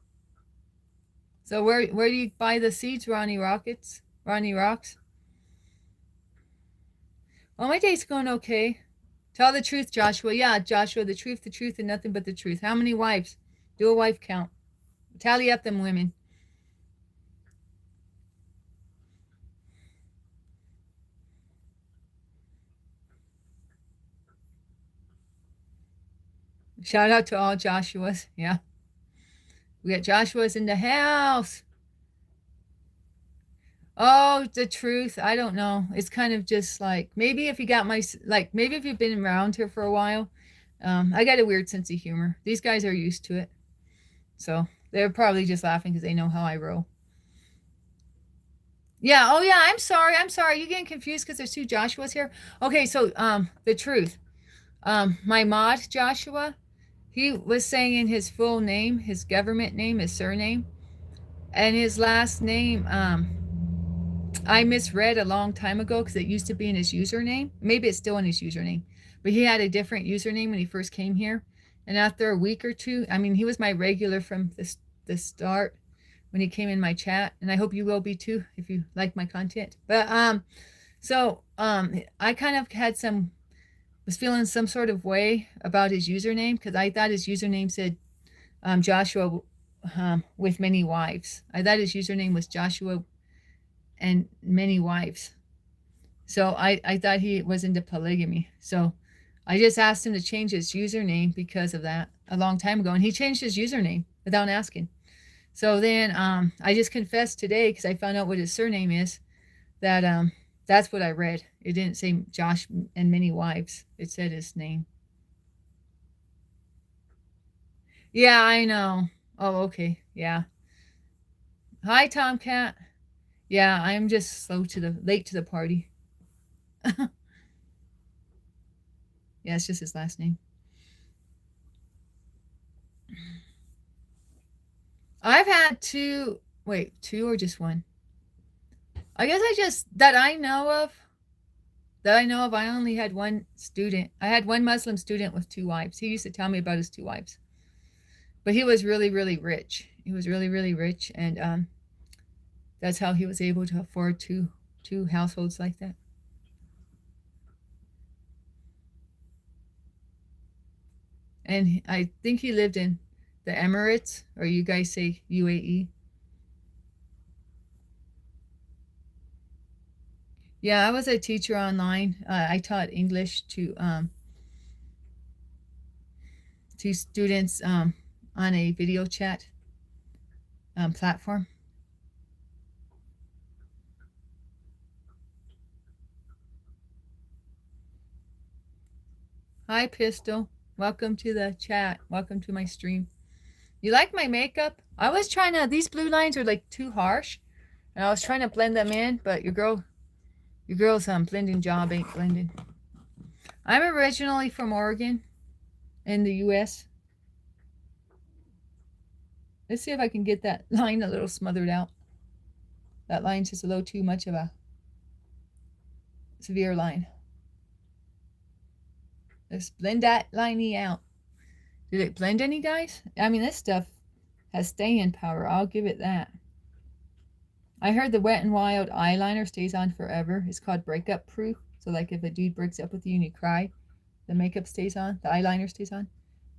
So where do you buy the seeds, Ronnie Rockets? Ronnie Rocks? Well, my day's going okay. Tell the truth, Joshua. Yeah, Joshua, the truth, and nothing but the truth. How many wives? Do a wife count. Tally up them women. Shout out to all Joshuas. Yeah. We got Joshua's in the house. Oh, the truth. I don't know. It's kind of just like, maybe if you got maybe if you've been around here for a while, I got a weird sense of humor. These guys are used to it. So they're probably just laughing because they know how I roll. Yeah. Oh, yeah. I'm sorry. You getting confused because there's 2 Joshuas here? Okay. So, the truth. My mod, Joshua, he was saying his full name, his government name, his surname, and his last name, I misread a long time ago because it used to be in his username. Maybe it's still in his username, but he had a different username when he first came here. And after a week or 2, I mean, he was my regular from the start when he came in my chat, and I hope you will be too if you like my content. But I kind of was feeling some sort of way about his username because I thought his username said Joshua with many wives. I thought his username was Joshua and many wives. So I thought he was into polygamy. So I just asked him to change his username because of that a long time ago. And he changed his username without asking. So then I just confessed today because I found out what his surname is, that that's what I read. It didn't say Josh and many wives. It said his name. Yeah, I know. Oh, okay. Yeah. Hi, Tomcat. Yeah, I'm just late to the party. Yeah, it's just his last name. I've had 2 or just 1? I guess that I know of, I only had 1 student. I had 1 Muslim student with 2 wives. He used to tell me about his 2 wives. But he was really, really rich. He was really, really rich, and that's how he was able to afford two households like that. And I think he lived in the Emirates, or you guys say UAE. Yeah, I was a teacher online. I taught English to students on a video chat platform. Hi, Pistol. Welcome to the chat. Welcome to my stream. You like my makeup? I was trying to, these blue lines are like too harsh, and I was trying to blend them in, but your girl's blending job ain't blending. I'm originally from Oregon in the US. Let's see if I can get that line a little smothered out. That line's just a little too much of a severe line. Let's blend that liney out. Did it blend any, guys? I mean, this stuff has staying power. I'll give it that. I heard the Wet n Wild eyeliner stays on forever. It's called breakup proof. So like if a dude breaks up with you and you cry, the makeup stays on, the eyeliner stays on.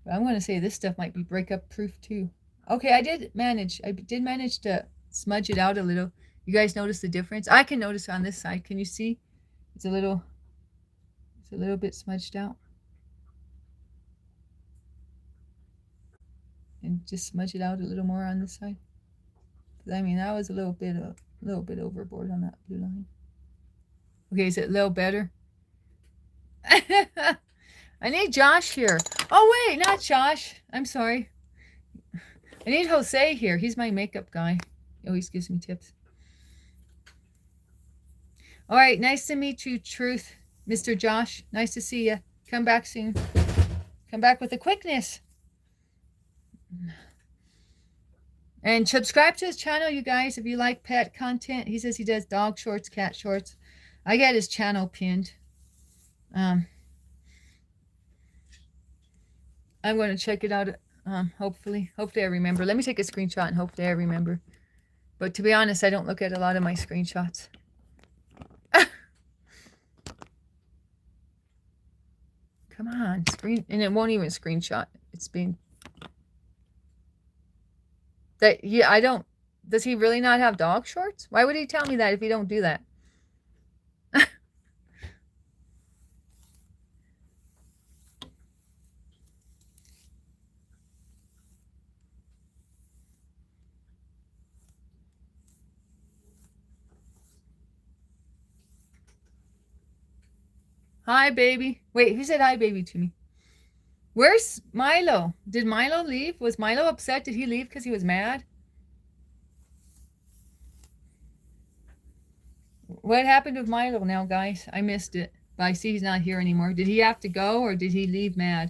But I'm going to say this stuff might be breakup proof too. Okay, I did manage to smudge it out a little. You guys notice the difference? I can notice on this side. Can you see? It's a little bit smudged out. And just smudge it out a little more on this side. I mean, that was a little bit overboard on that blue line. Okay, is it a little better? I need Josh here. Oh wait, not Josh. I'm sorry. I need Jose here. He's my makeup guy. He always gives me tips. All right, nice to meet you, Truth, Mr. Josh. Nice to see you. Come back soon. Come back with the quickness. And subscribe to his channel, you guys, if you like pet content. He says he does dog shorts, cat shorts. I got his channel pinned. I'm going to check it out. Hopefully I remember. Let me take a screenshot and hopefully I remember. But to be honest, I don't look at a lot of my screenshots. Come on, and it won't even screenshot. It's being that. Yeah, I don't. Does he really not have dog shorts? Why would he tell me that if he don't do that? Hi, baby. Wait, who said hi, baby, to me? Where's Milo? Did Milo leave? Was Milo upset? Did he leave because he was mad? What happened with Milo now, guys? I missed it. But I see he's not here anymore. Did he have to go or did he leave mad?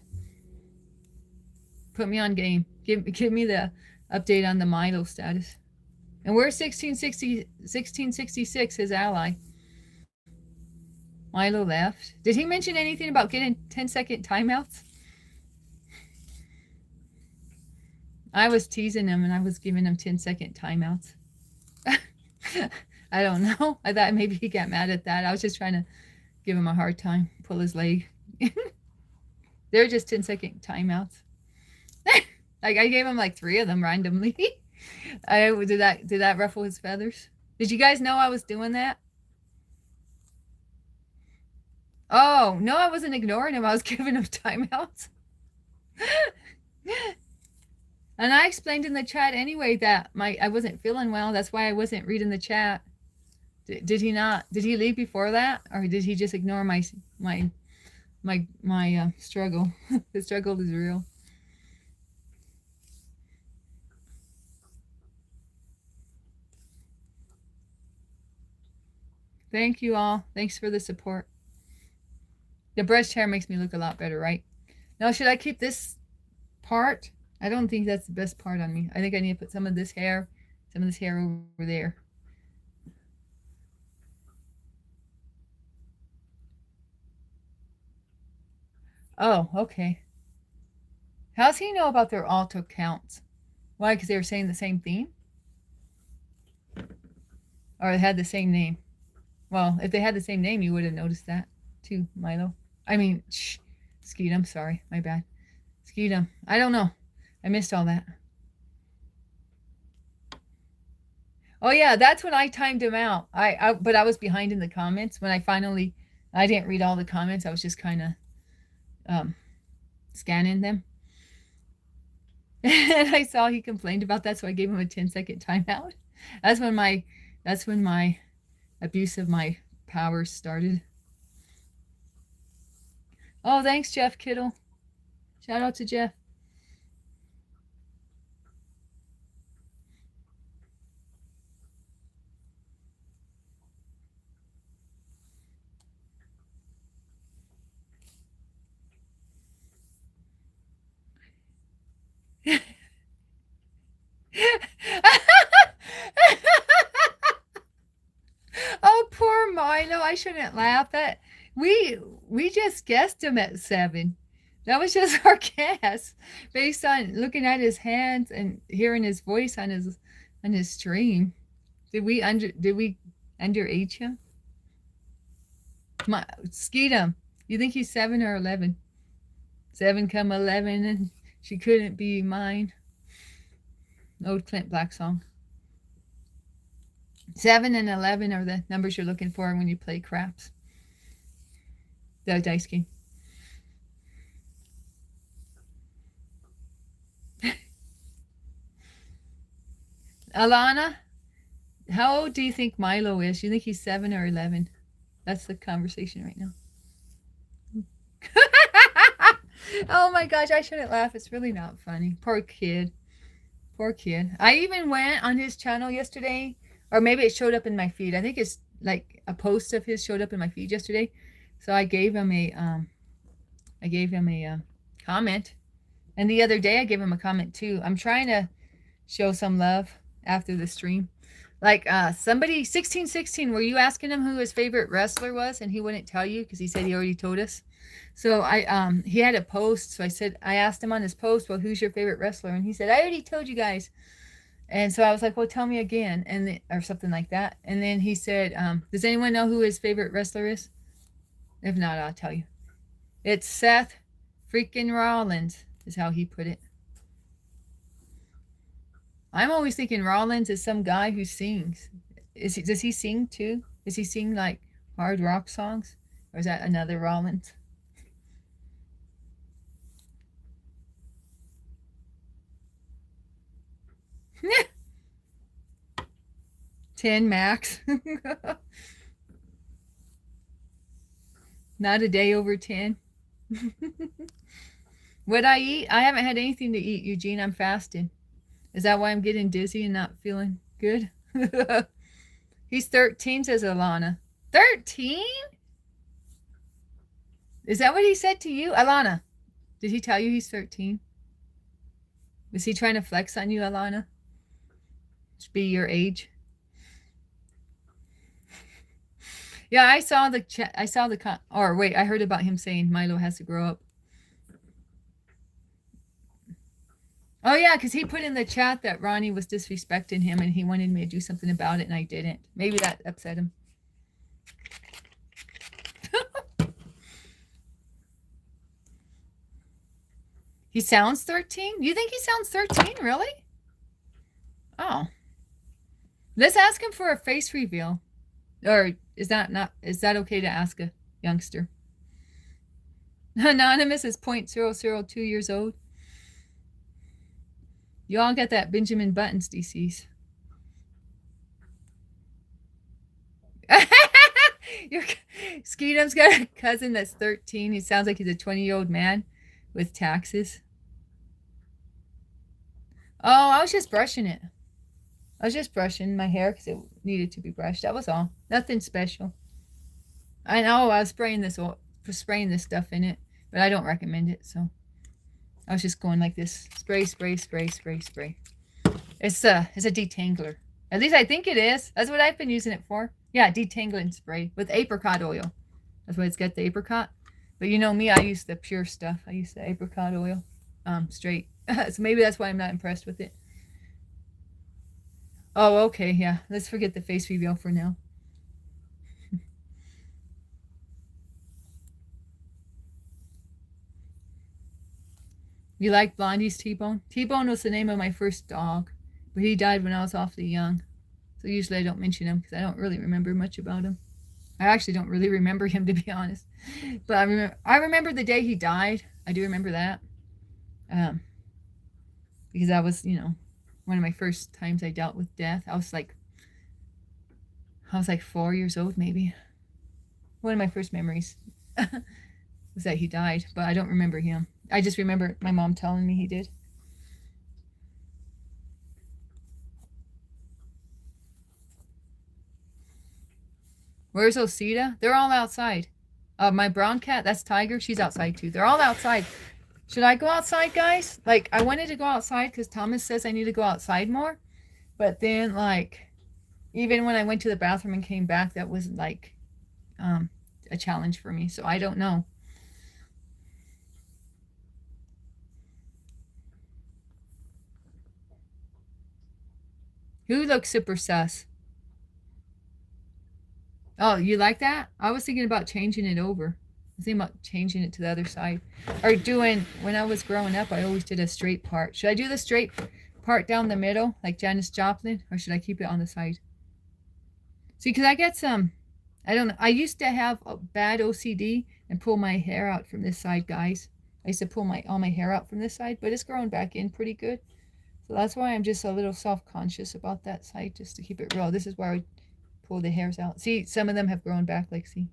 Put me on game. Give me the update on the Milo status. And where's 1666, his ally? Milo left. Did he mention anything about getting 10-second timeouts? I was teasing him and I was giving him 10-second timeouts. I don't know. I thought maybe he got mad at that. I was just trying to give him a hard time, pull his leg. They're just 10-second timeouts. Like I gave him like 3 of them randomly. Did that ruffle his feathers? Did you guys know I was doing that? Oh, no, I wasn't ignoring him. I was giving him timeouts. And I explained in the chat anyway that I wasn't feeling well. That's why I wasn't reading the chat. Did he not? Did he leave before that? Or did he just ignore my struggle? The struggle is real. Thank you all. Thanks for the support. The brushed hair makes me look a lot better, right? Now, should I keep this part? I don't think that's the best part on me. I think I need to put some of this hair over there. Oh, okay. How's he know about their auto counts? Why? Because they were saying the same thing? Or they had the same name? Well, if they had the same name, you would have noticed that too, Milo. I mean, Skeet, I'm sorry. My bad. Skeet, I don't know. I missed all that. Oh, yeah, that's when I timed him out. But I was behind in the comments. When I didn't read all the comments. I was just kind of scanning them. And I saw he complained about that, so I gave him a 10-second timeout. That's when my abuse of my powers started. Oh, thanks, Jeff Kittle. Shout out to Jeff. Oh, poor Milo. I shouldn't laugh. We just guessed him at 7. That was just our guess based on looking at his hands and hearing his voice on his stream. Did we underage him? Skeet him. You think he's 7 or 11? 7 come 11 and she couldn't be mine. Old Clint Black song. 7 and 11 are the numbers you're looking for when you play craps. The dice game. Alana, how old do you think Milo is? You think he's 7 or 11? That's the conversation right now. Oh my gosh, I shouldn't laugh. It's really not funny. Poor kid. Poor kid. I even went on his channel yesterday, or maybe it showed up in my feed. I think it's like a post of his showed up in my feed yesterday. So I gave him a comment. And the other day I gave him a comment too. I'm trying to show some love after the stream. Like somebody 1616, were you asking him who his favorite wrestler was and he wouldn't tell you because he said he already told us? So he had a post, so I asked him on his post, well, who's your favorite wrestler? And he said, I already told you guys. And so I was like, well, tell me again, and or something like that. And then he said, does anyone know who his favorite wrestler is? If not, I'll tell you. It's Seth freaking Rollins, is how he put it. I'm always thinking Rollins is some guy who sings. Does he sing too? Does he sing like hard rock songs? Or is that another Rollins? Yeah. 10 max. Not a day over 10. What I eat? I haven't had anything to eat, Eugene. I'm fasting. Is that why I'm getting dizzy and not feeling good? He's 13, says Alana. 13? Is that what he said to you? Alana, did he tell you he's 13? Was he trying to flex on you, Alana? To be your age? Yeah, I saw the chat. I heard about him saying Milo has to grow up. Oh, yeah, because he put in the chat that Ronnie was disrespecting him and he wanted me to do something about it and I didn't. Maybe that upset him. He sounds 13? You think he sounds 13? Really? Oh. Let's ask him for a face reveal. Or is that okay to ask a youngster? Anonymous is 0.002 years old. You all get that Benjamin Buttons disease. Skeetum's got a cousin that's 13. He sounds like he's a 20-year-old man with taxes. Oh, I was just brushing it. I was just brushing my hair because it needed to be brushed. That was all. Nothing special. I know I was spraying this stuff in it, but I don't recommend it. So I was just going like this. Spray, spray, spray, spray, spray. It's a detangler. At least I think it is. That's what I've been using it for. Yeah, detangling spray with apricot oil. That's why it's got the apricot. But you know me, I use the pure stuff. I use the apricot oil straight. So maybe that's why I'm not impressed with it. Oh, okay, yeah. Let's forget the face reveal for now. You like Blondie's T-Bone? T-Bone was the name of my first dog, but he died when I was awfully young. So usually I don't mention him because I don't really remember much about him. I actually don't really remember him, to be honest. But I remember the day he died. I do remember that. Because that was, one of my first times I dealt with death. I was like 4 years old, maybe. One of my first memories was that he died, but I don't remember him. I just remember my mom telling me he did. Where's Osita? They're all outside. My brown cat, that's Tiger. She's outside too. They're all outside. Should I go outside, guys? Like, I wanted to go outside because Thomas says I need to go outside more. But then, like, even when I went to the bathroom and came back, that was, like, a challenge for me. So I don't know. Who looks super sus? Oh, you like that? I was thinking about changing it over. I was thinking about changing it to the other side. Or when I was growing up, I always did a straight part. Should I do the straight part down the middle, like Janis Joplin? Or should I keep it on the side? See, because I I don't know. I used to have a bad OCD and pull my hair out from this side, guys. I used to pull all my hair out from this side, but it's growing back in pretty good. So that's why I'm just a little self-conscious about that side, just to keep it real. This is where I pull the hairs out. See, some of them have grown back, like, see.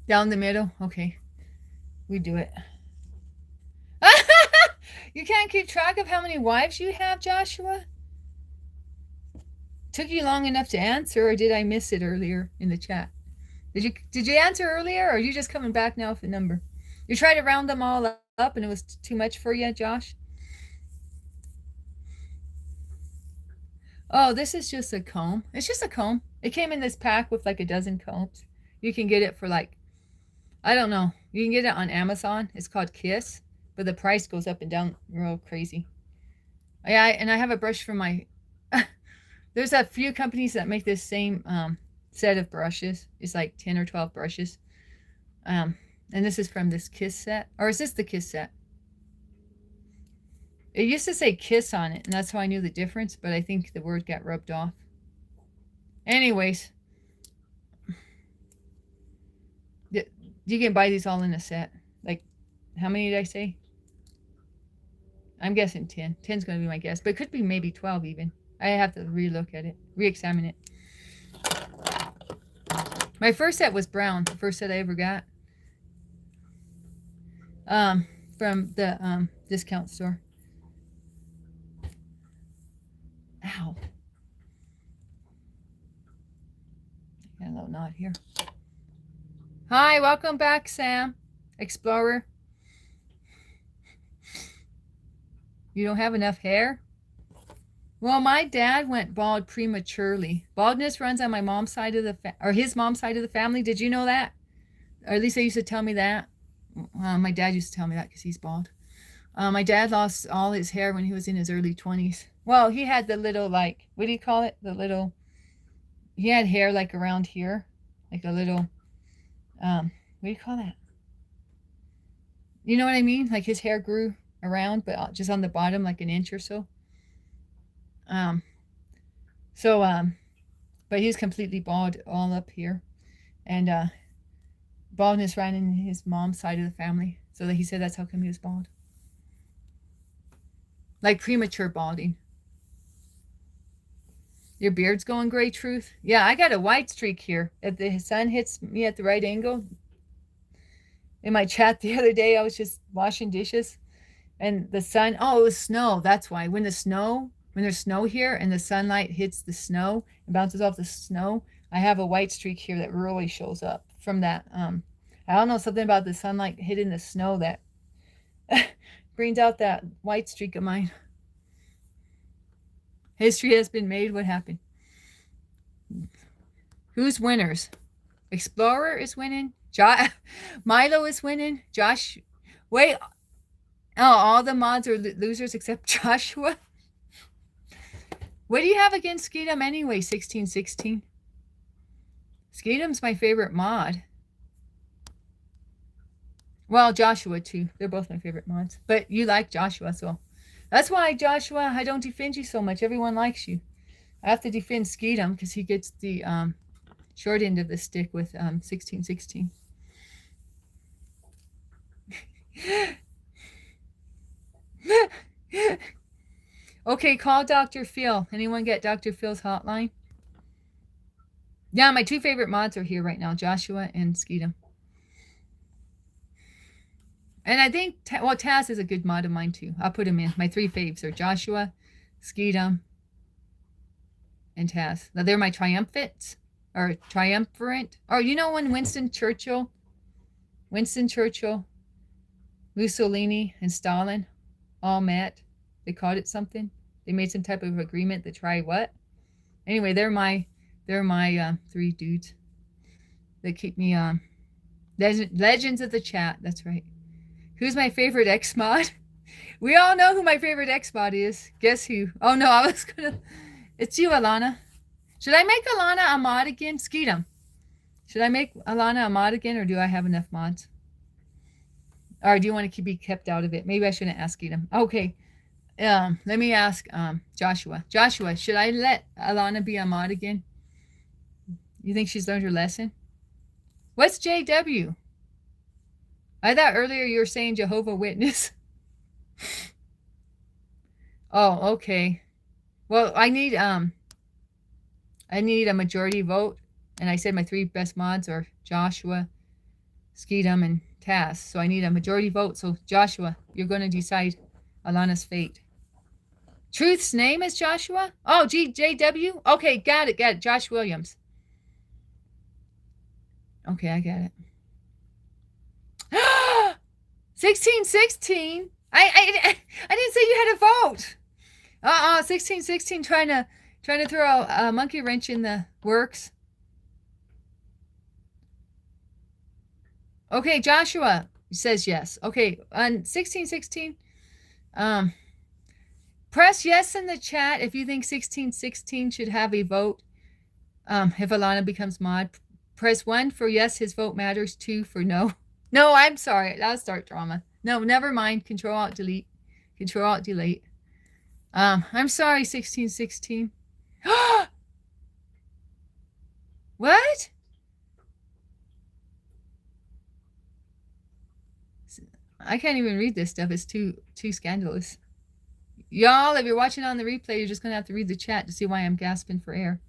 Down the middle? Okay. We do it. You can't keep track of how many wives you have, Joshua? Took you long enough to answer, or did I miss it earlier in the chat? Did you answer earlier, or are you just coming back now with the number? You tried to round them all up and it was too much for you, Josh? Oh, this is just a comb. It's just a comb. It came in this pack with like a dozen combs. You can get it for like, I don't know. You can get it on Amazon. It's called Kiss, but the price goes up and down real crazy. Yeah, and I have a brush for my... There's a few companies that make this same set of brushes. It's like 10 or 12 brushes. And this is from this Kiss set. Or is this the Kiss set? It used to say Kiss on it, and that's how I knew the difference, but I think the word got rubbed off. Anyways. You can buy these all in a set. Like, how many did I say? I'm guessing 10. 10's going to be my guess, but it could be maybe 12 even. I have to re-look at it, re-examine it. My first set was brown, the first set I ever got. From the discount store. Ow. Got a little knot here. Hi, welcome back, Sam. Explorer. You don't have enough hair? Well, my dad went bald prematurely. Baldness runs on my mom's side of the or his mom's side of the family. Did you know that? Or at least they used to tell me that. My dad used to tell me that because he's bald. My dad lost all his hair when he was in his early 20s. Well, he had the little, like, what do you call it? The little, he had hair like around here. Like a little, what do you call that? You know what I mean? Like his hair grew around, but just on the bottom, like an inch or so. But he's completely bald all up here. And baldness ran in his mom's side of the family. So he said that's how come he was bald. Like premature balding. Your beard's going gray, Truth? Yeah, I got a white streak here. If the sun hits me at the right angle. In my chat the other day, I was just washing dishes. And the sun, oh, it was snow. That's why. When there's snow here and the sunlight hits the snow and bounces off the snow, I have a white streak here that really shows up from that. I don't know, something about the sunlight hitting the snow that brings out that white streak of mine. History has been made. What happened? Who's winners? Explorer is winning. Milo is winning. Josh. Wait. Oh, all the mods are losers except Joshua. What do you have against Skeetum anyway, 1616? Skeetum's my favorite mod. Well, Joshua too. They're both my favorite mods. But you like Joshua, so that's why, Joshua, I don't defend you so much. Everyone likes you. I have to defend Skeetum because he gets the short end of the stick with 1616. Okay, call Dr. Phil. Anyone get Dr. Phil's hotline? Yeah, my two favorite mods are here right now, Joshua and Skeetum. And I think, well, Taz is a good mod of mine too. I'll put him in. My three faves are Joshua, Skeetum, and Taz. Now, they're my triumphant, or triumvirate. Oh, you know when Winston Churchill, Mussolini, and Stalin all met? They called it something. They made some type of agreement to try what? Anyway, they're my three dudes that keep me legends of the chat. That's right. Who's my favorite X mod? We all know who my favorite X mod is. Guess who? Oh no, I was gonna. It's you, Alana. Should I make Alana a mod again? Skeetum. Should I make Alana a mod again, or do I have enough mods? Or do you want to be kept out of it? Maybe I shouldn't ask Skeetum. Okay. let me ask Joshua. Joshua, should I let Alana be a mod again? You think she's learned her lesson? What's JW? I thought earlier you were saying Jehovah Witness. Oh, okay. Well, I need a majority vote, and I said my 3 best mods are Joshua, Skeetum, and Taz. So I need a majority vote. So Joshua, you're going to decide Alana's fate. Truth's name is Joshua? Oh, JW? Okay, got it. Josh Williams. Okay, I got it. 1616. I didn't say you had a vote. 1616 trying to throw a monkey wrench in the works. Okay, Joshua says yes. Okay, on 1616, press yes in the chat if you think 1616 should have a vote. If Alana becomes mod, press 1 for yes, his vote matters. 2 for no. No, I'm sorry. That'll start drama. No, never mind. Control Alt Delete. Control Alt Delete. I'm sorry, 1616. What? I can't even read this stuff. It's too scandalous. Y'all, if you're watching on the replay, you're just gonna have to read the chat to see why I'm gasping for air.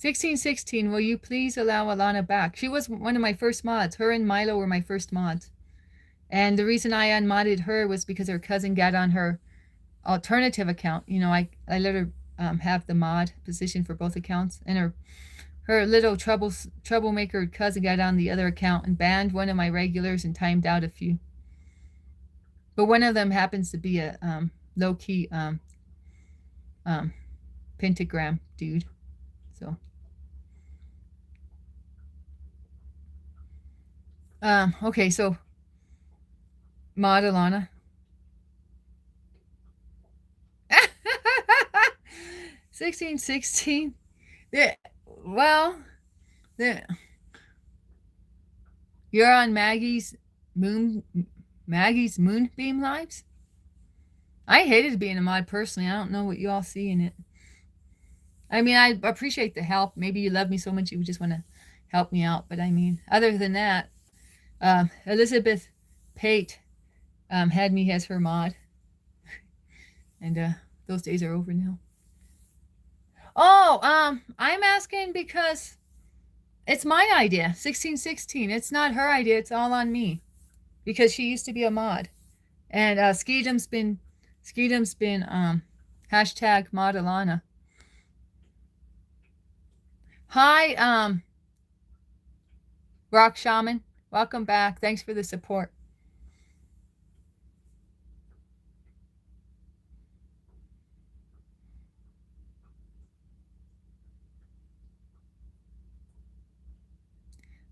1616, will you please allow Alana back? She was one of my first mods. Her and Milo were my first mods. And the reason I unmodded her was because her cousin got on her alternative account. You know, I let her have the mod position for both accounts. And her little troublemaker cousin got on the other account and banned one of my regulars and timed out a few. But one of them happens to be a low-key pentagram dude. So okay, so mod Alana. 1616. You're on Maggie's Moonbeam Lives? I hated being a mod personally. I don't know what you all see in it. I mean, I appreciate the help. Maybe you love me so much you just want to help me out. But I mean, other than that, Elizabeth Pate had me as her mod. And those days are over now. Oh, I'm asking because it's my idea, 1616. It's not her idea. It's all on me because she used to be a mod. And Skeetum's been hashtag mod Alana. Hi, Rock Shaman. Welcome back. Thanks for the support.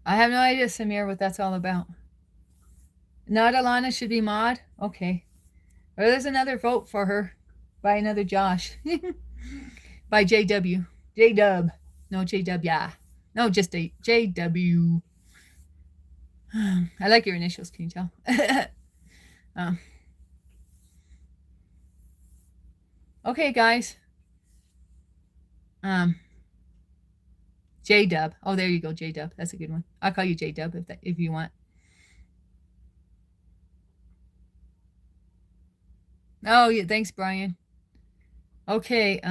I have no idea, Samir, what that's all about. Not Alana should be mod? Okay. Or there's another vote for her by another Josh. By JW. J-Dub. No, JW. No, just a JW. I like your initials, can you tell? Okay, guys. J-Dub. Oh, there you go, J-Dub. That's a good one. I'll call you J-Dub if you want. Oh, yeah, thanks, Brian. Okay,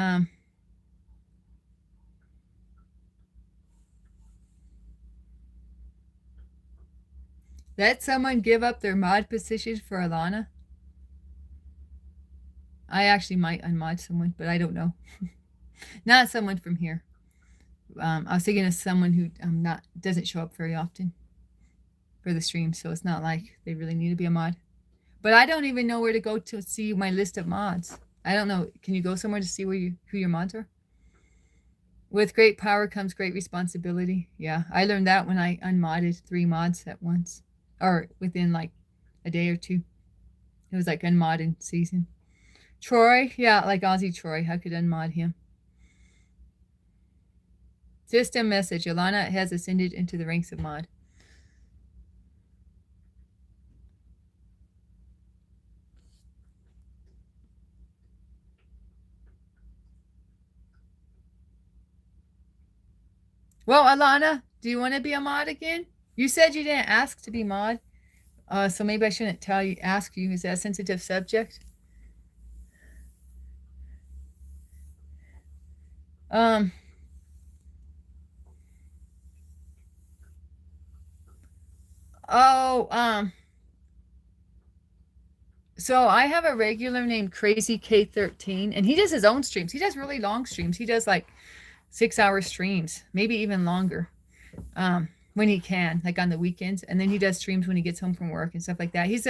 let someone give up their mod position for Alana. I actually might unmod someone, but I don't know. Not someone from here. I was thinking of someone who doesn't show up very often for the stream, so it's not like they really need to be a mod. But I don't even know where to go to see my list of mods. I don't know. Can you go somewhere to see who your mods are? With great power comes great responsibility. Yeah, I learned that when I unmodded 3 mods at once, or within like a day or 2. It was like unmodded season. Troy, yeah, like Aussie Troy. I could unmod him. System message. Alana has ascended into the ranks of mod. Well, Alana, do you want to be a mod again? You said you didn't ask to be mod. So maybe I shouldn't ask you. Is that a sensitive subject? Um, oh, so I have a regular named Crazy K13, and he does his own streams. He does really long streams. He does like 6-hour streams, maybe even longer. When he can, like on the weekends, and then he does streams when he gets home from work and stuff like that. He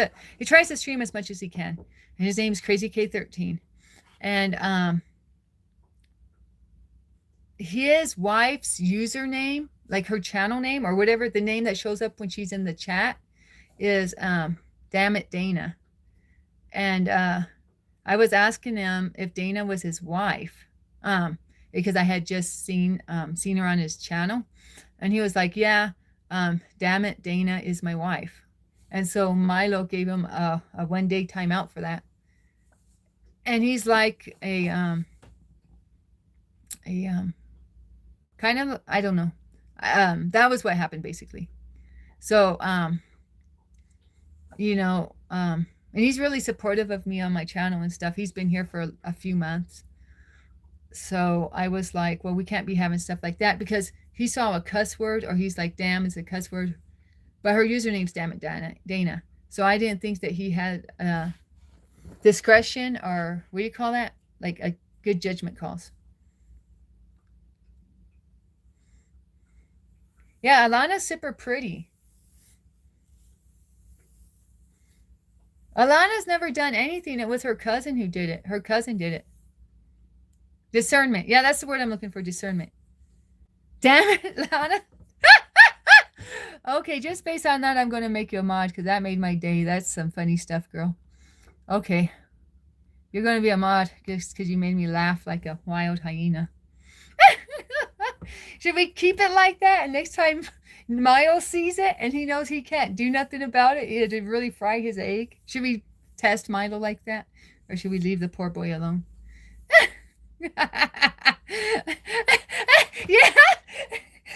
tries to stream as much as he can, and his name is Crazy K13, and his wife's username, like her channel name or whatever, the name that shows up when she's in the chat is Damn It Dana, and I was asking him if Dana was his wife, because I had just seen her on his channel. And he was like, yeah, damn it, Dana is my wife. And so Milo gave him a 1-day timeout for that. And he's like a kind of, I don't know. That was what happened basically. So, and he's really supportive of me on my channel and stuff. He's been here for a few months. So I was like, well, we can't be having stuff like that, because he saw a cuss word, or he's like, damn is a cuss word, but her username's Damn It Dana. So I didn't think that he had discretion, or what do you call that? Like a good judgment calls. Yeah, Alana's super pretty. Alana's never done anything. It was her cousin who did it. Her cousin did it. Discernment. Yeah, that's the word I'm looking for, discernment. Damn it, Lana. Okay, just based on that, I'm going to make you a mod, because that made my day. That's some funny stuff, girl. Okay. You're going to be a mod just because you made me laugh like a wild hyena. Should we keep it like that? And next time Miles sees it and he knows he can't do nothing about it, it'd really fry his egg. Should we test Milo like that? Or should we leave the poor boy alone? Yeah.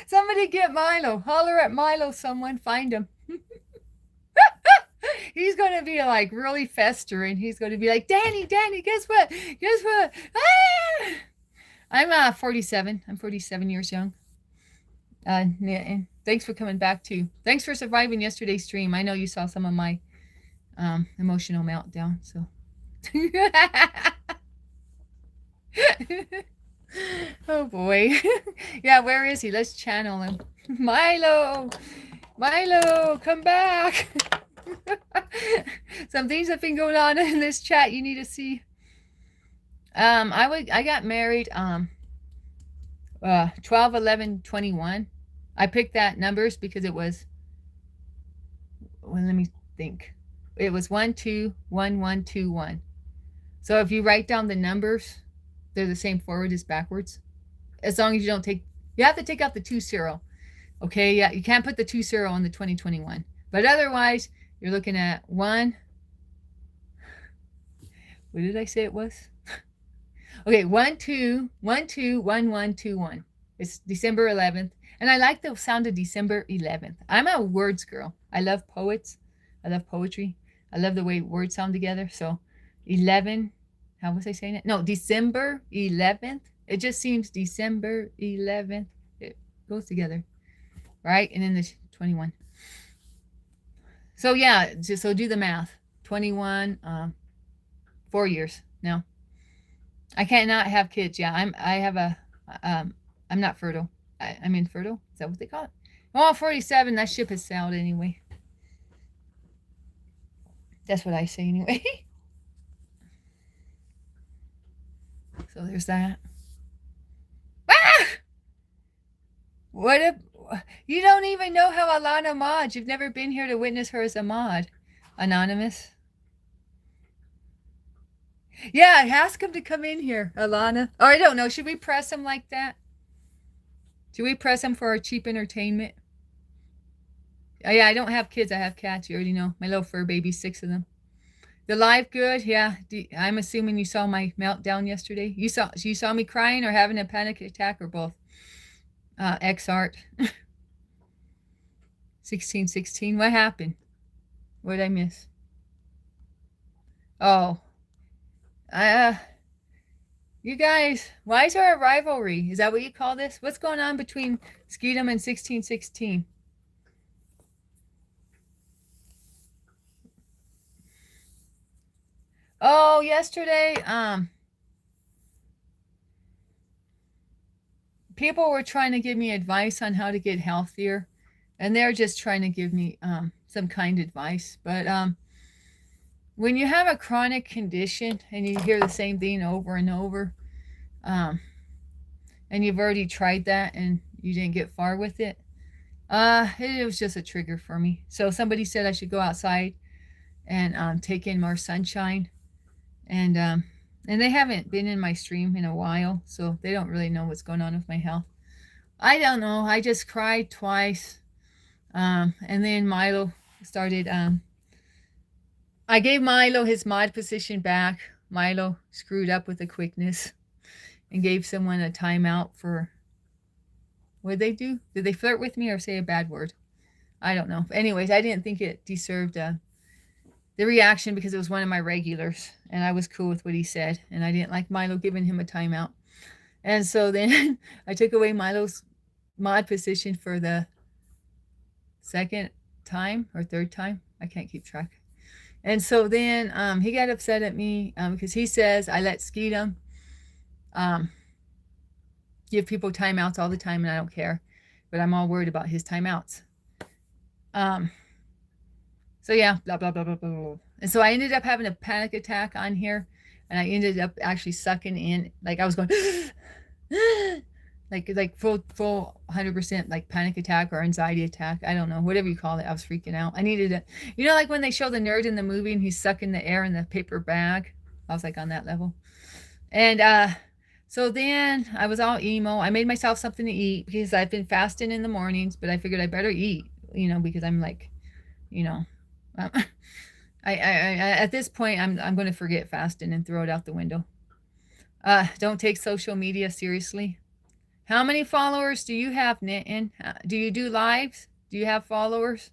Somebody get Milo. Holler at Milo, someone. Find him. He's going to be like really festering. He's going to be like, Dani, guess what? Guess what? Ah! I'm 47. I'm 47 years young. And thanks for coming back too. Thanks for surviving yesterday's stream. I know you saw some of my emotional meltdown. So. Oh boy. Yeah, where is he? Let's channel him. Milo, come back. Some things have been going on in this chat you need to see. I got married 12/11/21. I picked that numbers because it was, well, let me think. It was 121121. So if you write down the numbers, they're the same forward as backwards. As long as you don't you have to take out the 20. Okay, yeah, you can't put the 20 on the 2021. But otherwise, you're looking at one. What did I say it was? Okay, 121121. It's December 11th. And I like the sound of December 11th. I'm a words girl. I love poets. I love poetry. I love the way words sound together. So 11, how was I saying it? No, December 11th. It just seems December 11th. It goes together, right? And then the 21. So yeah, so do the math. 21, 4 years. No, I cannot have kids. Yeah, I'm not fertile. I'm infertile. Is that what they call it? Well, 47. That ship has sailed anyway. That's what I say anyway. So there's that. Ah! What if you don't even know how Alana mods? You've never been here to witness her as a mod. Anonymous. Yeah, ask him to come in here, Alana. Oh, I don't know. Should we press him like that? Should we press him for our cheap entertainment? Oh, yeah, I don't have kids. I have cats. You already know. My little fur baby, 6 of them. The live good? Yeah. I'm assuming you saw my meltdown yesterday. You saw me crying or having a panic attack or both. X art. 1616. What happened? What did I miss? Oh. You guys, why is there a rivalry? Is that what you call this? What's going on between Skeetum and 1616? Oh, yesterday, people were trying to give me advice on how to get healthier, and they're just trying to give me some kind advice. But when you have a chronic condition and you hear the same thing over and over, and you've already tried that and you didn't get far with it, it was just a trigger for me. So somebody said I should go outside and take in more sunshine, and they haven't been in my stream in a while, so they don't really know what's going on with my health. I don't know. I just cried twice, and then Milo started. I gave Milo his mod position back. Milo screwed up with the quickness and gave someone a timeout for. What did they do? Did they flirt with me or say a bad word? I don't know. Anyways, I didn't think it deserved the reaction because it was one of my regulars, and I was cool with what he said, and I didn't like Milo giving him a timeout. And so then I took away Milo's mod position for the second time or third time. I can't keep track. And so then he got upset at me because he says I let Skeetum give people timeouts all the time, and I don't care, but I'm all worried about his timeouts. So yeah, blah, blah, blah, blah, blah, blah. And so I ended up having a panic attack on here, and I ended up actually sucking in, like I was going, like full 100% like panic attack or anxiety attack. I don't know, whatever you call it. I was freaking out. I needed it. You know, like when they show the nerd in the movie and he's sucking the air in the paper bag. I was like on that level. And so then I was all emo. I made myself something to eat because I've been fasting in the mornings, but I figured I better eat, you know, because I'm like, you know, I at this point I'm going to forget fasting and throw it out the window. Don't take social media seriously. How many followers do you have, Nitin? Do you do lives? Do you have followers?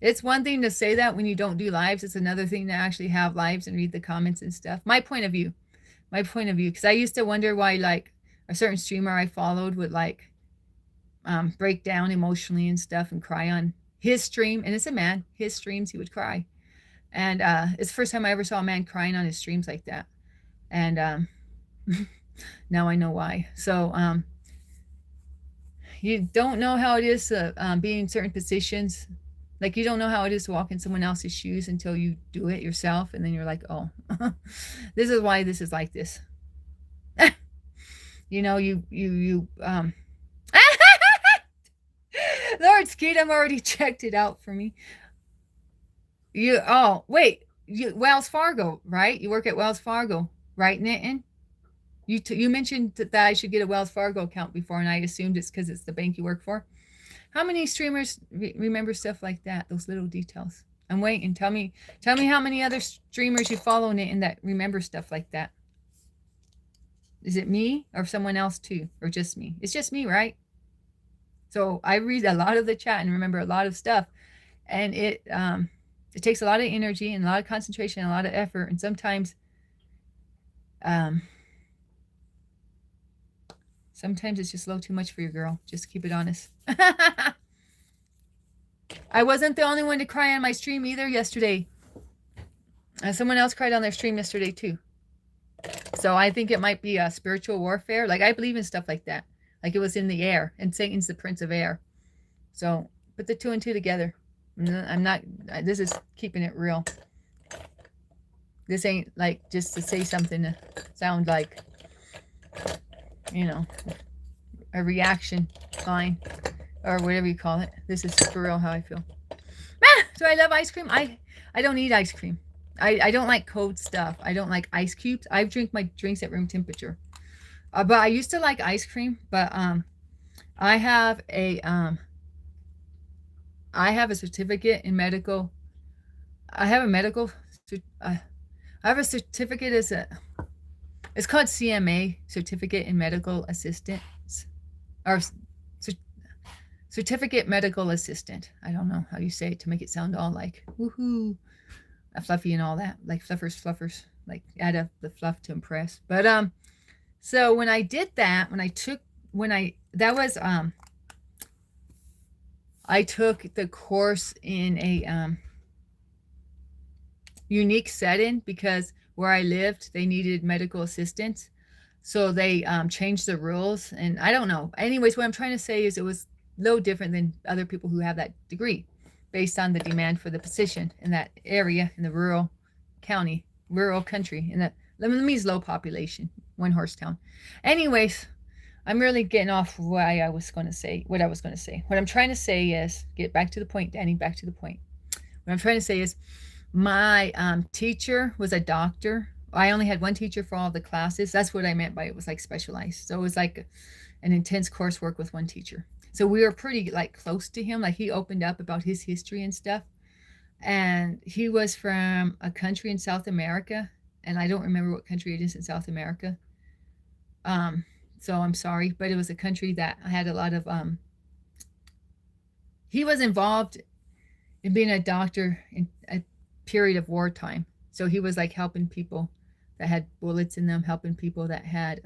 It's one thing to say that when you don't do lives. It's another thing to actually have lives and read the comments and stuff. My point of view, because I used to wonder why like a certain streamer I followed would like break down emotionally and stuff and cry on his stream. And it's a man, his streams, he would cry. And it's the first time I ever saw a man crying on his streams like that. And now I know why. So you don't know how it is to be in certain positions. Like you don't know how it is to walk in someone else's shoes until you do it yourself. And then you're like, oh, this is why this is like this. You know, Lord Skeetum already checked it out for me. Wells Fargo, right? You work at Wells Fargo, right, Nitin? You mentioned that I should get a Wells Fargo account before, and I assumed it's because it's the bank you work for. How many streamers remember stuff like that? Those little details. I'm waiting. Tell me how many other streamers you follow, Nitin, that remember stuff like that. Is it me or someone else too, or just me? It's just me, right? So I read a lot of the chat and remember a lot of stuff, and it takes a lot of energy and a lot of concentration and a lot of effort, and sometimes it's just a little too much for your girl. Just keep it honest. I wasn't the only one to cry on my stream either yesterday. Someone else cried on their stream yesterday too. So I think it might be a spiritual warfare. Like I believe in stuff like that. Like it was in the air, and Satan's the prince of air. So put the two and two together. This is keeping it real. This ain't like just to say something to sound like, you know, a reaction line or whatever you call it. This is for real how I feel. Do I love ice cream? I don't eat ice cream. I don't like cold stuff. I don't like ice cubes. I drink my drinks at room temperature. But I used to like ice cream, but I have a certificate in medical. I have a certificate it's called CMA, Certificate in Medical Assistance. or certificate medical assistant. I don't know how you say it to make it sound all like woohoo, fluffy and all that, like fluffers, like add up the fluff to impress. But so when I did that, I took the course in a unique setting because where I lived, they needed medical assistance. So they changed the rules. And I don't know. Anyways, what I'm trying to say is it was a little different than other people who have that degree based on the demand for the position in that area, in the rural country, in the Lebanese low population, one horse town. Anyways, I'm really getting off what I was going to say. What I'm trying to say is, get back to the point, Dani, back to the point. What I'm trying to say is my teacher was a doctor. I only had one teacher for all the classes. That's what I meant by it was like specialized. So it was like an intense coursework with one teacher. So we were pretty like close to him. Like he opened up about his history and stuff. And he was from a country in South America. And I don't remember what country it is in South America. So I'm sorry, but it was a country that had a lot of, he was involved in being a doctor in a period of wartime. So he was like helping people that had bullets in them, helping people that had,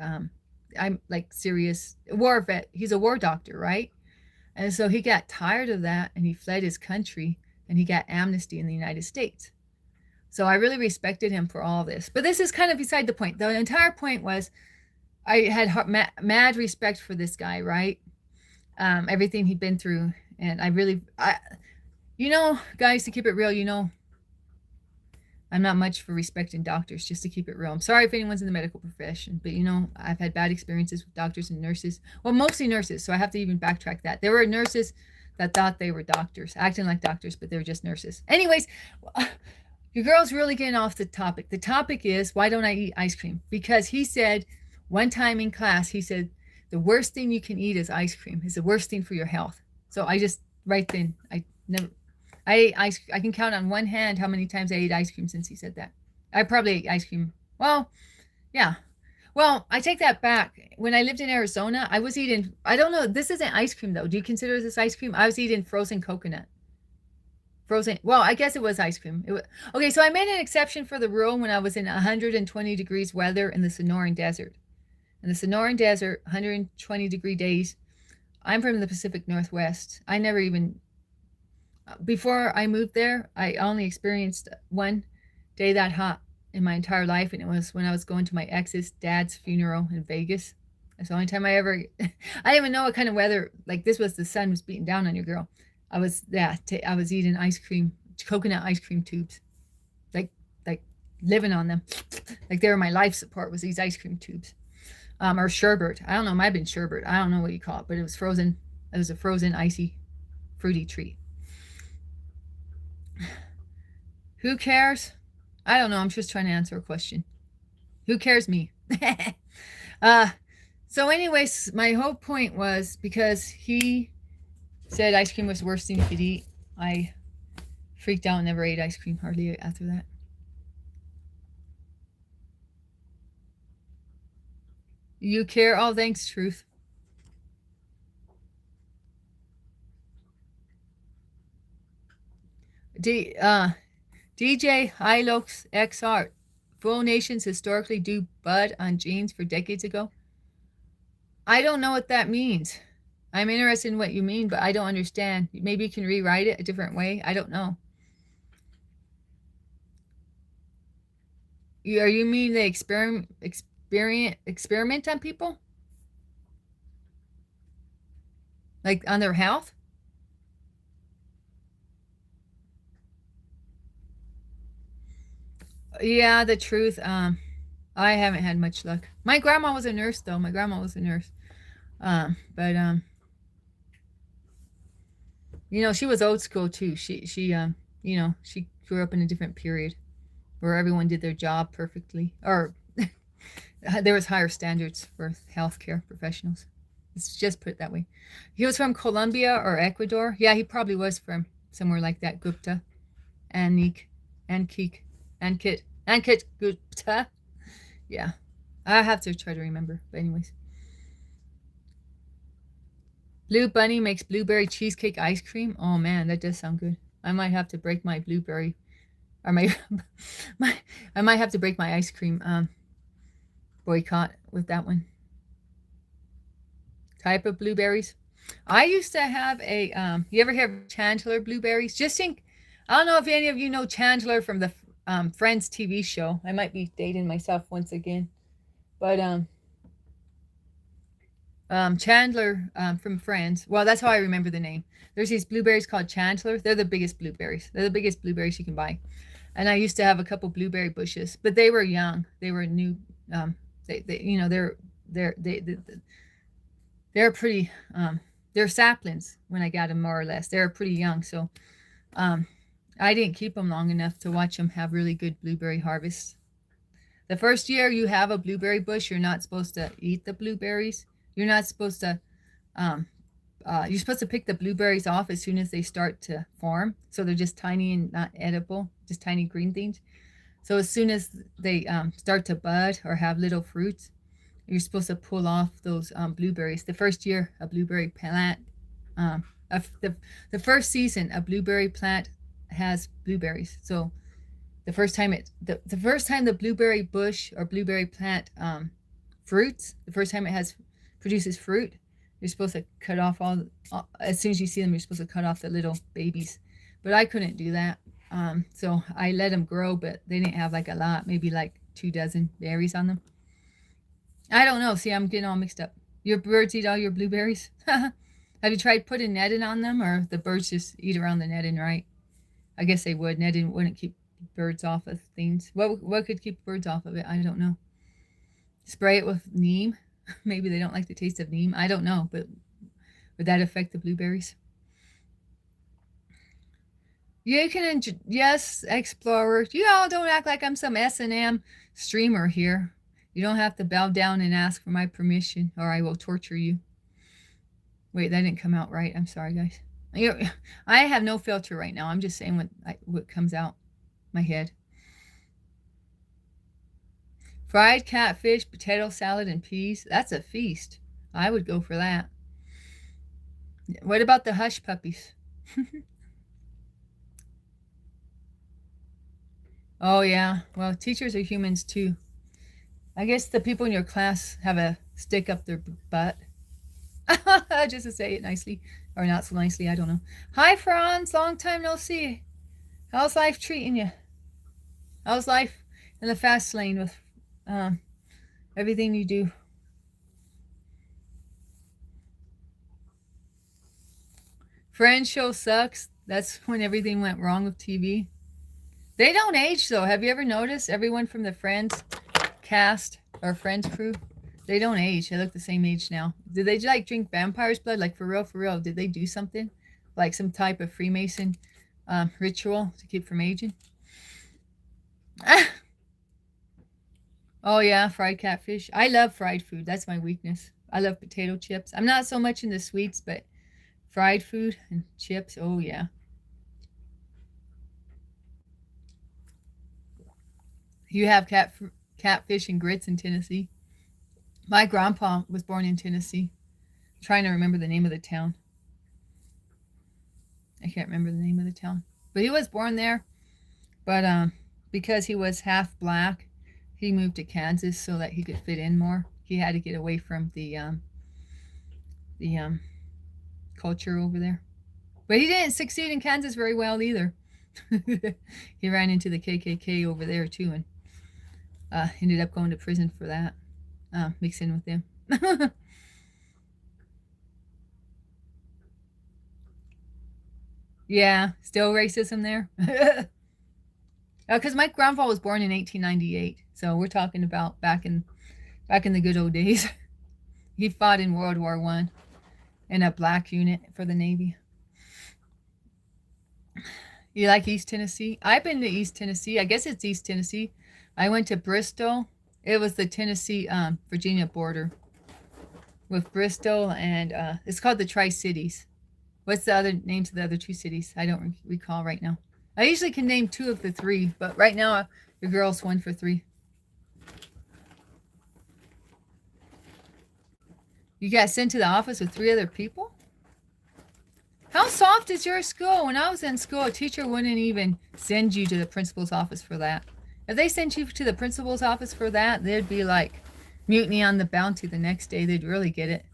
I'm like serious war vet. He's a war doctor, right? And so he got tired of that and he fled his country and he got amnesty in the United States. So I really respected him for all this. But this is kind of beside the point. The entire point was I had mad respect for this guy, right? Everything he'd been through. And guys, to keep it real, I'm not much for respecting doctors, just to keep it real. I'm sorry if anyone's in the medical profession, but I've had bad experiences with doctors and nurses. Well, mostly nurses, so I have to even backtrack that. There were nurses that thought they were doctors, acting like doctors, but they were just nurses. Anyways, your girl's really getting off the topic. The topic is, why don't I eat ice cream? Because he said one time in class, he said, the worst thing you can eat is ice cream. It's the worst thing for your health. So I just, right then, I ate ice. I can count on one hand how many times I ate ice cream since he said that. I probably ate ice cream. Well, yeah. Well, I take that back. When I lived in Arizona, I was eating, I don't know, this isn't ice cream though. Do you consider this ice cream? I was eating frozen coconut. Well, I guess it was ice cream. Okay, so I made an exception for the rule when I was in 120 degrees weather in the Sonoran Desert. In the Sonoran Desert, 120 degree days. I'm from the Pacific Northwest. I never even, before I moved there, I only experienced one day that hot in my entire life, and it was when I was going to my ex's dad's funeral in Vegas. That's the only time I ever, I didn't even know what kind of weather, like this was, the sun was beating down on your girl. I was eating ice cream, coconut ice cream tubes, like living on them, like they were my life support, was these ice cream tubes, or sherbet. I don't know, it might have been sherbet. I don't know what you call it, but it was frozen. It was a frozen, icy, fruity treat. Who cares? I don't know. I'm just trying to answer a question. Who cares? Me. So anyways, my whole point was because he said ice cream was the worst thing you could eat, I freaked out and never ate ice cream hardly after that. You care? Oh, thanks, Truth. DJ Hilux XR. Full nations historically do bud on jeans for decades ago. I don't know what that means. I'm interested in what you mean, but I don't understand. Maybe you can rewrite it a different way. I don't know. You mean they experiment on people? Like on their health? Yeah, the truth. I haven't had much luck. My grandma was a nurse, though. My grandma was a nurse. But she was old school too. She grew up in a different period where everyone did their job perfectly, or there was higher standards for healthcare professionals. Let's just put it that way. He was from Colombia or Ecuador. Yeah, he probably was from somewhere like that. Gupta, Ankit Gupta. Yeah, I have to try to remember. But anyways, Blue Bunny makes blueberry cheesecake ice cream. Oh man, that does sound good. I might have to break my blueberry, or my, I might have to break my ice cream boycott with that one. Type of blueberries. I used to have a, you ever hear of Chandler blueberries? Just think, I don't know if any of you know Chandler from the Friends TV show. I might be dating myself once again. But Chandler from Friends. Well, that's how I remember the name. There's these blueberries called Chandler. They're the biggest blueberries. They're the biggest blueberries you can buy. And I used to have a couple blueberry bushes, but they were young. They were new. They you know, they're pretty. They're saplings when I got them, more or less. They're pretty young, so I didn't keep them long enough to watch them have really good blueberry harvests. The first year you have a blueberry bush, you're not supposed to eat the blueberries. You're not supposed to, you're supposed to pick the blueberries off as soon as they start to form. So they're just tiny and not edible, just tiny green things. So as soon as they start to bud or have little fruits, you're supposed to pull off those blueberries. The first year a blueberry plant, the first season a blueberry plant has blueberries. So the first time the blueberry bush or blueberry plant fruits, the first time it produces fruit, you're supposed to cut off as soon as you see them, you're supposed to cut off the little babies. But I couldn't do that. So I let them grow, but they didn't have like a lot, maybe like 2 dozen berries on them. I don't know. See, I'm getting all mixed up. Your birds eat all your blueberries? Have you tried putting netting on them, or the birds just eat around the netting, right? I guess they would. Netting wouldn't keep birds off of things. What could keep birds off of it? I don't know. Spray it with neem. Maybe they don't like the taste of neem. I don't know, but would that affect the blueberries? You can, yes, explorer. You all don't act like I'm some S&M streamer here. You don't have to bow down and ask for my permission, or I will torture you. Wait, that didn't come out right. I'm sorry, guys. I have no filter right now. I'm just saying what comes out my head. Fried catfish, potato salad, and peas. That's a feast. I would go for that. What about the hush puppies? Oh, yeah. Well, teachers are humans, too. I guess the people in your class have a stick up their butt. Just to say it nicely. Or not so nicely, I don't know. Hi, Franz. Long time no see. How's life treating you? How's life in the fast lane with everything you do? Friends show sucks. That's when everything went wrong with TV. They don't age, though. Have you ever noticed everyone from the Friends cast or Friends crew? They don't age. They look the same age now. Did they like drink vampire's blood? Like, for real? Did they do something? Like some type of Freemason ritual to keep from aging? Oh, yeah, fried catfish. I love fried food. That's my weakness. I love potato chips. I'm not so much into sweets, but fried food and chips, oh, yeah. You have catfish and grits in Tennessee. My grandpa was born in Tennessee. I'm trying to remember the name of the town. I can't remember the name of the town. But he was born there. But because he was half black, he moved to Kansas so that he could fit in more. He had to get away from the culture over there. But he didn't succeed in Kansas very well either. He ran into the KKK over there too, and ended up going to prison for that, mixing with them. Yeah, still racism there. Because my grandpa was born in 1898, so we're talking about back in the good old days. He fought in World War I in a black unit for the Navy. You like East Tennessee? I've been to East Tennessee. I guess it's East Tennessee. I went to Bristol. It was the Tennessee Virginia border with Bristol, and it's called the Tri-Cities. What's the other names of the other 2 cities? I don't recall right now. I usually can name 2 of the 3, but right now your girl's 1 for 3. You got sent to the office with 3 other people? How soft is your school? When I was in school, a teacher wouldn't even send you to the principal's office for that. If they sent you to the principal's office for that, they'd be like mutiny on the bounty the next day. They'd really get it.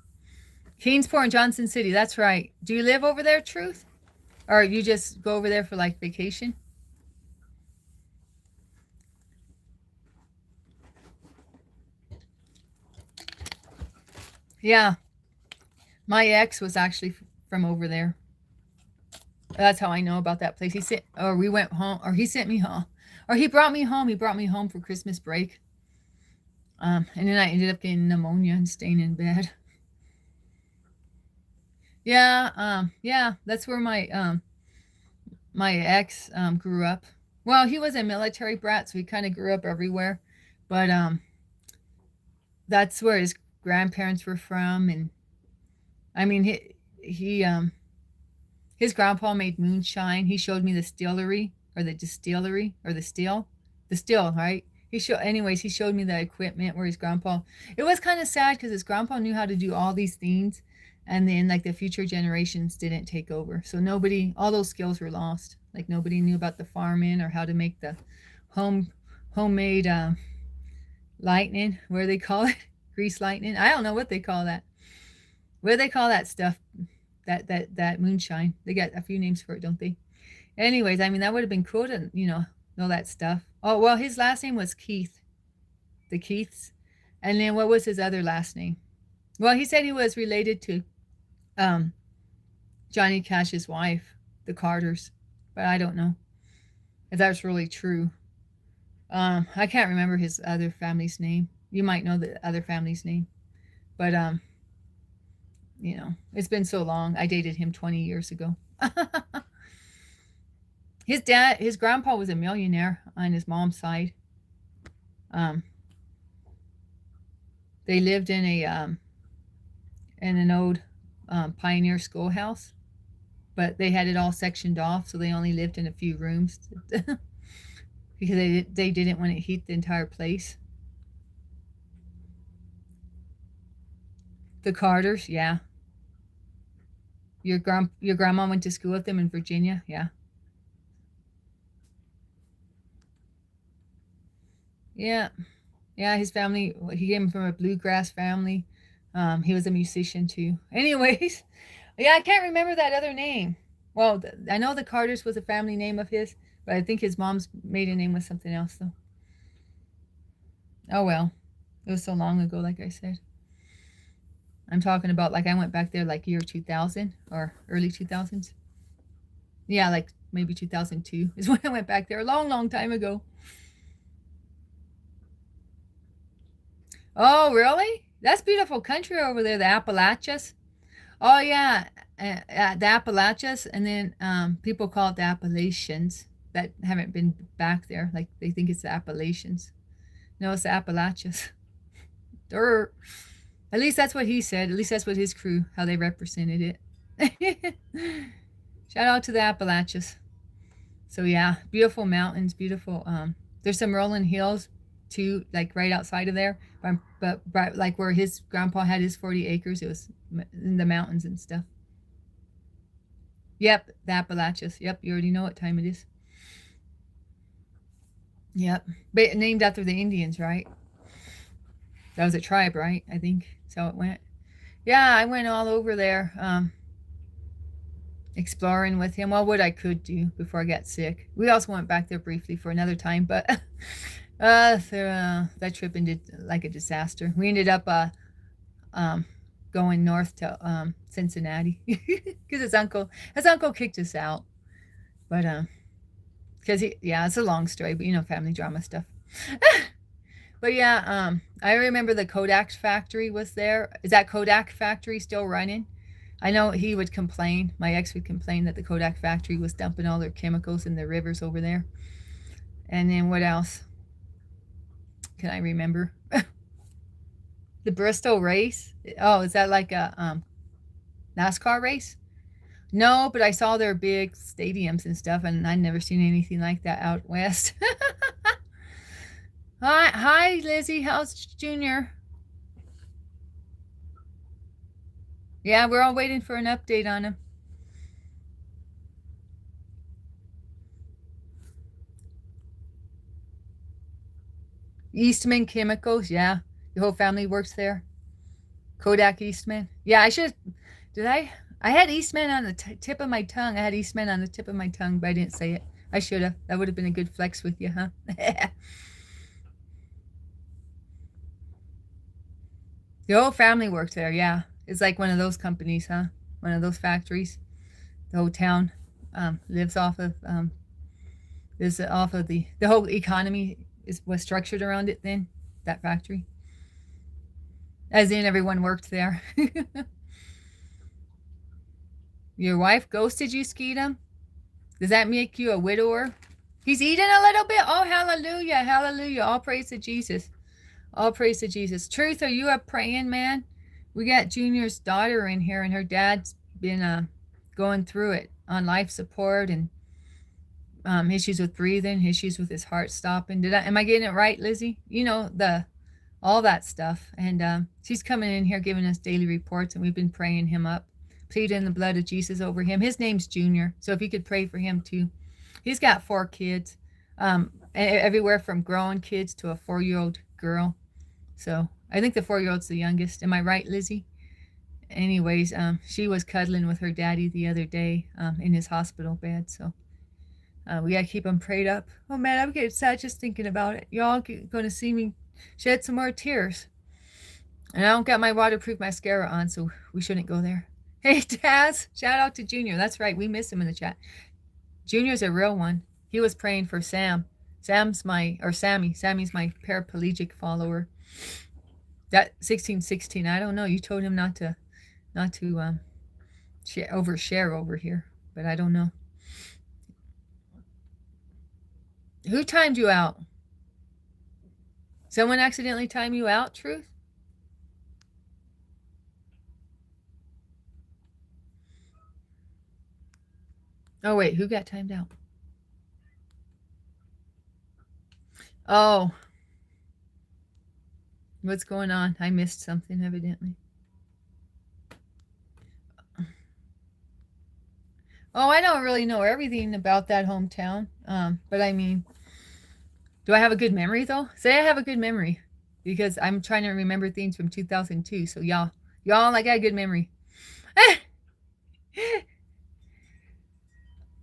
Keenesport and Johnson City, that's right. Do you live over there, Truth? Or you just go over there for like vacation? Yeah. My ex was actually from over there. That's how I know about that place. He sent, or we went home, or he sent me home, or he brought me home. He brought me home for Christmas break. And then I ended up getting pneumonia and staying in bed. Yeah, that's where my ex grew up. Well, he was a military brat, so he kind of grew up everywhere. But that's where his grandparents were from, and I mean he his grandpa made moonshine. He showed me the distillery or the distillery or the still, right? He showed me the equipment where his grandpa. It was kind of sad because his grandpa knew how to do all these things, and then like the future generations didn't take over, so nobody, all those skills were lost. Like nobody knew about the farming or how to make the home homemade lightning. What do they call it? Grease lightning. I don't know what they call that. What do they call that stuff? That moonshine. They got a few names for it, don't they? Anyways, I mean that would have been cool to know that stuff. Oh well, his last name was Keith. The Keiths, and then what was his other last name? Well, he said he was related to um, Johnny Cash's wife, the Carters, but I don't know if that's really true. I can't remember his other family's name. You might know the other family's name, but it's been so long. I dated him 20 years ago. His grandpa was a millionaire on his mom's side. Um, they lived in an old pioneer schoolhouse, but they had it all sectioned off, so they only lived in a few rooms because they didn't want to heat the entire place. The Carters, yeah. Your grandma went to school with them in Virginia, yeah. Yeah, yeah. His family, he came from a bluegrass family. He was a musician too. Anyways, yeah, I can't remember that other name. Well, I know the Carters was a family name of his, but I think his mom's maiden name was something else though. Oh well, it was so long ago, like I said. I'm talking about like I went back there like year 2000 or early 2000s. Yeah, like maybe 2002 is when I went back there a long, long time ago. Oh, really? That's beautiful country over there, the Appalachians. Oh yeah, the Appalachians, and then people call it the Appalachians that haven't been back there. Like they think it's the Appalachians. No, it's the Appalachians. Or at least that's what he said. At least that's what his crew, how they represented it. Shout out to the Appalachians. So yeah, beautiful mountains, beautiful. There's some rolling hills too, like right outside of there. But like where his grandpa had his 40 acres, it was in the mountains and stuff. Yep, the Appalachians. Yep, you already know what time it is. Yep, but named after the Indians, right? That was a tribe, right? I think that's how it went. Yeah, I went all over there, exploring with him. Well, what I could do before I got sick. We also went back there briefly for another time, but that trip ended like a disaster. We ended up um, going north to Cincinnati because his uncle kicked us out. But because yeah, it's a long story, but family drama stuff. But yeah, I remember the Kodak factory was there. Is that Kodak factory still running? I know he would complain. My ex would complain that the Kodak factory was dumping all their chemicals in the rivers over there. And then what else can I remember? The Bristol race. Oh, is that like a NASCAR race? No, but I saw their big stadiums and stuff, and I'd never seen anything like that out west. Hi, Lizzie. How's Junior? Yeah, we're all waiting for an update on him. Eastman Chemicals, yeah. Your whole family works there. Kodak Eastman. Yeah, I should. Did I? I had Eastman on the tip of my tongue. I had Eastman on the tip of my tongue, but I didn't say it. I should have. That would have been a good flex with you, huh? The whole family worked there, yeah. It's like one of those companies, huh? One of those factories. The whole town lives off of is off of the whole economy was structured around it then, that factory. As in everyone worked there. Your wife ghosted you, Skeetum? Does that make you a widower? He's eating a little bit? Oh, hallelujah, hallelujah. All praise to Jesus. All praise to Jesus. Truth, are you a praying man? We got Junior's daughter in here, and her dad's been going through it on life support and issues with breathing, issues with his heart stopping. Am I getting it right, Lizzie? You know, all that stuff. And she's coming in here giving us daily reports, and we've been praying him up, pleading the blood of Jesus over him. His name's Junior, so if you could pray for him too. He's got 4 kids, everywhere from growing kids to a 4-year-old girl. So I think the 4-year-old's the youngest. Am I right, Lizzie? Anyways, she was cuddling with her daddy the other day in his hospital bed. So we got to keep him prayed up. Oh, man, I'm getting sad just thinking about it. Y'all going to see me shed some more tears. And I don't got my waterproof mascara on, so we shouldn't go there. Hey, Taz, shout out to Junior. That's right. We miss him in the chat. Junior's a real one. He was praying for Sam. Sammy's my paraplegic follower. That 1616, I don't know. You told him not to overshare over here, but I don't know. Who timed you out? Someone accidentally timed you out, Truth? Oh, wait, who got timed out? Oh. What's going on? I missed something, evidently. Oh, I don't really know everything about that hometown. But I mean, do I have a good memory, though? Say I have a good memory. Because I'm trying to remember things from 2002. So y'all, I got a good memory.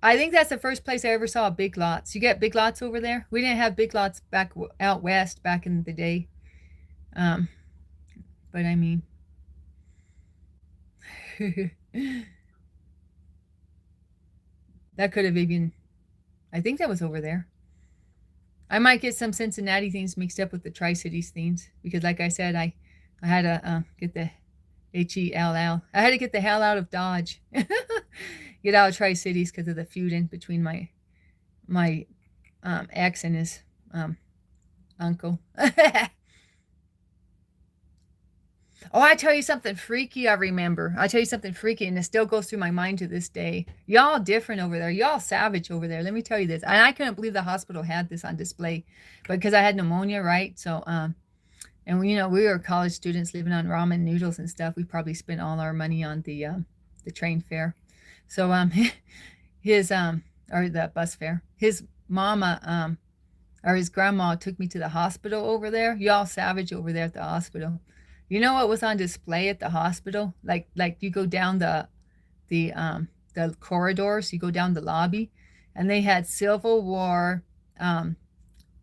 I think that's the first place I ever saw Big Lots. You get Big Lots over there? We didn't have Big Lots back out west back in the day. But I mean, that could have even, I think that was over there. I might get some Cincinnati things mixed up with the Tri-Cities things because, like I said, I had to get the HELL. I had to get the hell out of Dodge. Get out of Tri-Cities because of the feud in between my ex and his uncle. Oh, I tell you something freaky I remember. I tell you something freaky, and it still goes through my mind to this day. Y'all different over there. Y'all savage over there. Let me tell you this. And I couldn't believe the hospital had this on display. But because I had pneumonia, right? So, and we were college students living on ramen noodles and stuff. We probably spent all our money on the train fare. So, or the bus fare. His mama, or his grandma took me to the hospital over there. Y'all savage over there at the hospital. You know what was on display at the hospital? Like you go down the corridors, you go down the lobby, and they had Civil War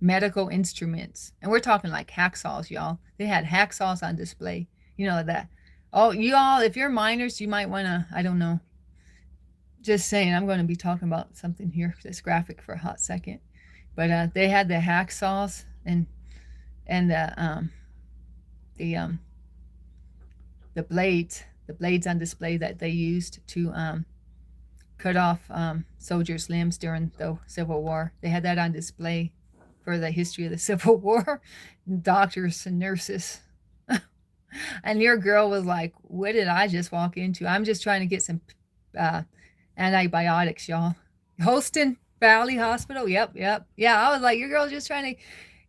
medical instruments. And we're talking like hacksaws, y'all. They had hacksaws on display. You know that. Oh, y'all, if you're minors, you might want to, I don't know. Just saying, I'm going to be talking about something here, this graphic for a hot second. But they had the hacksaws and the blades on display that they used to cut off soldiers' limbs during the Civil War. They had that on display for the history of the Civil War. Doctors and nurses. And your girl was like, what did I just walk into? I'm just trying to get some antibiotics, y'all. Holston Valley Hospital. Yep. Yeah, I was like, your girl's just trying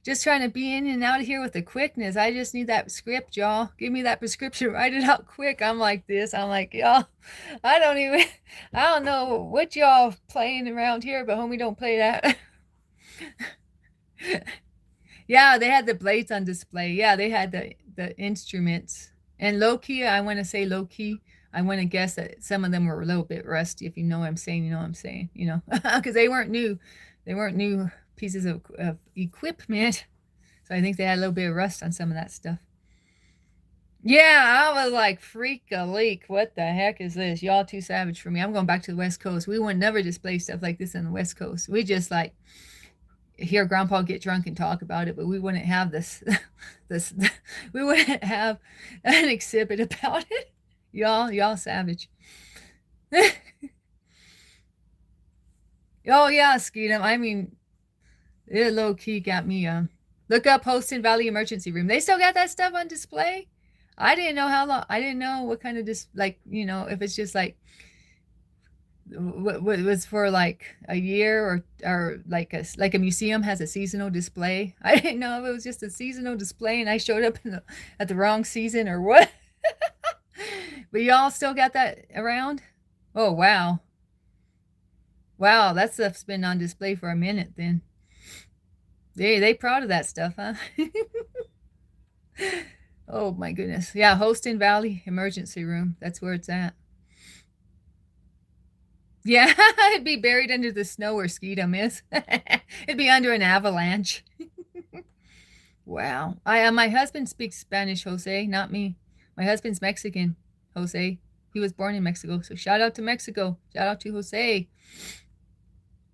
to be in and out of here with the quickness. I just need that script, y'all. Give me that prescription. Write it out quick. I'm like this. I'm like, y'all, I don't know what y'all playing around here, but homie, don't play that. Yeah, they had the blades on display. Yeah, they had the instruments. And low key, I want to say low key. I want to guess that some of them were a little bit rusty. If you know what I'm saying, you know what I'm saying. You know, because they weren't new. They weren't new pieces of equipment. So I think they had a little bit of rust on some of that stuff. Yeah, I was like, freak a leak. What the heck is this? Y'all too savage for me. I'm going back to the West Coast. We would never display stuff like this in the West Coast. We just like hear grandpa get drunk and talk about it, but we wouldn't have this this we wouldn't have an exhibit about it. Y'all savage. Oh yeah, Skeetum. I mean, it low key got me look up Holston Valley Emergency Room. They still got that stuff on display. I didn't know how long. I didn't know what kind of like, you know, if it's just like what was for like a year or like a museum has a seasonal display. I didn't know if it was just a seasonal display and I showed up at the wrong season or what. But y'all still got that around? Oh wow. Wow, that stuff's been on display for a minute then. They proud of that stuff, huh? Oh my goodness. Yeah, Holston Valley Emergency Room. That's where it's at. Yeah, it'd be buried under the snow where Skeetum is. It'd be under an avalanche. Wow. I my husband speaks Spanish, Jose, not me. My husband's Mexican, Jose. He was born in Mexico. So shout out to Mexico. Shout out to Jose.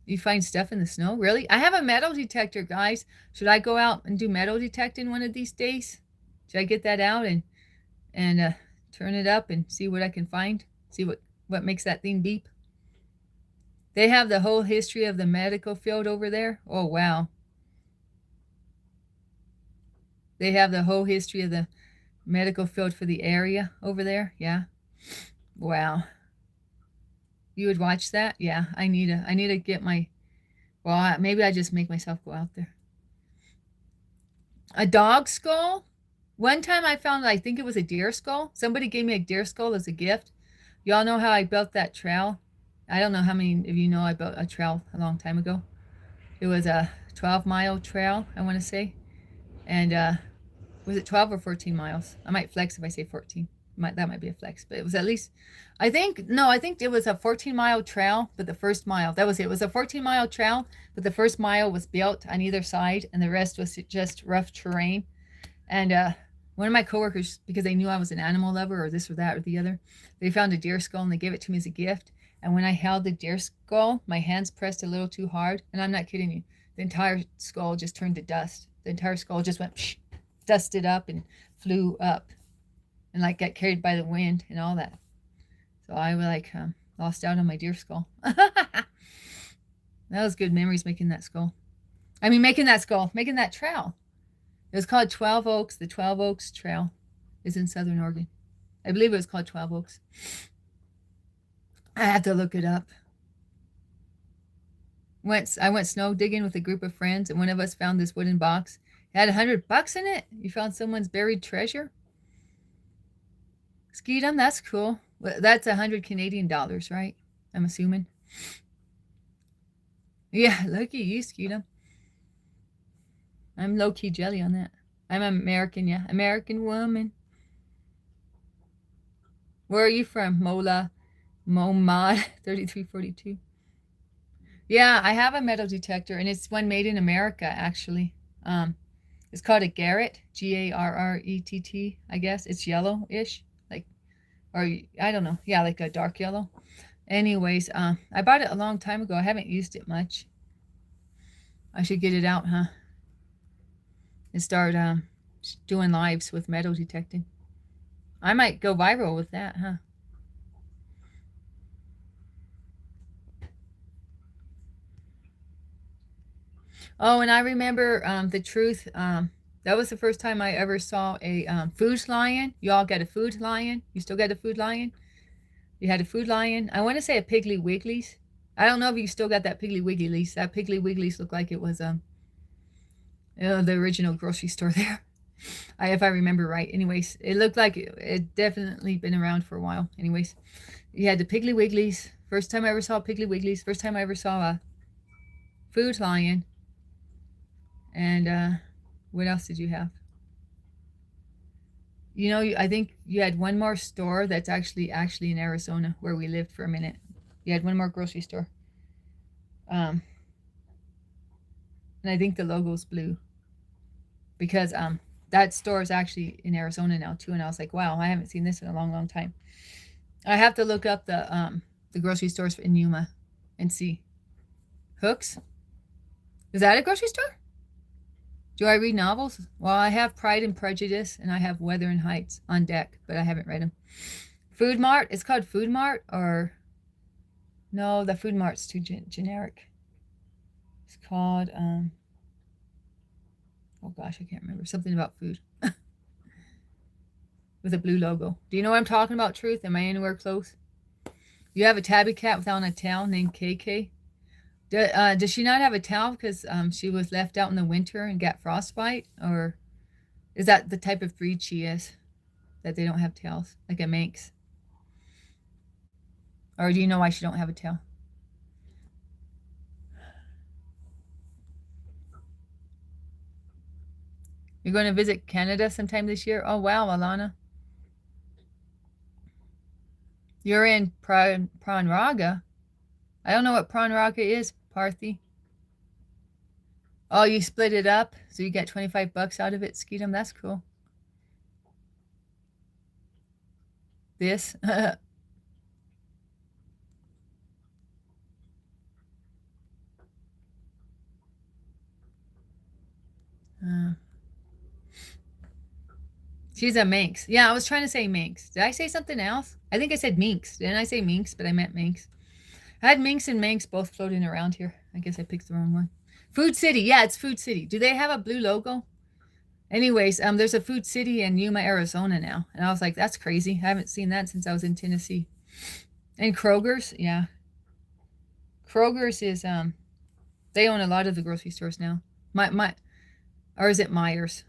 You find stuff in the snow? Really? I have a metal detector, guys. Should I go out and do metal detecting one of these days? Should I get that out and turn it up and see what I can find? See what makes that thing beep? They have the whole history of the medical field over there. Oh, wow. They have the whole history of the medical field for the area over there. Yeah. Wow. You would watch that? Yeah. I need to get my, well, maybe I just make myself go out there. A dog skull? One time I found, I think it was a deer skull. Somebody gave me a deer skull as a gift. Y'all know how I built that trail? I don't know how many of you know I built a trail a long time ago. It was a 12-mile trail, I want to say. And was it 12 or 14 miles? I might flex if I say 14. That might be a flex, but it was at least, I think it was a 14-mile trail, but the first mile, that was it. It was a 14-mile trail, but the first mile was built on either side, and the rest was just rough terrain. And one of my coworkers, because they knew I was an animal lover or this or that or the other, they found a deer skull and they gave it to me as a gift. And when I held the deer skull, my hands pressed a little too hard. And I'm not kidding you. The entire skull just turned to dust. The entire skull just went psh, dusted up and flew up and like got carried by the wind and all that. So I like lost out on my deer skull. That was good memories making that skull. I mean, making that trail. It was called 12 Oaks. The 12 Oaks Trail is in Southern Oregon. I believe it was called 12 Oaks. I have to look it up. I went snow digging with a group of friends, and one of us found this wooden box. It had $100 in it. You found someone's buried treasure. Skeetum, that's cool. That's 100 Canadian dollars, right? I'm assuming. Yeah, lucky you, Skeetum. I'm low-key jelly on that. I'm American, yeah. American woman. Where are you from? Momod 3342. Yeah, I have a metal detector, and it's one made in America, actually. It's called a Garrett, Garrett, I guess. It's yellow-ish, like, or I don't know. Yeah, like a dark yellow. Anyways, I bought it a long time ago. I haven't used it much. I should get it out, huh? And start doing lives with metal detecting. I might go viral with that, huh? Oh, and I remember the truth. That was the first time I ever saw a food lion. You all got a food lion? You still got a food lion? You had a food lion? I want to say a Piggly Wiggly's. I don't know if you still got that Piggly Wiggly's. That Piggly Wiggly's looked like it was the original grocery store there. If I remember right. Anyways, it looked like it definitely been around for a while. Anyways, you had the Piggly Wiggly's. First time I ever saw Piggly Wiggly's. First time I ever saw a food lion. And What else did you have? You know, I think you had one more store that's actually in Arizona where we lived for a minute. You had one more grocery store. And I think the logo's blue because that store is actually in Arizona now too. And I was like, wow, I haven't seen this in a long, long time. I have to look up the grocery stores in Yuma and see. Hooks? Is that a grocery store? Do I read novels? Well, I have Pride and Prejudice and I have Wuthering Heights on deck, but I haven't read them. Food Mart? It's called Food Mart or... No, the Food Mart's too generic. It's called... Oh gosh, I can't remember. Something about food. With a blue logo. Do you know what I'm talking about, Truth? Am I anywhere close? You have a tabby cat without a tail named KK. Does she not have a tail because she was left out in the winter and got frostbite? Or is that the type of breed she is? That they don't have tails? Like a Manx? Or do you know why she don't have a tail? You're going to visit Canada sometime this year? Oh, wow, Alana. You're in Prawnraga. I don't know what Prawnraga is, Parthy. Oh, you split it up, so you get $25 out of it, Skeetum. That's cool. This. She's a Manx. Yeah, I was trying to say Manx. Did I say something else? I think I said Minx. Didn't I say Minx, but I meant Manx. I had Minx and Manx both floating around here. I guess I picked the wrong one. Food City. Yeah, it's Food City. Do they have a blue logo? Anyways, there's a Food City in Yuma, Arizona now. And I was like, that's crazy. I haven't seen that since I was in Tennessee. And Kroger's, yeah. Kroger's is they own a lot of the grocery stores now. Or is it Myers?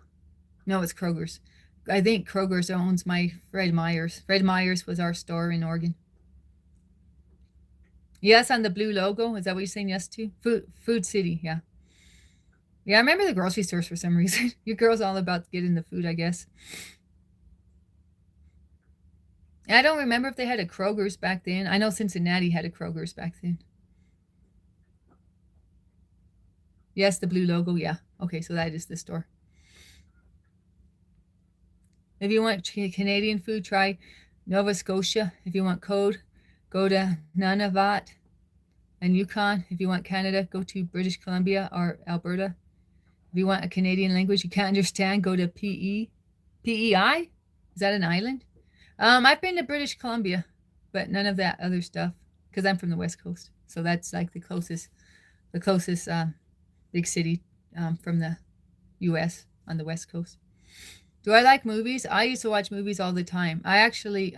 No, it's Kroger's. I think Kroger's owns my Fred Meyer's. Fred Meyer's was our store in Oregon. Yes, on the blue logo. Is that what you're saying yes to? Food City, yeah. Yeah, I remember the grocery stores for some reason. Your girl's all about getting the food, I guess. I don't remember if they had a Kroger's back then. I know Cincinnati had a Kroger's back then. Yes, the blue logo, yeah. Okay, so that is the store. If you want Canadian food, try Nova Scotia. If you want code, go to Nunavut and Yukon. If you want Canada, go to British Columbia or Alberta. If you want a Canadian language you can't understand, go to PEI. Is that an island? I've been to British Columbia, but none of that other stuff because I'm from the West Coast. So that's like the closest big city from the U.S. on the West Coast. Do I like movies? I used to watch movies all the time. I actually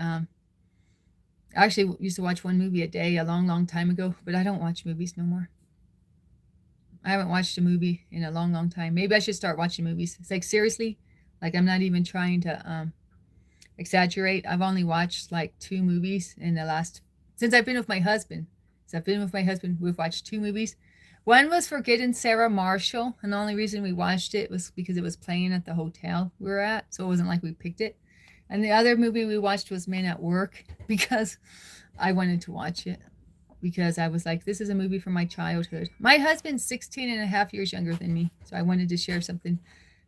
used to watch one movie a day a long, long time ago, but I don't watch movies no more. I haven't watched a movie in a long, long time. Maybe I should start watching movies. It's like, seriously, like I'm not even trying to exaggerate. I've only watched like 2 movies in the last, since I've been with my husband. So I've been with my husband, we've watched 2 movies. One was Forgetting Sarah Marshall, and the only reason we watched it was because it was playing at the hotel we were at, so it wasn't like we picked it. And the other movie we watched was Men at Work because I wanted to watch it. Because I was like, this is a movie from my childhood. My husband's 16 and a half years younger than me, so I wanted to share something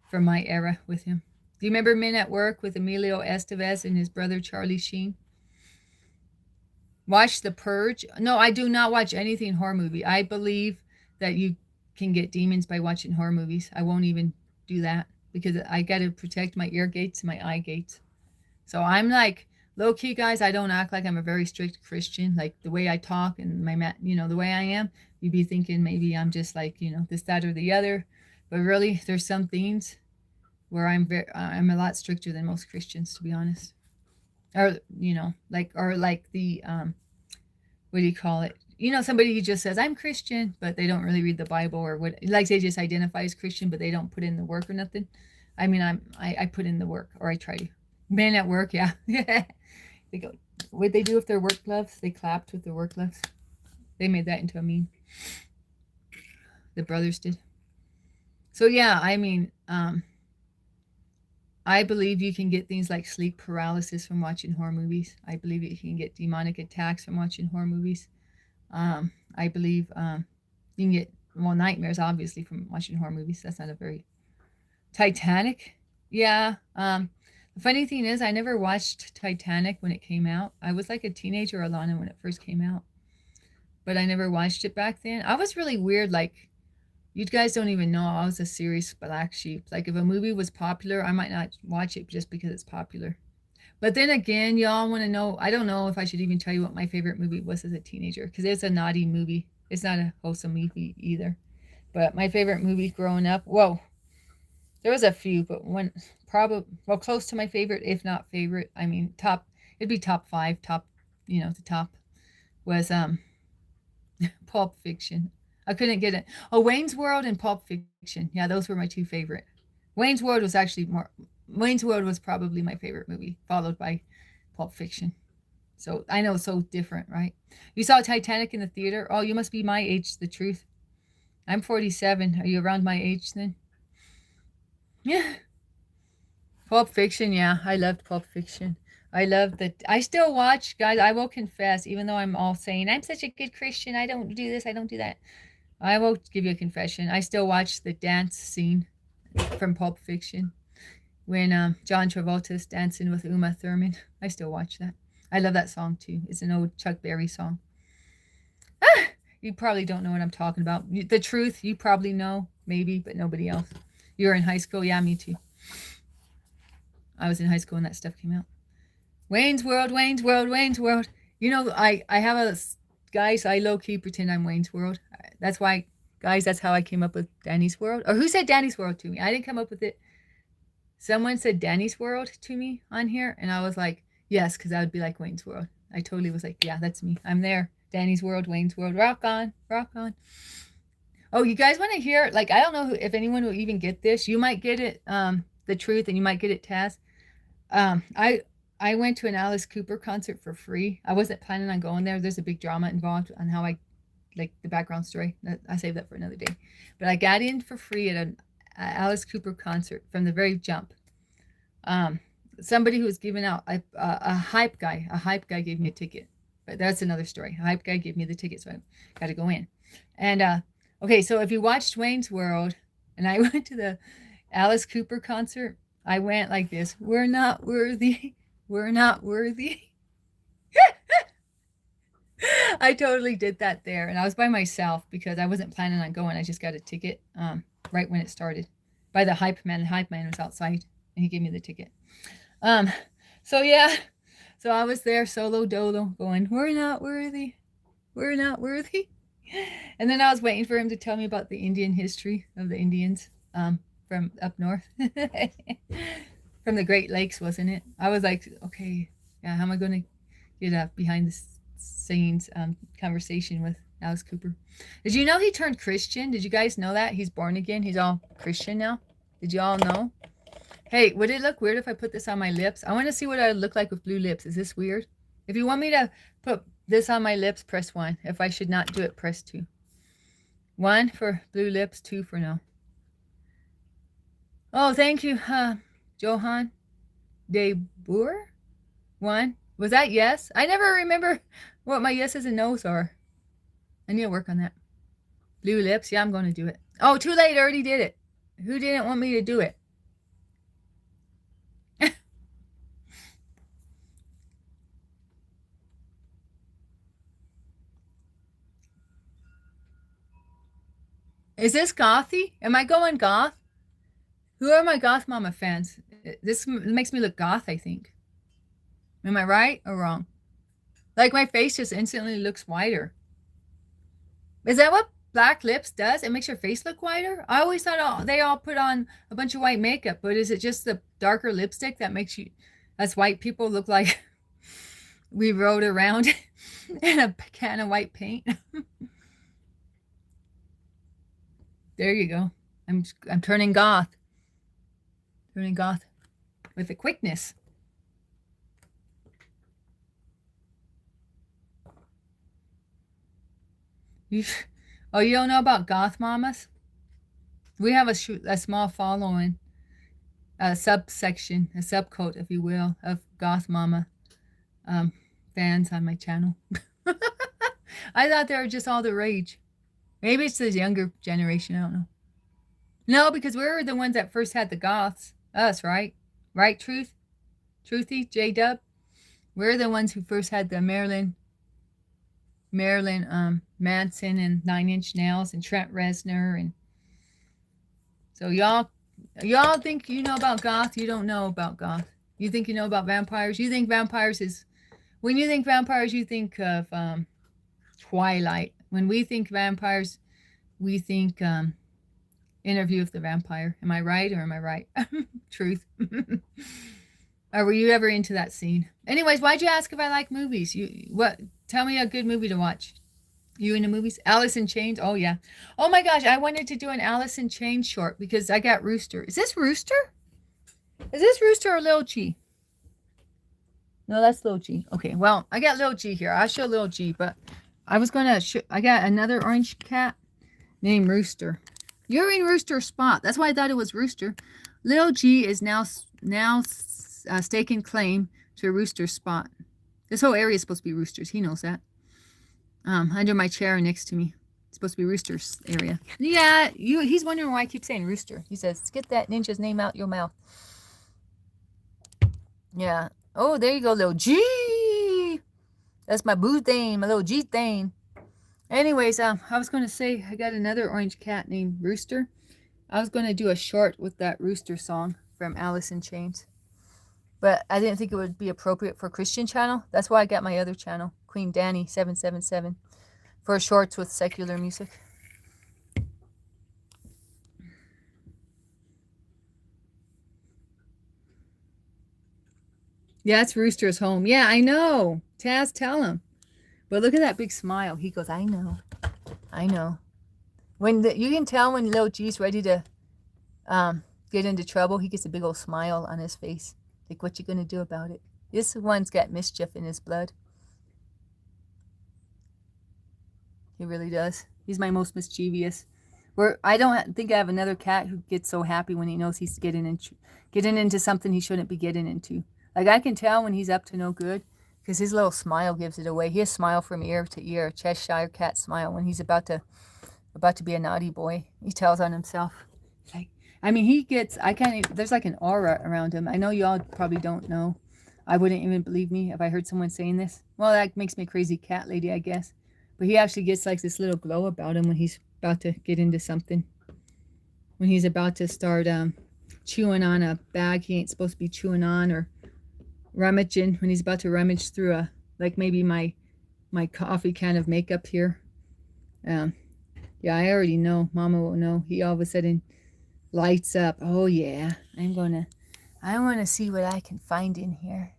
from my era with him. Do you remember Men at Work with Emilio Estevez and his brother Charlie Sheen? Watch The Purge? No, I do not watch anything horror movie. I believe that you can get demons by watching horror movies. I won't even do that because I got to protect my ear gates and my eye gates. So I'm like, low key, guys, I don't act like I'm a very strict Christian. Like the way I talk and the way I am, you'd be thinking maybe I'm just like, this, that, or the other. But really, there's some things where I'm a lot stricter than most Christians, to be honest. Or, like the, what do you call it? Somebody who just says, I'm Christian, but they don't really read the Bible or what, like they just identify as Christian, but they don't put in the work or nothing. I mean, I put in the work, or I try to. Men at Work, yeah. They go, what'd they do with their work gloves? They clapped with their work gloves. They made that into a meme. The brothers did. So yeah, I mean, Um, I believe you can get things like sleep paralysis from watching horror movies. I believe you can get demonic attacks from watching horror movies. I believe you can get, well, nightmares, obviously, from watching horror movies. That's not a very... Titanic? Yeah. The funny thing is, I never watched Titanic when it came out. I was like a teenager, Alana, when it first came out. But I never watched it back then. I was really weird. Like, you guys don't even know I was a serious black sheep. Like, if a movie was popular, I might not watch it just because it's popular. But then again, y'all want to know, I don't know if I should even tell you what my favorite movie was as a teenager, because it's a naughty movie. It's not a wholesome movie either. But my favorite movie growing up, whoa, there was a few, but one probably, well, close to my favorite, if not favorite. I mean, top, it'd be top five, top, the top was Pulp Fiction. I couldn't get it. Oh, Wayne's World and Pulp Fiction. Yeah, those were my two favorite. Wayne's World was actually more. Wayne's World was probably my favorite movie, followed by Pulp Fiction. So I know it's so different, right? You saw Titanic in the theater. Oh, you must be my age. The truth. I'm 47. Are you around my age then? Yeah. Pulp Fiction. Yeah, I loved Pulp Fiction. I love that. I still watch, guys. I will confess, even though I'm all saying I'm such a good Christian, I don't do this, I don't do that. I will give you a confession. I still watch the dance scene from Pulp Fiction when John Travolta's dancing with Uma Thurman. I still watch that. I love that song too. It's an old Chuck Berry song. Ah, you probably don't know what I'm talking about. The truth, you probably know, maybe, but nobody else. You were in high school? Yeah, me too. I was in high school when that stuff came out. Wayne's World, Wayne's World, Wayne's World. I have a... Guys, I low-key pretend I'm Wayne's World. That's why, guys, that's how I came up with Dani's World. Or who said Dani's World to me? I didn't come up with it. Someone said Dani's World to me on here, and I was like, yes, because that would be like Wayne's World. I totally was like, yeah, that's me. I'm there. Dani's World, Wayne's World. Rock on, rock on. Oh, you guys want to hear, like, I don't know if anyone will even get this. You might get it, The Truth, and you might get it, Taz. I went to an Alice Cooper concert for free. I wasn't planning on going there. There's a big drama involved on how I, like, the background story. I saved that for another day. But I got in for free at an Alice Cooper concert from the very jump. Somebody who was giving out a hype guy gave me a ticket. But that's another story. A hype guy gave me the ticket, so I got to go in. And okay, so if you watched Wayne's World, and I went to the Alice Cooper concert, I went like this: "We're not worthy. We're not worthy." I totally did that there, and I was by myself because I wasn't planning on going. I just got a ticket right when it started by the hype man. The hype man was outside, and he gave me the ticket. So yeah, so I was there solo dolo going, "We're not worthy. We're not worthy." And then I was waiting for him to tell me about the Indian history of the Indians from up north. From the Great Lakes, wasn't it? I was like, okay, yeah, how am I going to get a behind the scenes conversation with Alice Cooper? Did you know he turned Christian? Did you guys know that? He's born again. He's all Christian now. Did you all know? Hey, would it look weird if I put this on my lips? I want to see what I would look like with blue lips. Is this weird? If you want me to put this on my lips, press 1. If I should not do it, press 2. 1 for blue lips, 2 for no. Oh, thank you, Johan de Boer. 1. Was that yes? I never remember what my yeses and nos are. I need to work on that. Blue lips. Yeah, I'm going to do it. Oh, too late. I already did it. Who didn't want me to do it? Is this gothy? Am I going goth? Who are my goth mama fans? This makes me look goth, I think. Am I right or wrong? Like, my face just instantly looks whiter. Is that what black lips does? It makes your face look whiter? I always thought they all put on a bunch of white makeup, but is it just the darker lipstick that makes you, us white people, look like we rode around in a can of white paint? There you go. I'm turning goth. Turning goth with a quickness. You don't know about goth mamas? We have a small following, a subsection, a subcult, if you will, of Goth Mama fans on my channel. I thought they were just all the rage. Maybe it's the younger generation. I don't know. No, because we were the ones that first had the Goths. Us, right? Right, Truthy, J-Dub? We're the ones who first had the Marilyn Manson and 9 Inch Nails and Trent Reznor. And so y'all think you know about Goth. You don't know about Goth. You think you know about vampires. You think vampires is... When you think vampires, you think of Twilight. When we think vampires, we think Interview with the Vampire. Am I right or am I right? Truth. Or were you ever into that scene? Anyways, why'd you ask if I like movies? What? Tell me a good movie to watch. You into movies? Alice in Chains? Oh, yeah. Oh, my gosh. I wanted to do an Alice in Chains short because I got Rooster. Is this Rooster? Is this Rooster or Lil G? No, that's Lil G. Okay, well, I got Lil G here. I'll show Lil G, but I was going to I got another orange cat named Rooster. You're in Rooster's spot. That's why I thought it was Rooster. Lil G is now staking claim to Rooster's spot. This whole area is supposed to be Rooster's. He knows that. Under my chair next to me. It's supposed to be Rooster's area. Yeah, he's wondering why I keep saying Rooster. He says, get that ninja's name out your mouth. Yeah. Oh, there you go, little G. That's my boo thing, my little G thing. Anyways, I was going to say I got another orange cat named Rooster. I was going to do a short with that Rooster song from Alice in Chains. But I didn't think it would be appropriate for a Christian channel. That's why I got my other channel, Queen Dani 777, for shorts with secular music. Yeah, it's Rooster's home. Yeah, I know. Taz, tell him. But look at that big smile. He goes, I know. I know. You can tell when Lil G's ready to get into trouble, he gets a big old smile on his face. Like, what you gonna do about it? This one's got mischief in his blood. He really does. He's my most mischievous. I don't think I have another cat who gets so happy when he knows he's getting into something he shouldn't be getting into. Like, I can tell when he's up to no good because his little smile gives it away. He has smile from ear to ear, a Cheshire cat smile when he's about to be a naughty boy. He tells on himself. Like, I mean, he gets, there's like an aura around him. I know y'all probably don't know. I wouldn't even believe me if I heard someone saying this. Well, that makes me a crazy cat lady, I guess. But he actually gets like this little glow about him when he's about to get into something. When he's about to start chewing on a bag he ain't supposed to be chewing on, or rummaging, when he's about to rummage through like maybe my coffee can of makeup here. Yeah, I already know. Mama will know. He all of a sudden lights up. Oh yeah, I want to see what I can find in here.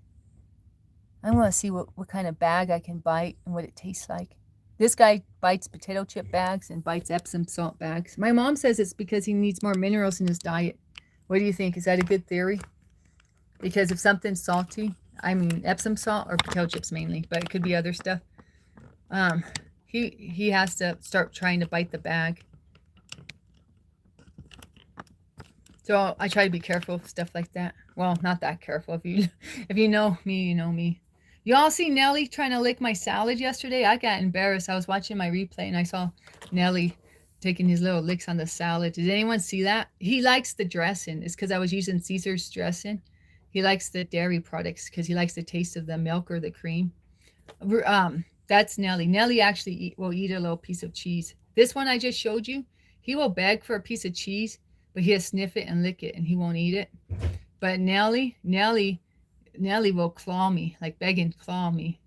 I want to see what kind of bag I can bite and what it tastes like. This guy bites potato chip bags and bites Epsom salt bags. My mom says it's because he needs more minerals in his diet. What do you think? Is that a good theory? Because if something's salty, I mean Epsom salt or potato chips mainly, but it could be other stuff. He has to start trying to bite the bag. So I try to be careful of stuff like that. Well, not that careful. If you know me, you know me. Y'all see Nelly trying to lick my salad yesterday? I got embarrassed. I was watching my replay and I saw Nelly taking his little licks on the salad. Did anyone see that? He likes the dressing. It's because I was using Caesar's dressing. He likes the dairy products because he likes the taste of the milk or the cream. That's Nelly. Nelly actually will eat a little piece of cheese. This one I just showed you, he will beg for a piece of cheese, but he'll sniff it and lick it and he won't eat it. But Nelly will claw me, like beg and claw me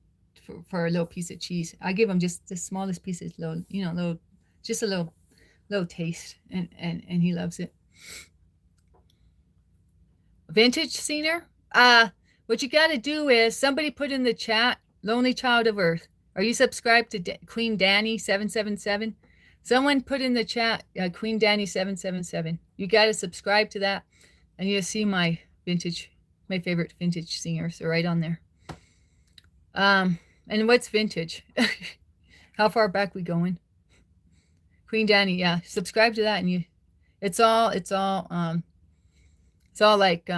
for a little piece of cheese. I give him just the smallest piece of just a little taste, and he loves it. Vintage scener? What you got to do is somebody put in the chat, Lonely Child of Earth. Are you subscribed to Queen Dani 777? Someone put in the chat, Queen Dani 777. You got to subscribe to that, and you'll see my favorite vintage singers are right on there. And what's vintage? How far back we going? Queen Dani, yeah. Subscribe to that, and It's all like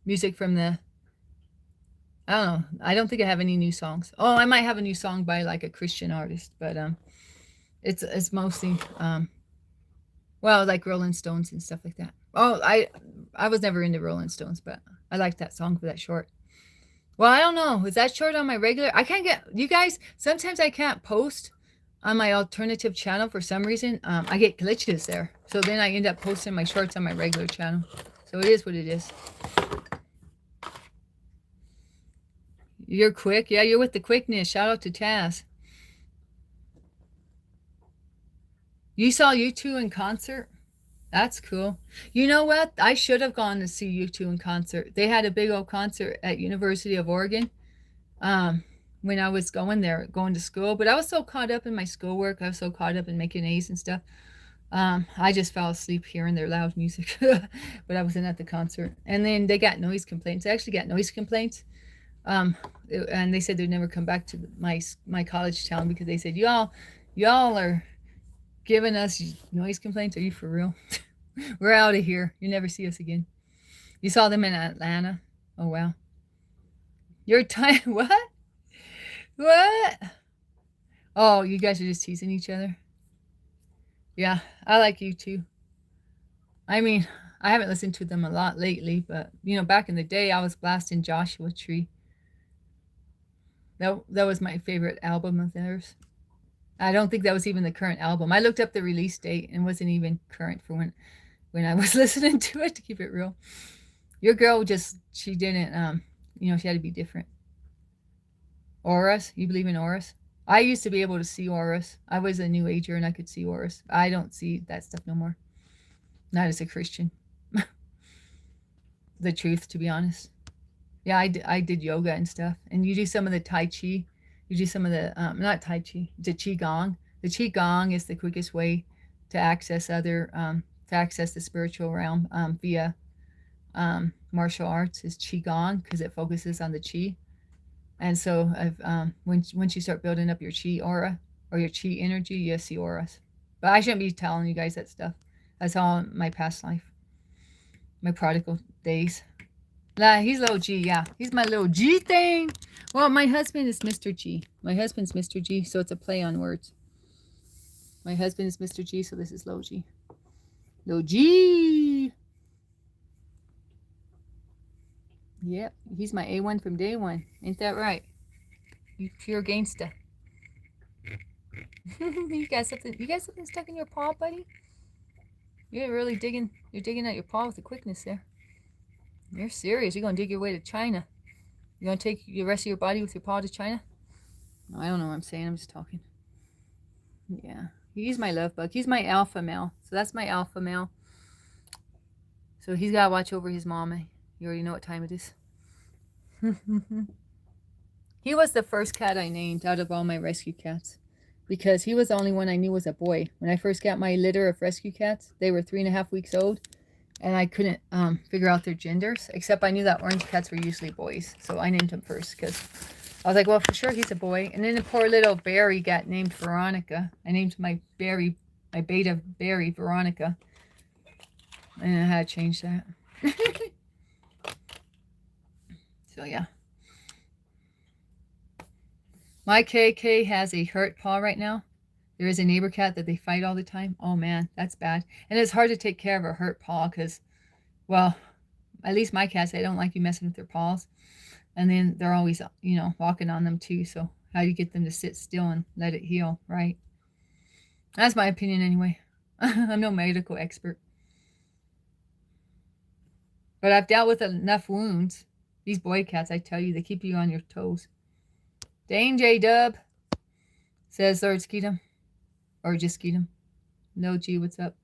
music from the, I don't know. I don't think I have any new songs. Oh, I might have a new song by like a Christian artist, but it's mostly well, like Rolling Stones and stuff like that. Oh, I was never into Rolling Stones, but I liked that song for that short. Well, I don't know. Is that short on my regular? I can't get, you guys. Sometimes I can't post on my alternative channel for some reason. I get glitches there, so then I end up posting my shorts on my regular channel. So it is what it is. You're quick. Yeah, you're with the quickness. Shout out to Taz. You saw U2 in concert? That's cool. You know what? I should have gone to see U2 in concert. They had a big old concert at University of Oregon when I was going there, going to school. But I was so caught up in my schoolwork. I was so caught up in making A's and stuff. I just fell asleep hearing their loud music. But I wasn't at the concert. And then they got noise complaints. I actually got noise complaints. And they said they'd never come back to my college town because they said, y'all are giving us noise complaints. Are you for real? We're out of here. You never see us again. You saw them in Atlanta. Oh, wow. You're tired. What? What? Oh, you guys are just teasing each other. Yeah, I like U2. I mean, I haven't listened to them a lot lately, but, back in the day, I was blasting Joshua Tree. That was my favorite album of theirs. I don't think that was even the current album. I looked up the release date and wasn't even current for when I was listening to it, to keep it real. Your girl she didn't, she had to be different. Auras? You believe in auras? I used to be able to see auras. I was a new ager and I could see auras. I don't see that stuff no more. Not as a Christian. The truth, to be honest. Yeah, I did yoga and stuff. And you do some of the Tai Chi. You do some of the, not Tai Chi, the Qigong. The Qigong is the quickest way to access to access the spiritual realm via martial arts is Qigong because it focuses on the Qi. And so once you start building up your Qi aura or your Qi energy, you see auras. But I shouldn't be telling you guys that stuff. That's all my past life. My prodigal days. Nah, he's little G, yeah. He's my little G thing. Well, my husband is Mr. G. My husband's Mr. G, so it's a play on words. My husband is Mr. G, so this is low G. Low G. Yep, he's my A1 from day one. Ain't that right? You pure gangsta. You got something stuck in your paw, buddy? You're really digging at your paw with the quickness there. You're serious. You're going to dig your way to China. You're going to take the rest of your body with your paw to China? I don't know what I'm saying. I'm just talking. Yeah. He's my love bug. He's my alpha male. So that's my alpha male. So he's got to watch over his mama. You already know what time it is. He was the first cat I named out of all my rescue cats. Because he was the only one I knew was a boy. When I first got my litter of rescue cats, they were 3.5 weeks old. And I couldn't figure out their genders, except I knew that orange cats were usually boys. So I named him first because I was like, well, for sure he's a boy. And then the poor little Barry got named Veronica. I named my beta Barry Veronica. And I had to change that. So yeah. My KK has a hurt paw right now. There is a neighbor cat that they fight all the time. Oh, man, that's bad. And it's hard to take care of a hurt paw because, well, at least my cats, they don't like you messing with their paws. And then they're always, walking on them too. So how do you get them to sit still and let it heal, right? That's my opinion anyway. I'm no medical expert. But I've dealt with enough wounds. These boy cats, I tell you, they keep you on your toes. Dane J-Dub, says Lord Skeetum. Or just Skeetum. No, G, what's up?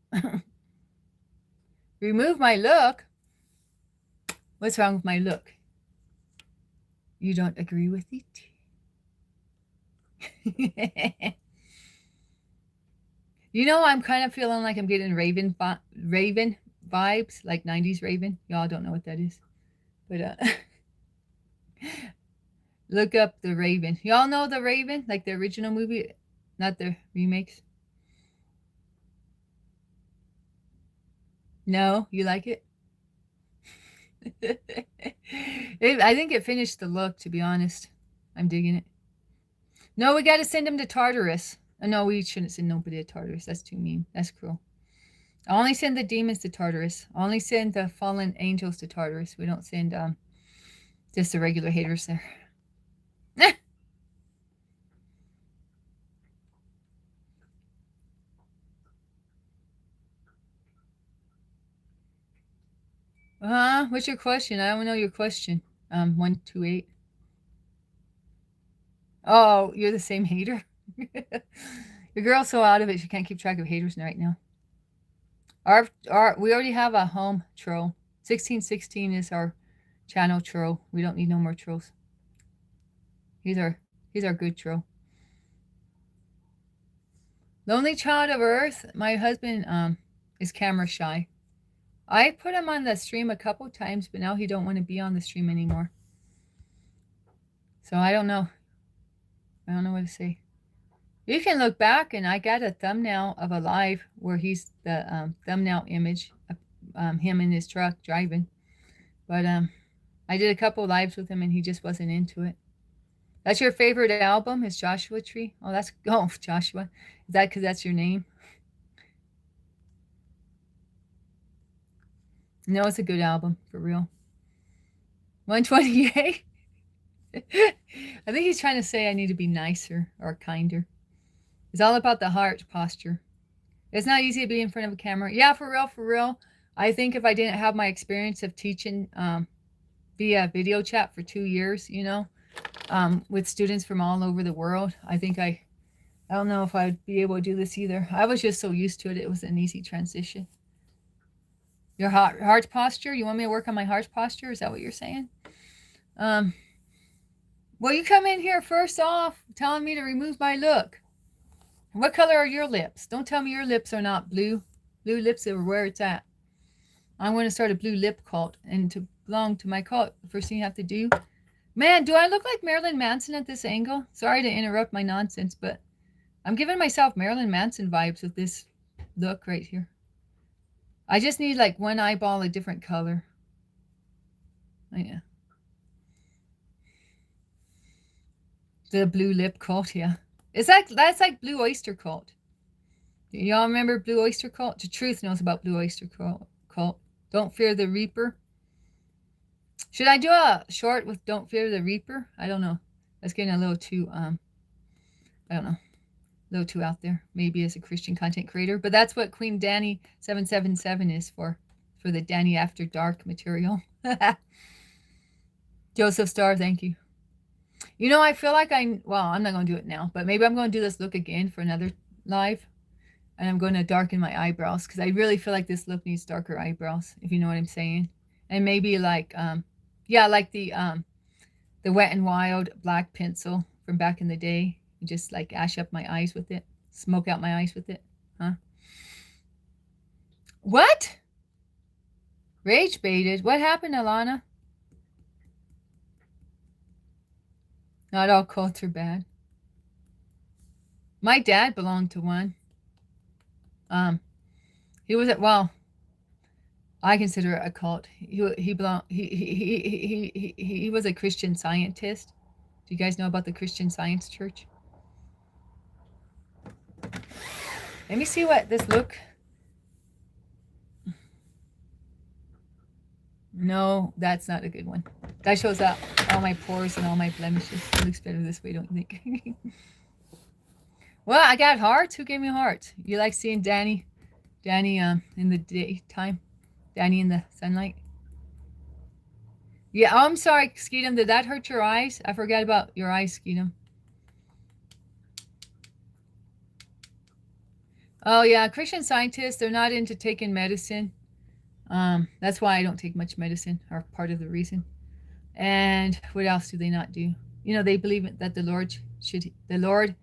Remove my look? What's wrong with my look? You don't agree with it? I'm kind of feeling like I'm getting Raven vibes, like 90s Raven. Y'all don't know what that is. But look up the Raven. Y'all know the Raven? Like the original movie, not the remakes. No, you like it? I think it finished the look, to be honest. I'm digging it. No, we got to send him to Tartarus. No, we shouldn't send nobody to Tartarus. That's too mean. That's cruel. I only send the demons to Tartarus. I only send the fallen angels to Tartarus. We don't send just the regular haters there. What's your question? I don't know your question. 128. Oh, you're the same hater? Your girl's so out of it, she can't keep track of haters right now. We already have a home troll. 1616 is our channel troll. We don't need no more trolls. He's our good troll. Lonely child of Earth. My husband is camera shy. I put him on the stream a couple times, but now he don't want to be on the stream anymore. So I don't know. I don't know what to say. You can look back, and I got a thumbnail of a live where he's the thumbnail image of him in his truck driving. But I did a couple lives with him, and he just wasn't into it. That's your favorite album? Is Joshua Tree? Oh, Joshua. Is that because that's your name? No, it's a good album, for real. 128? I think he's trying to say I need to be nicer or kinder. It's all about the heart posture. It's not easy to be in front of a camera. Yeah, for real. I think if I didn't have my experience of teaching via video chat for 2 years, with students from all over the world, I think I don't know if I'd be able to do this either. I was just so used to it. It was an easy transition. Your heart posture? You want me to work on my heart posture? Is that what you're saying? Well, you come in here first off telling me to remove my look. What color are your lips? Don't tell me your lips are not blue. Blue lips are where it's at. I'm going to start a blue lip cult. And to belong to my cult, the first thing you have to do. Man, do I look like Marilyn Manson at this angle? Sorry to interrupt my nonsense, but I'm giving myself Marilyn Manson vibes with this look right here. I just need like one eyeball a different color. Oh, yeah. The blue lip cult, yeah. That's like Blue Oyster Cult. Do y'all remember Blue Oyster Cult? The Truth knows about Blue Oyster Cult. Don't Fear the Reaper. Should I do a short with Don't Fear the Reaper? I don't know. That's getting a little too I don't know. A little too out there. Maybe as a Christian content creator. But that's what Queen Dani 777 is for the Dani After Dark material. Joseph Starr, thank you. I feel like I'm not going to do it now, but maybe I'm going to do this look again for another live. And I'm going to darken my eyebrows because I really feel like this look needs darker eyebrows, if you know what I'm saying. And maybe like, like the Wet n Wild black pencil from back in the day. Just like ash up my eyes with it. Smoke out my eyes with it. Huh? What? Rage baited? What happened, Alana? Not all cults are bad. My dad belonged to one. He was I consider it a cult. He was a Christian Scientist. Do you guys know about the Christian Science Church? Let me see what this look. No, that's not a good one. That shows up all my pores and all my blemishes. It looks better this way, don't you think? Well, I got hearts. Who gave me hearts? You like seeing Dani in the daytime? Dani in the sunlight? Yeah, I'm sorry, Skeetum. Did that hurt your eyes? I forgot about your eyes, Skeetum. Oh, yeah, Christian Scientists, they're not into taking medicine. That's why I don't take much medicine, or part of the reason. And what else do they not do? They believe that the Lord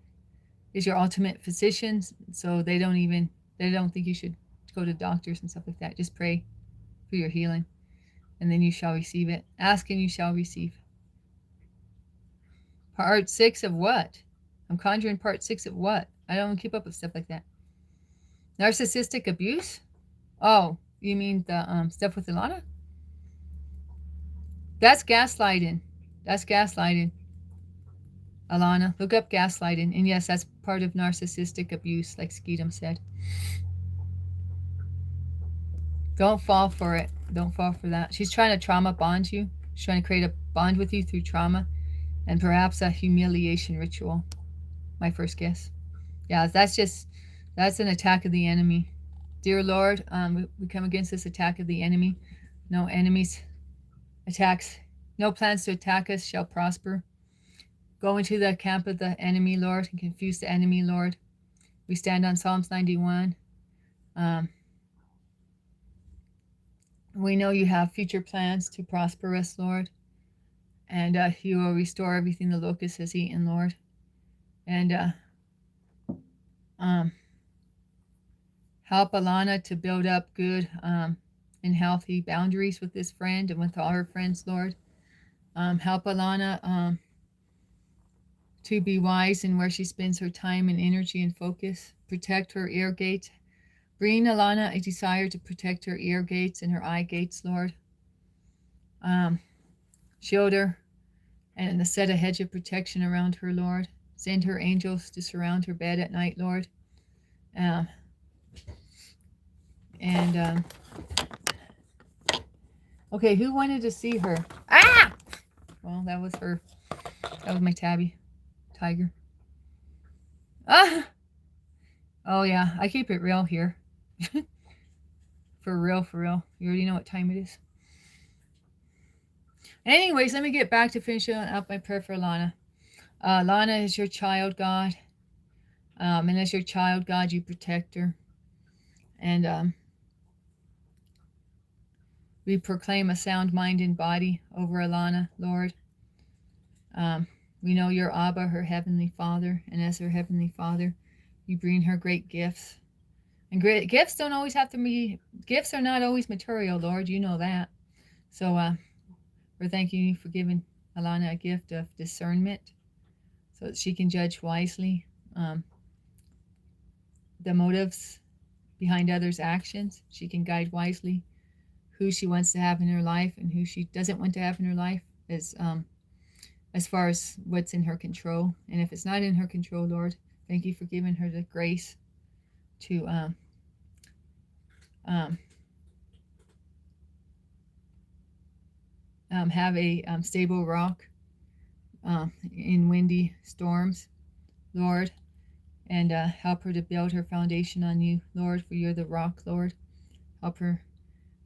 is your ultimate physician, so they don't think you should go to doctors and stuff like that. Just pray for your healing, and then you shall receive it. Ask and you shall receive. Part 6 of what? I'm conjuring part 6 of what? I don't keep up with stuff like that. Narcissistic abuse? Oh, You mean the stuff with Ilana? That's gaslighting. That's gaslighting. Alana, look up gaslighting. And yes, that's part of narcissistic abuse, like Skeetum said. Don't fall for it. Don't fall for that. She's trying to trauma bond you. She's trying to create a bond with you through trauma and perhaps a humiliation ritual. My first guess. Yeah, that's an attack of the enemy. Dear Lord, we come against this attack of the enemy. No enemies, attacks, no plans to attack us shall prosper. Go into the camp of the enemy, Lord, and confuse the enemy, Lord. We stand on Psalms 91. We know you have future plans to prosper us, Lord. And you will restore everything the locust has eaten, Lord. And help Alana to build up good and healthy boundaries with this friend and with all her friends, Lord. Help Alana to be wise in where she spends her time and energy and focus. Protect her ear gates. Bring Alana a desire to protect her ear gates and her eye gates, Lord. Shield her and set a hedge of protection around her, Lord. Send her angels to surround her bed at night, Lord. Okay, who wanted to see her? Ah! Well, that was her. That was my tabby. Tiger. Ah! Oh, yeah, I keep it real here. For real, for real. You already know what time it is. Anyways, let me get back to finishing up my prayer for Lana. Lana is your child, God. And as your child, God, you protect her. And we proclaim a sound mind and body over Alana, Lord. We know you're Abba, her heavenly Father. And as her heavenly Father, you bring her great gifts. And great gifts don't always have to be, gifts are not always material, Lord. You know that. So we're thanking you for giving Alana a gift of discernment so that she can judge wisely the motives behind others' actions. She can guide wisely who she wants to have in her life and who she doesn't want to have in her life as far as what's in her control. And if it's not in her control, Lord, thank you for giving her the grace to have a stable rock in windy storms, Lord, and help her to build her foundation on you, Lord, for you're the rock, Lord. Help her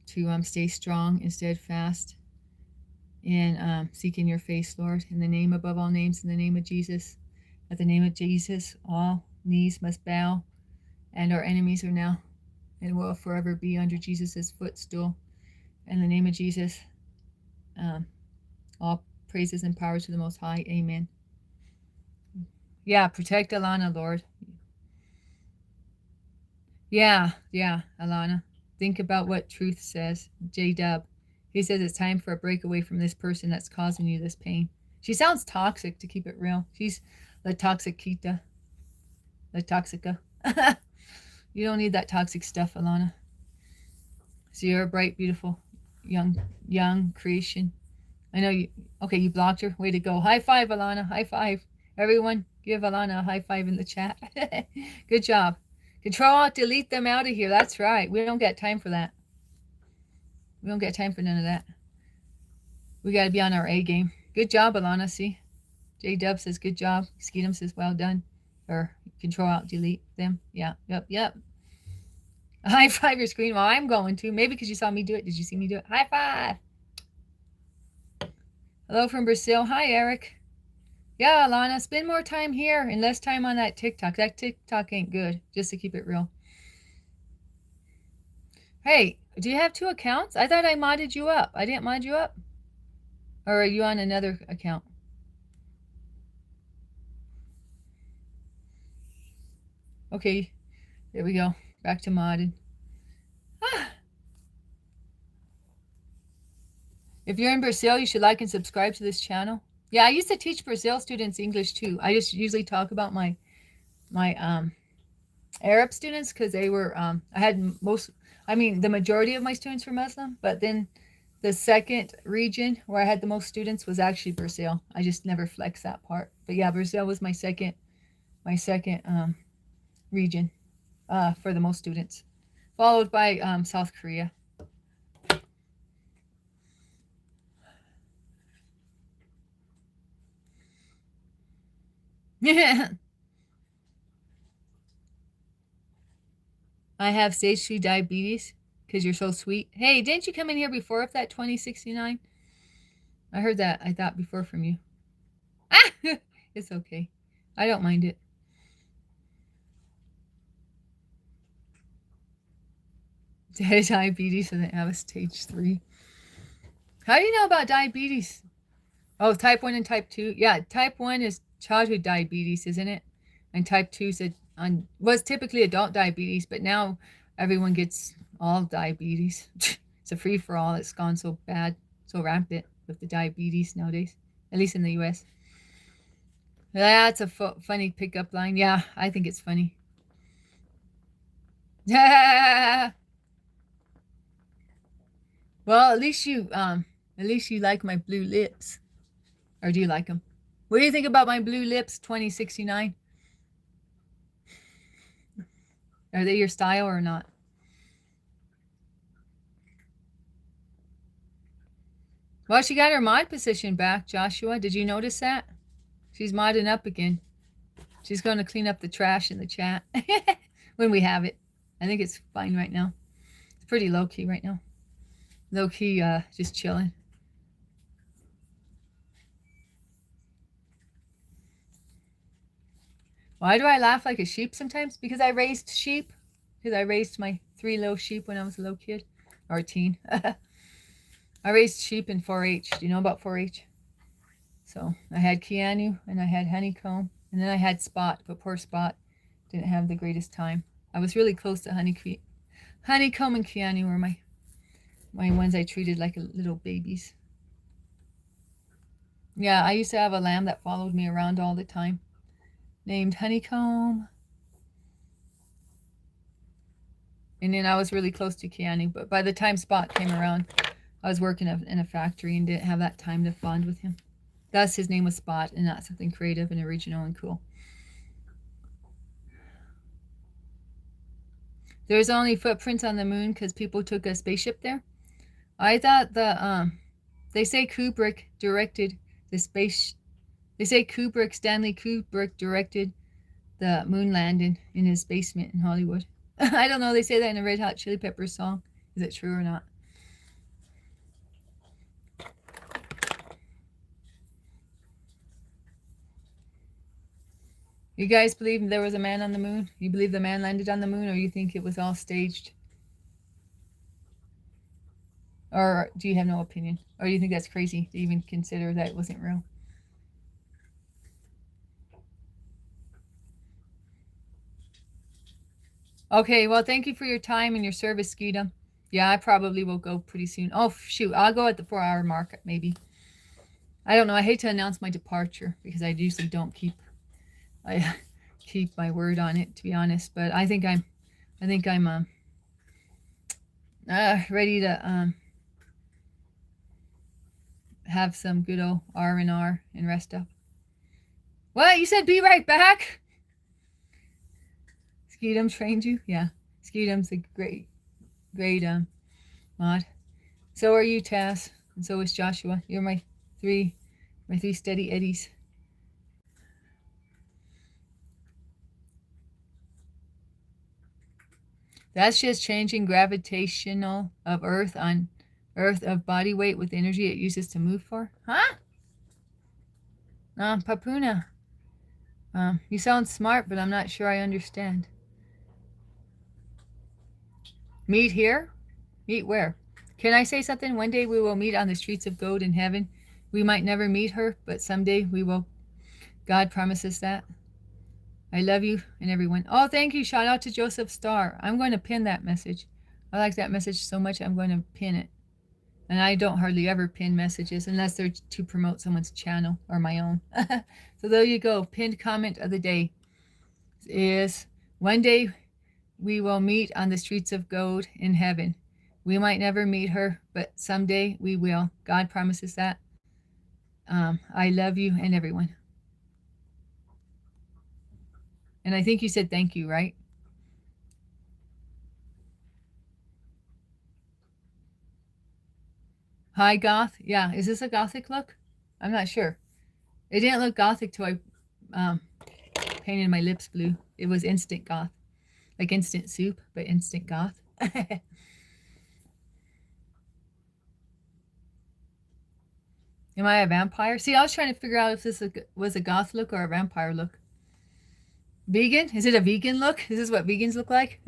to stay strong and steadfast in seeking your face, Lord, in the name above all names, in the name of Jesus. At the name of Jesus, all knees must bow, and our enemies are now and will forever be under Jesus' footstool. In the name of Jesus, all praises and power to the Most High. Amen. Yeah, protect Alana, Lord. Yeah, Alana. Think about what truth says. J-Dub. He says it's time for a breakaway from this person that's causing you this pain. She sounds toxic, to keep it real. She's La Toxiquita. La Toxica. You don't need that toxic stuff, Alana. So you're a bright, beautiful, young creation. I know you. Okay, you blocked her. Way to go. High five, Alana. High five. Everyone, give Alana a high five in the chat. Good job. Control, delete them out of here. That's right. We don't get time for that. We don't get time for none of that. We got to be on our A game. Good job, Alana. See? J-Dub says, good job. Skeetum says, well done. Or control, out, delete them. Yeah, yep. High five your screen. Well, I'm going to. Maybe because you saw me do it. Did you see me do it? High five. Hello from Brazil. Hi, Eric. Yeah, Alana, spend more time here and less time on that TikTok. That TikTok ain't good, just to keep it real. Hey, do you have 2 accounts? I thought I modded you up. I didn't mod you up? Or are you on another account? Okay, there we go. Back to modded. If you're in Brazil, you should like and subscribe to this channel. Yeah, I used to teach Brazil students English too. I just usually talk about my Arab students because they were I I mean, the majority of my students were Muslim, but then the second region where I had the most students was actually Brazil. I just never flexed that part. But yeah, Brazil was my second region for the most students, followed by South Korea. I have stage 3 diabetes because you're so sweet. Hey, didn't you come in here before with that 2069? I heard that, I thought, before from you. Ah! It's okay. I don't mind it. Diabetes and I have a stage 3. How do you know about diabetes? Oh, type 1 and type 2. Yeah, type 1 is childhood diabetes, isn't it? And type 2 was typically adult diabetes, but now everyone gets all diabetes. It's a free-for-all. It's gone so bad, so rampant with the diabetes nowadays, at least in the U.S. That's a funny pickup line. Yeah, I think it's funny. Well, at least you like my blue lips. Or do you like them? What do you think about my blue lips 2069? Are they your style or not? Well, she got her mod position back, Joshua. Did you notice that? She's modding up again. She's going to clean up the trash in the chat when we have it. I think it's fine right now. It's pretty low-key right now. Low-key, just chilling. Why do I laugh like a sheep sometimes? Because I raised sheep. Because I raised my 3 little sheep when I was a little kid. Or a teen. I raised sheep in 4-H. Do you know about 4-H? So I had Keanu and I had Honeycomb. And then I had Spot. But poor Spot didn't have the greatest time. I was really close to Honeycomb and Keanu were my ones I treated like little babies. Yeah, I used to have a lamb that followed me around all the time, named Honeycomb. And then I was really close to Keanu, but by the time Spot came around, I was working in a factory and didn't have that time to bond with him. Thus, his name was Spot, and not something creative and original and cool. There's only footprints on the moon because people took a spaceship there. I thought they say Kubrick directed the space. They say Stanley Kubrick directed the moon landing in his basement in Hollywood. I don't know. They say that in a Red Hot Chili Peppers song. Is it true or not? You guys believe there was a man on the moon? You believe the man landed on the moon, or you think it was all staged? Or do you have no opinion? Or do you think that's crazy to even consider that it wasn't real? Okay, well, thank you for your time and your service, Skeeta. Yeah, I probably will go pretty soon. Oh, shoot. I'll go at the 4-hour mark, maybe. I don't know. I hate to announce my departure because I usually don't keep my word on it, to be honest. But I think I'm ready to have some good old R&R and rest up. What? You said be right back? Skeetum trained you? Yeah. Skeetum's a great mod. So are you, Taz. And so is Joshua. You're my three steady eddies. That's just changing gravitational of Earth of body weight with energy it uses to move for. Huh? Papuna. You sound smart, but I'm not sure I understand. Meet here? Meet where? Can I say something? One day we will meet on the streets of gold in heaven. We might never meet her, but someday we will. God promises that. I love you and everyone. Oh, thank you. Shout out to Joseph Starr. I'm going to pin that message. I like that message so much, I'm going to pin it. And I don't hardly ever pin messages unless they're to promote someone's channel or my own. So there you go. Pinned comment of the day is one day we will meet on the streets of gold in heaven. We might never meet her, but someday we will. God promises that. I love you and everyone. And I think you said thank you, right? Hi, Goth. Yeah, is this a gothic look? I'm not sure. It didn't look gothic till I painted my lips blue. It was instant goth. Like instant soup, but instant goth. Am I a vampire? See, I was trying to figure out if this was a goth look or a vampire look. Vegan? Is it a vegan look? Is this what vegans look like?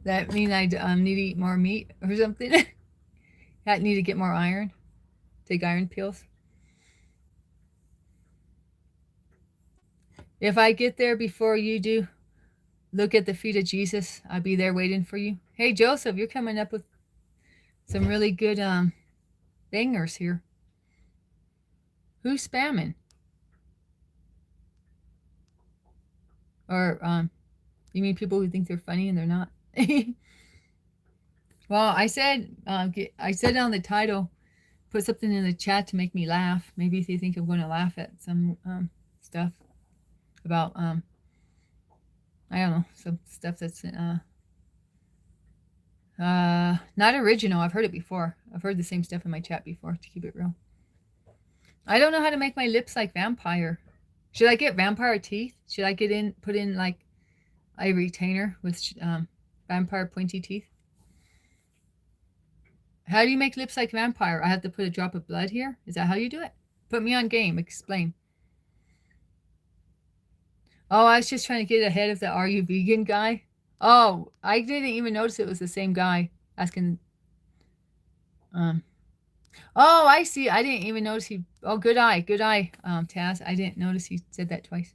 That mean I need to eat more meat or something? I need to get more iron. Take iron pills. If I get there before you do, look at the feet of Jesus. I'll be there waiting for you. Hey, Joseph, you're coming up with some really good bangers here. Who's spamming? Or you mean people who think they're funny and they're not? Well, I said on the title, put something in the chat to make me laugh. Maybe if you think I'm going to laugh at some stuff about I don't know, some stuff that's not original. I've heard it before. I've heard the same stuff in my chat before, to keep it real. I don't know how to make my lips like vampire. Should I get vampire teeth? Should I put in like a retainer with vampire pointy teeth? How do you make lips like vampire? I have to put a drop of blood here? Is that how you do it? Put me on game. Explain. Oh, I was just trying to get ahead of the "Are you vegan" guy. Oh, I didn't even notice it was the same guy asking. Oh, I see. I didn't even notice he. Oh, good eye, Taz. I didn't notice he said that twice.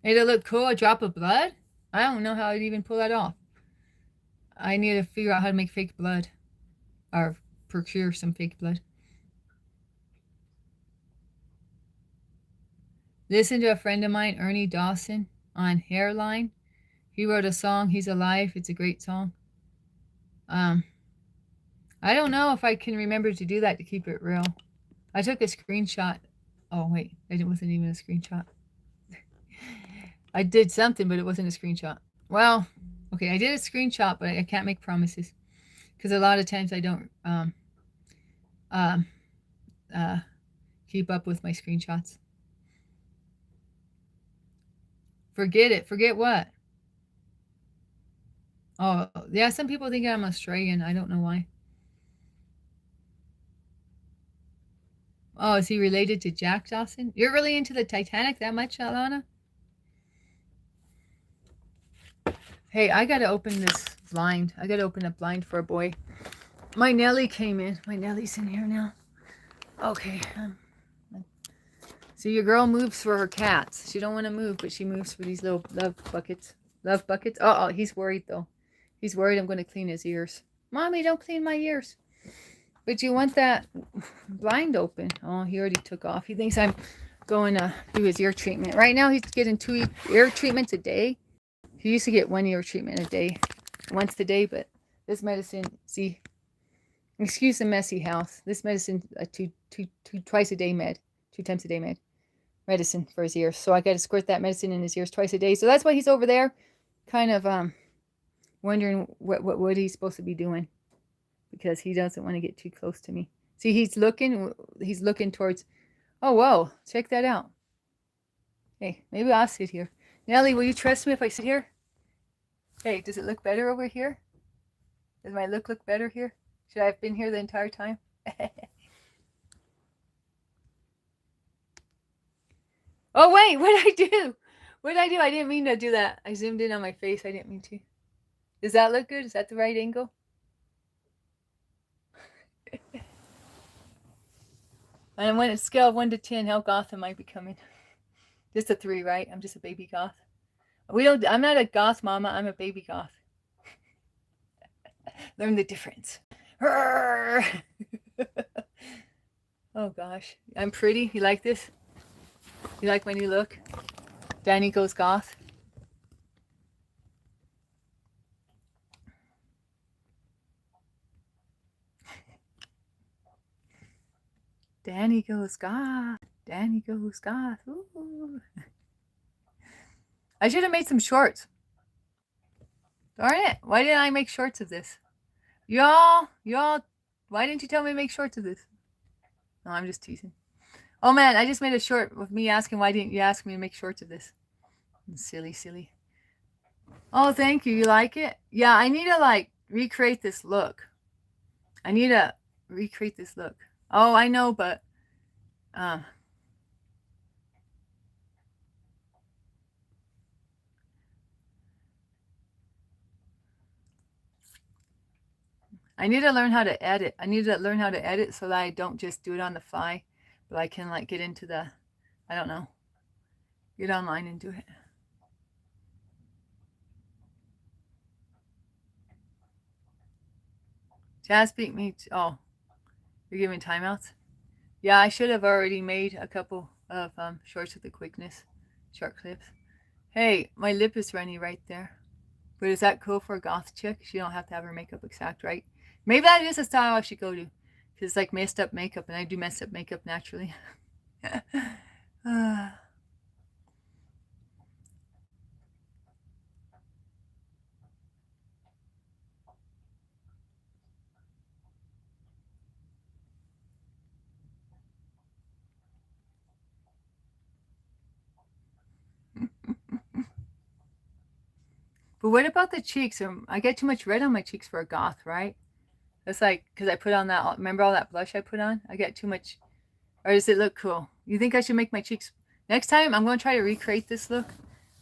It'll look cool. A drop of blood. I don't know how I'd even pull that off. I need to figure out how to make fake blood, or procure some fake blood. Listen to a friend of mine, Ernie Dawson, on Hairline. He wrote a song, He's Alive. It's a great song. I don't know if I can remember to do that, to keep it real. I took a screenshot. Oh, wait. It wasn't even a screenshot. I did something, but it wasn't a screenshot. Well, okay, I did a screenshot, but I can't make promises. Because a lot of times I don't keep up with my screenshots. Forget it. Forget what? Oh, yeah, some people think I'm Australian. I don't know why. Oh, is he related to Jack Dawson? You're really into the Titanic that much, Alana? Hey, I gotta open this blind. I gotta open a blind for a boy. My Nelly came in. My Nelly's in here now. Okay. See, your girl moves for her cats. She don't want to move, but she moves for these little love buckets. Love buckets? Oh, he's worried, though. He's worried I'm going to clean his ears. Mommy, don't clean my ears. But you want that blind open. Oh, he already took off. He thinks I'm going to do his ear treatment. Right now, he's getting 2 ear treatments a day. He used to get 1 ear treatment a day. Once a day, but this medicine, see, excuse the messy house. This medicine, twice a day med. 2 times a day medicine for his ears. So I got to squirt that medicine in his ears twice a day. So that's why he's over there kind of wondering what he's supposed to be doing, because he doesn't want to get too close to me. See, he's looking towards, oh, whoa, check that out. Hey, maybe I'll sit here. Nelly, will you trust me if I sit here? Hey, does it look better over here? Does my look better here? Should I have been here the entire time? Oh, wait, what did I do? What did I do? I didn't mean to do that. I zoomed in on my face. I didn't mean to. Does that look good? Is that the right angle? And when it's scale of 1 to 10, how goth am I becoming? Just a 3, right? I'm just a baby goth. I'm not a goth mama. I'm a baby goth. Learn the difference. Oh, gosh. I'm pretty. You like this? You like my new look? Dani goes goth. Dani goes goth. Dani goes goth. Ooh. I should have made some shorts. Darn it. Why didn't I make shorts of this? Y'all, why didn't you tell me to make shorts of this? No, I'm just teasing. Oh man, I just made a short with me asking why didn't you ask me to make shorts of this? Silly, silly. Oh, thank you. You like it? Yeah, I need to like recreate this look. I need to recreate this look. Oh, I know, but I need to learn how to edit. I need to learn how to edit so that I don't just do it on the fly, but I can like get into the, I don't know, get online and do it. Jazz beat me. Oh, you're giving timeouts? Yeah, I should have already made a couple of shorts with the quickness, short clips. Hey, my lip is runny right there. But is that cool for a goth chick? She don't have to have her makeup exact, right? Maybe that is a style I should go to. Because it's like messed up makeup, and I do mess up makeup naturally. But what about the cheeks? I get too much red on my cheeks for a goth, right? That's like, because I put on that, remember all that blush I put on? I get too much, or does it look cool? You think I should make my cheeks, next time I'm going to try to recreate this look.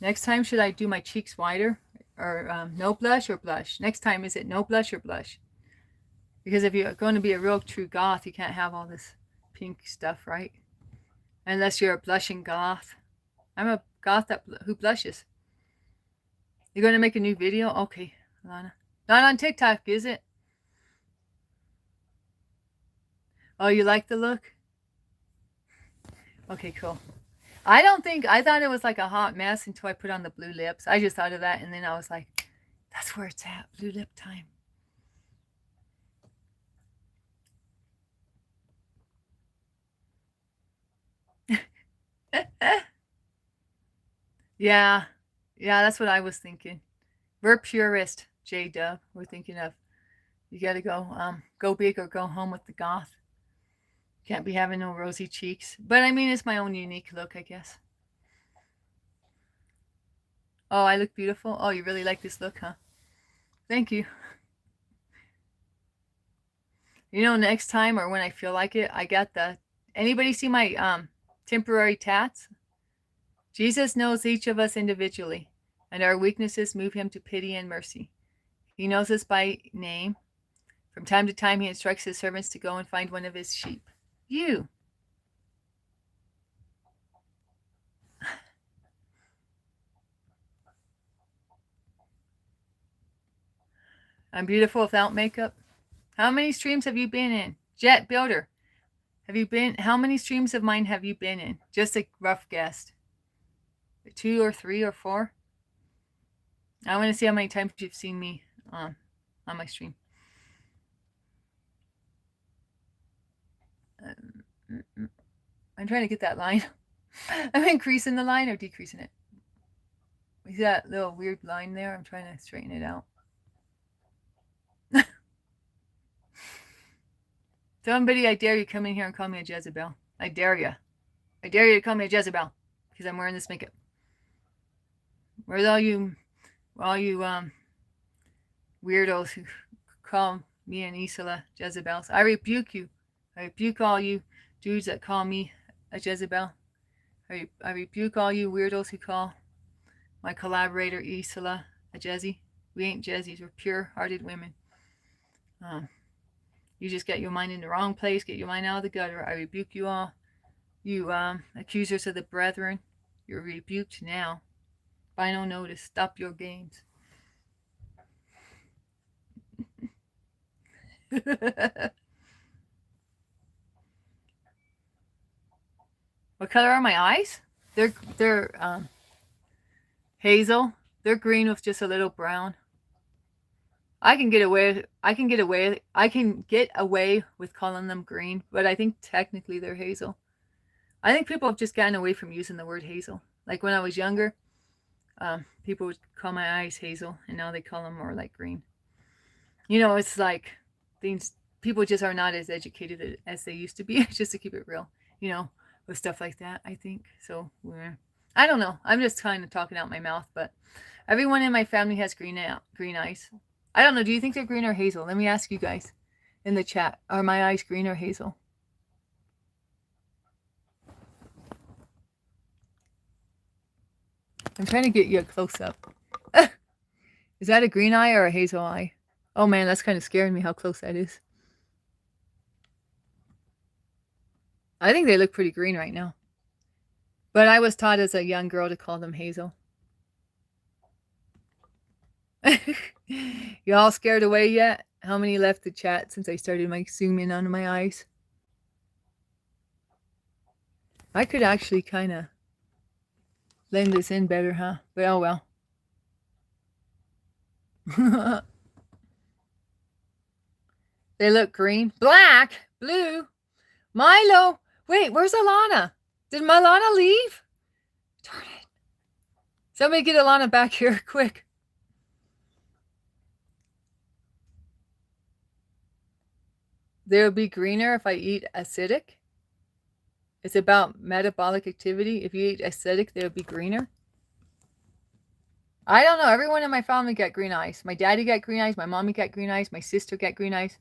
Next time, should I do my cheeks wider? Or no blush or blush? Next time, is it no blush or blush? Because if you're going to be a real true goth, you can't have all this pink stuff, right? Unless you're a blushing goth. I'm a goth who blushes. You're going to make a new video? Okay, Lana. Not on TikTok, is it? Oh, you like the look? Okay, cool. I thought it was like a hot mess until I put on the blue lips. I just thought of that, and then I was like, that's where it's at, blue lip time. Yeah, that's what I was thinking. We're purist, J-Dub. We're thinking of, you gotta go big or go home with the goth. Can't be having no rosy cheeks. But I mean, it's my own unique look, I guess. Oh, I look beautiful? Oh, you really like this look, huh? Thank you. You know, next time or when I feel like it, I got anybody see my temporary tats? Jesus knows each of us individually, and our weaknesses move him to pity and mercy. He knows us by name. From time to time, he instructs his servants to go and find one of his sheep. You. I'm beautiful without makeup. How many streams have you been in? Jet Builder. How many streams of mine have you been in? Just a rough guess. 2 or 3 or 4? I want to see how many times you've seen me on my stream. I'm trying to get that line. I'm increasing the line or decreasing it. See that little weird line there? I'm trying to straighten it out. Somebody, I dare you, come in here and call me a Jezebel. I dare you. I dare you to call me a Jezebel because I'm wearing this makeup. Where's all you weirdos who call me and Isola Jezebels? I rebuke you. I rebuke all you dudes that call me a Jezebel. I rebuke all you weirdos who call my collaborator Isola a Jezzy. We ain't Jezzies. We're pure-hearted women. You just get your mind in the wrong place. Get your mind out of the gutter. I rebuke you all. You accusers of the brethren. You're rebuked now. Final notice. Stop your games. What color are my eyes? They're hazel. They're green with just a little brown. I can get away with calling them green, but I think technically they're hazel. I think people have just gotten away from using the word hazel. Like when I was younger, people would call my eyes hazel, and now they call them more like green. You know, it's like things people just are not as educated as they used to be, just to keep it real, you know, with stuff like that, I think. So, I don't know. I'm just kind of talking out my mouth, but everyone in my family has green eyes. I don't know. Do you think they're green or hazel? Let me ask you guys in the chat. Are my eyes green or hazel? I'm trying to get you a close-up. Is that a green eye or a hazel eye? Oh man, that's kind of scaring me how close that is. I think they look pretty green right now. But I was taught as a young girl to call them hazel. You all scared away yet? How many left the chat since I started my zoom in on my eyes? I could actually kind of blend this in better, huh? But oh well. They look green. Black? Blue? Milo? Wait, where's Alana? Did Milana leave? Darn it. Somebody get Alana back here quick. They'll be greener if I eat acidic. It's about metabolic activity. If you eat acidic, they'll be greener. I don't know. Everyone in my family got green eyes. My daddy got green eyes. My mommy got green eyes. My sister got green eyes.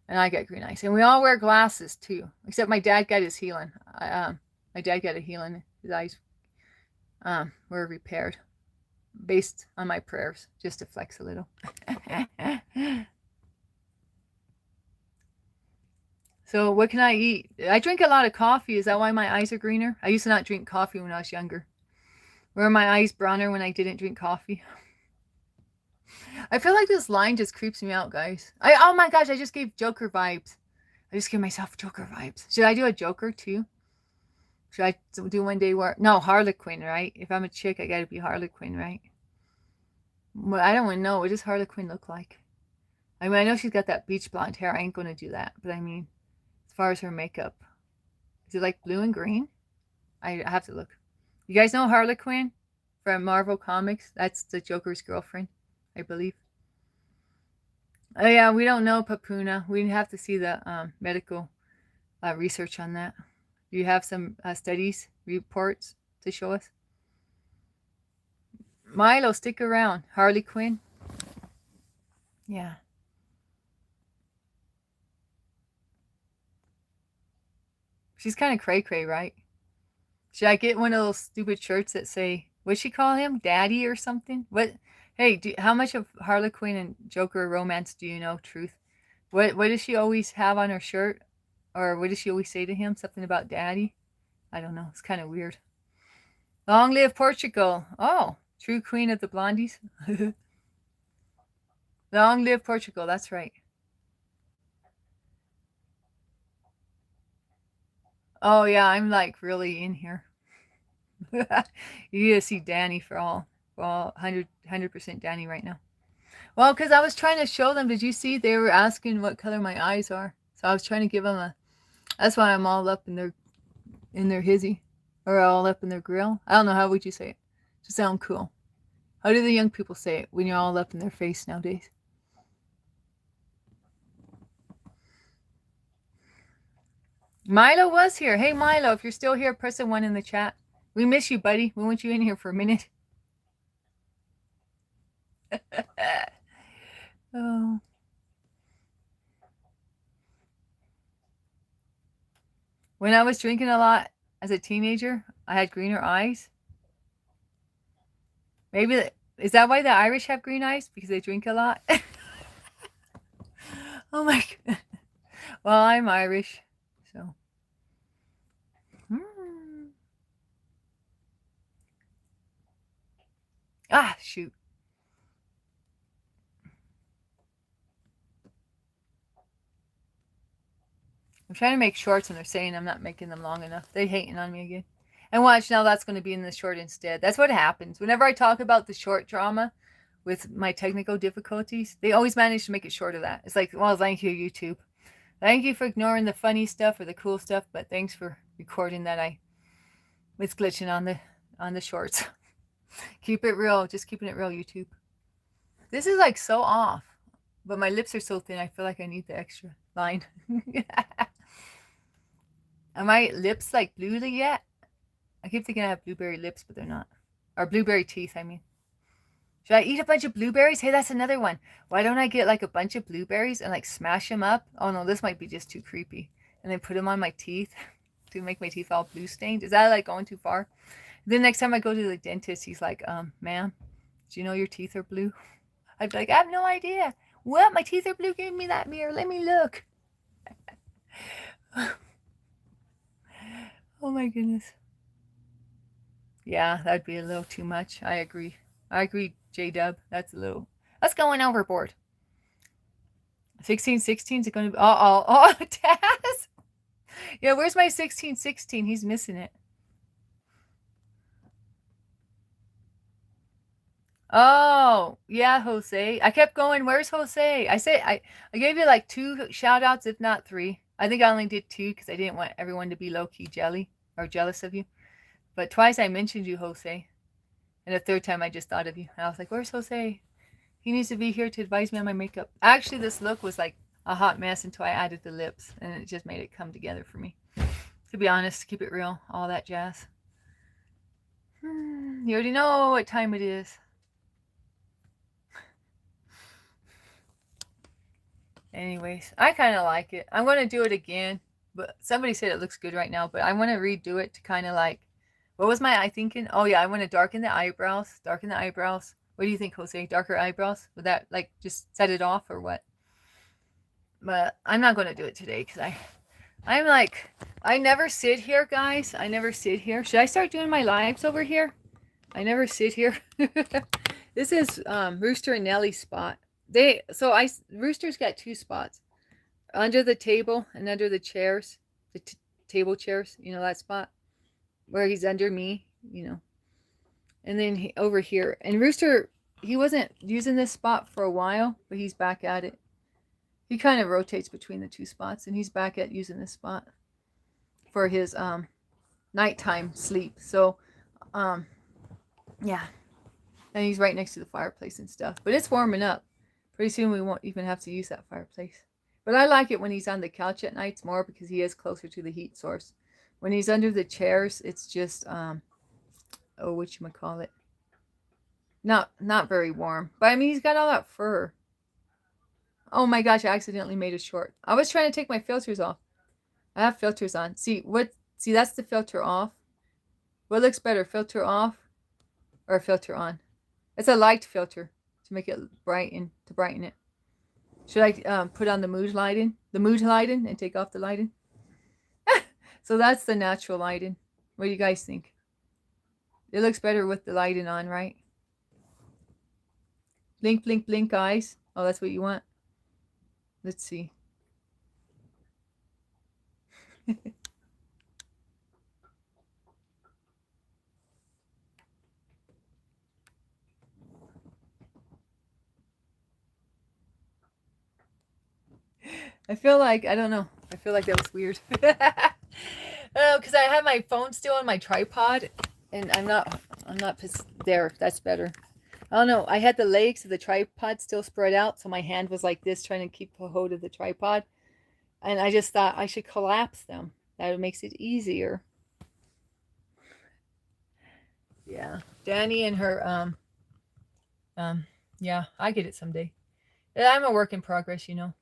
And I got green eyes. And we all wear glasses too. Except my dad got his healing. My dad got a healing. His eyes were repaired. Based on my prayers. Just to flex a little. So what can I eat? I drink a lot of coffee. Is that why my eyes are greener? I used to not drink coffee when I was younger. Were my eyes browner when I didn't drink coffee? I feel like this line just creeps me out, guys. Oh my gosh, I just gave Joker vibes. I just gave myself Joker vibes. Should I do a Joker too? Should I do one day where... No, Harlequin, right? If I'm a chick, I gotta be Harlequin, right? Well, I don't want to know. What does Harlequin look like? I mean, I know she's got that beach blonde hair. I ain't gonna do that. But I mean, as far as her makeup. Is it like blue and green? I have to look. You guys know Harley Quinn from Marvel Comics? That's the Joker's girlfriend, I believe. Oh yeah, we don't know Papuna. We have to see the medical research on that. Do you have some studies, reports to show us? Milo, stick around. Harley Quinn. Yeah. She's kind of cray-cray, right? Should I get one of those stupid shirts that say, what'd she call him? Daddy or something? What? Hey, how much of Harlequin and Joker romance do you know, Truth? What does she always have on her shirt? Or what does she always say to him? Something about daddy? I don't know. It's kind of weird. Long live Portugal. Oh, true queen of the blondies. Long live Portugal. That's right. Oh, yeah, I'm like really in here. You need to see Dani for all 100% Dani right now. Well, because I was trying to show them. Did you see? They were asking what color my eyes are. So I was trying to give them a... That's why I'm all up in their hizzy. Or all up in their grill. I don't know. How would you say it? To sound cool. How do the young people say it when you're all up in their face nowadays? Milo was here. Hey, Milo, if you're still here, press a 1 in the chat. We miss you, buddy. We want you in here for a minute. Oh. When I was drinking a lot as a teenager, I had greener eyes. Maybe, is that why the Irish have green eyes? Because they drink a lot? Oh my God. Well, I'm Irish, so. Ah, shoot. I'm trying to make shorts and they're saying I'm not making them long enough. They're hating on me again. And watch, now that's going to be in the short instead. That's what happens. Whenever I talk about the short drama with my technical difficulties. They always manage to make it short of that. It's like, well, thank you, YouTube. Thank you for ignoring the funny stuff or the cool stuff, but thanks for recording that I was glitching on the shorts. Keep it real. Just keeping it real, YouTube. This is like so off, but my lips are so thin. I feel like I need the extra line. Are my lips like bluey yet? I keep thinking I have blueberry lips, but they're not. Or blueberry teeth, I mean. Should I eat a bunch of blueberries? Hey, that's another one. Why don't I get like a bunch of blueberries and like smash them up? Oh no, this might be just too creepy. And then put them on my teeth to make my teeth all blue stained. Is that like going too far? Then next time I go to the dentist, he's like, ma'am, do you know your teeth are blue? I'd be like, I have no idea. What? My teeth are blue? Give me that mirror. Let me look. Oh my goodness. Yeah, that'd be a little too much. I agree. I agree, J-Dub. That's going overboard. 1616 is it going to be? Oh, Taz. Yeah, where's my 1616? He's missing it. Oh, yeah, Jose. I kept going, where's Jose? I gave you like 2 shout outs, if not 3. I think I only did 2 because I didn't want everyone to be low-key jealous of you. But twice I mentioned you, Jose. And the 3rd time I just thought of you. And I was like, where's Jose? He needs to be here to advise me on my makeup. Actually, this look was like a hot mess until I added the lips. And it just made it come together for me. To be honest, keep it real. All that jazz. You already know what time it is. Anyways, I kind of like it. I'm going to do it again. But somebody said it looks good right now. But I want to redo it to kind of like, what was my eye thinking? Oh, yeah, I want to darken the eyebrows. Darken the eyebrows. What do you think, Jose? Darker eyebrows? Would that, like, just set it off or what? But I'm not going to do it today because I'm like, I never sit here, guys. I never sit here. Should I start doing my lives over here? I never sit here. This is Rooster and Nellie's spot. Rooster's got 2 spots. Under the table and under the chairs. The table chairs. You know that spot? Where he's under me, you know. And then over here. And Rooster, he wasn't using this spot for a while, but he's back at it. He kind of rotates between the 2 spots, and he's back at using this spot for his nighttime sleep. So, yeah. And he's right next to the fireplace and stuff. But it's warming up. Pretty soon we won't even have to use that fireplace. But I like it when he's on the couch at nights more because he is closer to the heat source. When he's under the chairs, it's just, whatchamacallit. Not very warm. But I mean, he's got all that fur. Oh my gosh, I accidentally made it short. I was trying to take my filters off. I have filters on. See, that's the filter off. What looks better, filter off or filter on? It's a light filter to make it brighten it. Should I put on the mood lighting? And take off the lighting? So that's the natural lighting. What do you guys think? It looks better with the lighting on, right? Blink, blink, blink eyes. Oh, that's what you want? Let's see. I feel like, I don't know. I feel like that was weird. Because I have my phone still on my tripod, and I'm not there. That's better. I don't know. I had the legs of the tripod still spread out, so my hand was like this, trying to keep a hold of the tripod. And I just thought I should collapse them. That makes it easier. Yeah. Dani and her, yeah, I get it someday. I'm a work in progress, you know.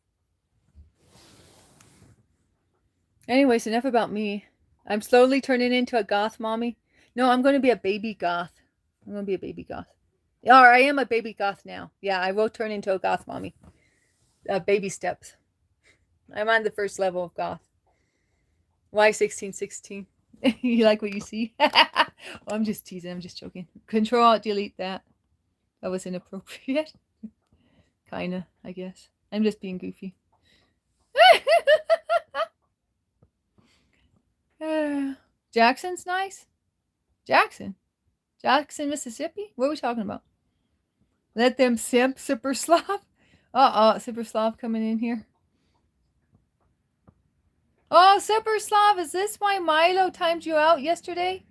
Anyways, enough about me. I'm slowly turning into a goth mommy. No, I'm going to be a baby goth. I'm going to be a baby goth. Or I am a baby goth now. Yeah, I will turn into a goth mommy. Baby steps. I'm on the first level of goth. Why 1616? You like what you see? Well, I'm just teasing. I'm just joking. Control-Alt-Delete that. That was inappropriate. Kinda, I guess. I'm just being goofy. Jackson's nice. Jackson, Mississippi? What are we talking about? Let them simp, Super Slav. Super Slav coming in here. Oh, Super Slav, is this why Milo timed you out yesterday?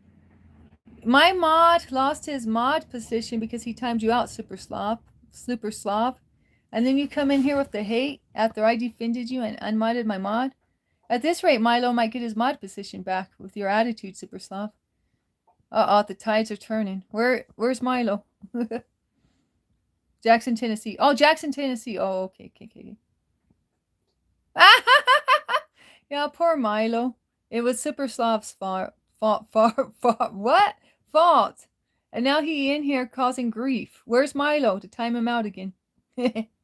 My mod lost his mod position because he timed you out, Super Slav. Super Slav. And then you come in here with the hate after I defended you and unmodded my mod. At this rate, Milo might get his mod position back with your attitude, Super Slav. The tides are turning. Where's Milo? Jackson, Tennessee. Oh, Jackson, Tennessee. Oh, okay. Yeah, poor Milo. It was Super Slav's fault. What? Fault. And now he in here causing grief. Where's Milo to time him out again?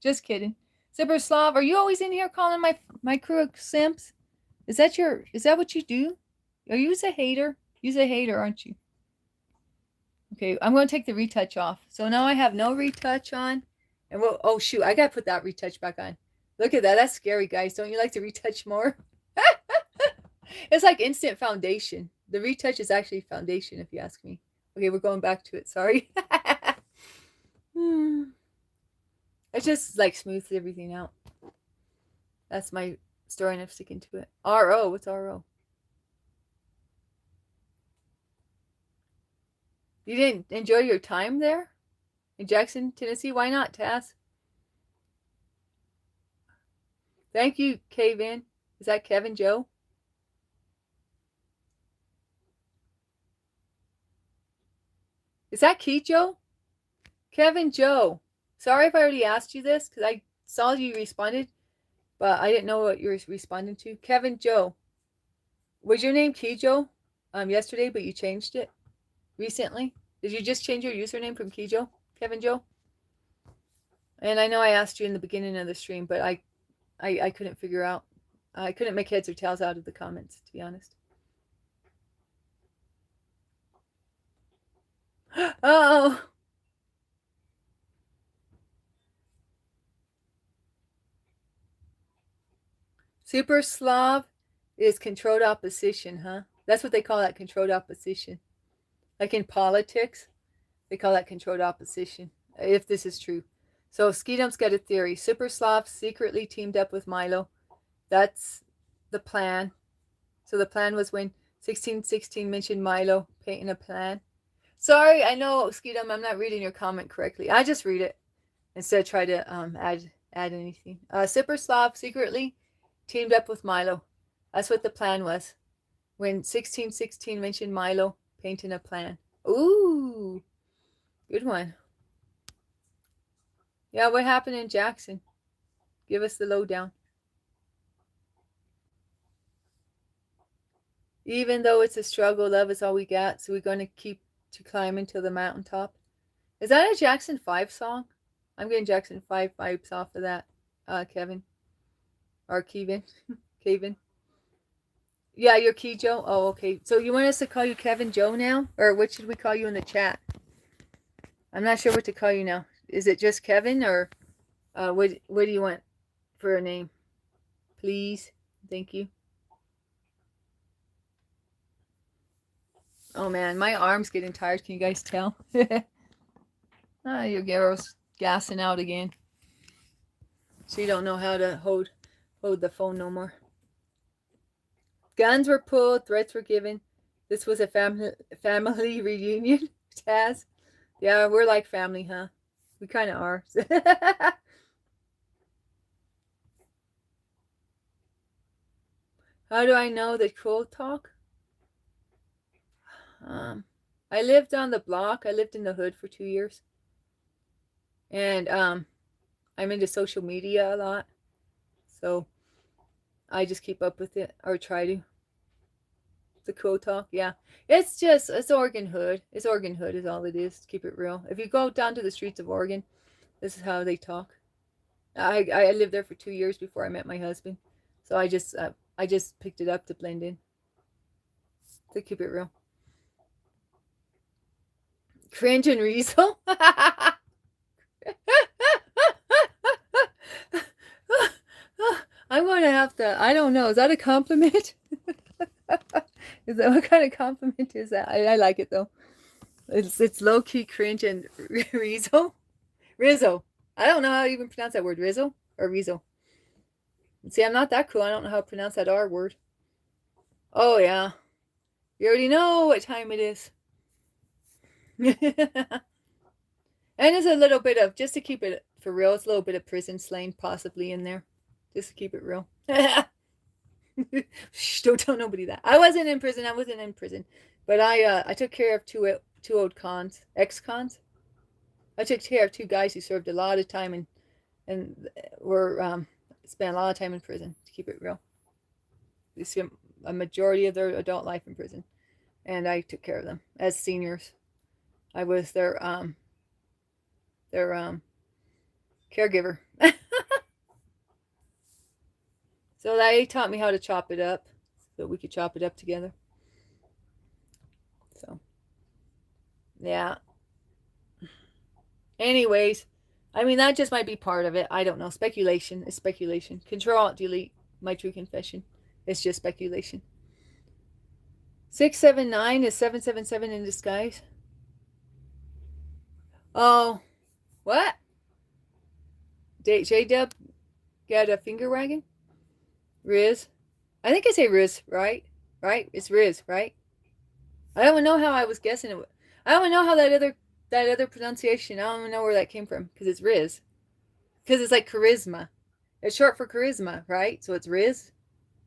Just kidding. Super Slav, are you always in here calling my crew simps? Is that what you do? Are you a hater? You're a hater, aren't you? Okay, I'm going to take the retouch off. So now I have no retouch on. And oh shoot, I got to put that retouch back on. Look at that. That's scary, guys. Don't you like to retouch more? It's like instant foundation. The retouch is actually foundation, if you ask me. Okay, we're going back to it. Sorry. It just like smooths everything out. That's my story, and I'm sticking to it. RO, what's RO? You didn't enjoy your time there in Jackson, Tennessee? Why not, Taz? Thank you, Kevin. Is that Kevin Joe? Is that Keith Joe? Kevin Joe. Sorry if I already asked you this because I saw you responded, but I didn't know what you were responding to. Kevin Joe. Was your name Kijo yesterday, but you changed it recently? Did you just change your username from Kijo, Kevin Joe? And I know I asked you in the beginning of the stream, but I couldn't figure out. I couldn't make heads or tails out of the comments, to be honest. Oh. Super Slav is controlled opposition, huh? That's what they call that, controlled opposition. Like in politics, they call that controlled opposition, if this is true. So Skeetum's got a theory. Super Slav secretly teamed up with Milo. That's the plan. So the plan was when 1616 mentioned Milo painting a plan. Sorry, I know, Skeetum, I'm not reading your comment correctly. I just read it instead of try to add anything. Super Slav secretly teamed up with Milo. That's what the plan was. When 1616 mentioned Milo painting a plan. Ooh, good one. Yeah, what happened in Jackson? Give us the lowdown. Even though it's a struggle, love is all we got, so we're going to keep to climbing to the mountaintop. Is that a Jackson 5 song? I'm getting Jackson 5 vibes off of that, Kevin. Or Kevin. Kevin. Yeah, you're Kijo? Oh, okay. So you want us to call you Kevin Joe now? Or what should we call you in the chat? I'm not sure what to call you now. Is it just Kevin, or what do you want for a name? Please. Thank you. Oh man, my arm's getting tired. Can you guys tell? Your girl's gassing out again. She don't know how to hold the phone no more. Guns were pulled, threats were given. This was a family reunion, Taz. Yeah, we're like family, huh? We kind of are. How do I know the crow talk? I lived on the block. I lived in the hood for 2 years. And I'm into social media a lot. So I just keep up with it, or try to. The crow talk, yeah. It's Oregon hood. It's Oregon hood is all it is, to keep it real. If you go down to the streets of Oregon, this is how they talk. I lived there for 2 years before I met my husband. So I just picked it up to blend in. To keep it real. Cringe and Riesel. I'm going to have to, I don't know, is that a compliment? Is that, what kind of compliment is that? I like it though. It's low-key cringe and Riesel. Rizzo. I don't know how to even pronounce that word. Rizzo or Rizzo. See, I'm not that cool. I don't know how to pronounce that R word. Oh, yeah. You already know what time it is. And there's a little bit of, just to keep it for real, it's a little bit of prison slang possibly in there. Just to keep it real. Shh, don't tell nobody that. I wasn't in prison. But I took care of two old cons, ex-cons. I took care of two guys who served a lot of time and were spent a lot of time in prison, to keep it real. They spent a majority of their adult life in prison. And I took care of them as seniors. I was their caregiver. So they taught me how to chop it up so we could chop it up together. So, yeah. Anyways, I mean, that just might be part of it. I don't know. Speculation is speculation. Control-Alt-Delete my true confession. It's just speculation. 679 is 777 in disguise. Oh, what? J-Dub got a finger wagging? Riz. I think I say Riz, right? Right? It's Riz, right? I don't know how I was guessing it. I don't know how that other pronunciation. I don't even know where that came from because it's Riz. Because it's like charisma. It's short for charisma, right? So it's Riz.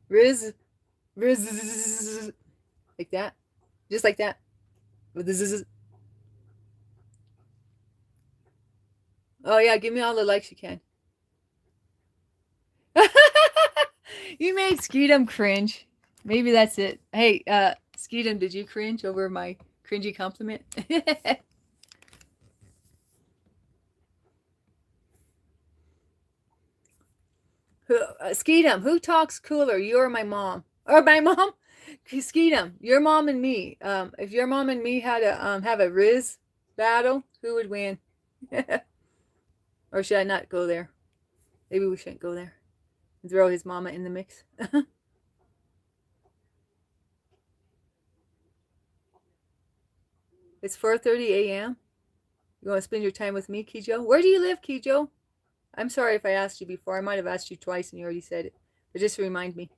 Riz. Like that. Just like that. Oh yeah, give me all the likes you can. You made Skeetum cringe. Maybe that's it. Hey, Skeetum, did you cringe over my cringy compliment? Skeetum, who talks cooler, you or my mom? Or my mom? Skeetum, your mom and me. If your mom and me had a have a Riz battle, who would win? Or should I not go there? Maybe we shouldn't go there. Throw his mama in the mix. It's 4:30 a.m. You want to spend your time with me, Kijo? Where do you live, Kijo? I'm sorry if I asked you before. I might have asked you twice and you already said it. But just remind me.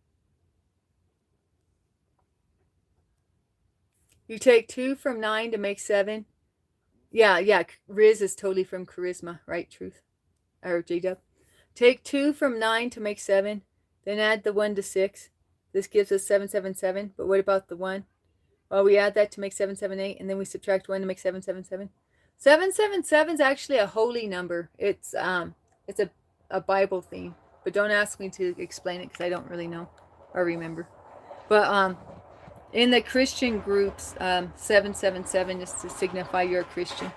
You take 2 from 9 to make 7. Yeah. Riz is totally from charisma, right? Truth. Or J-Dub. Take 2 from 9 to make 7. Then add the 1 to 6. This gives us 777. But what about the 1? Well, we add that to make 778. And then we subtract 1 to make 777. 777 is actually a holy number. It's a Bible theme. But don't ask me to explain it because I don't really know or remember. But in the Christian groups, 777 is to signify you're a Christian.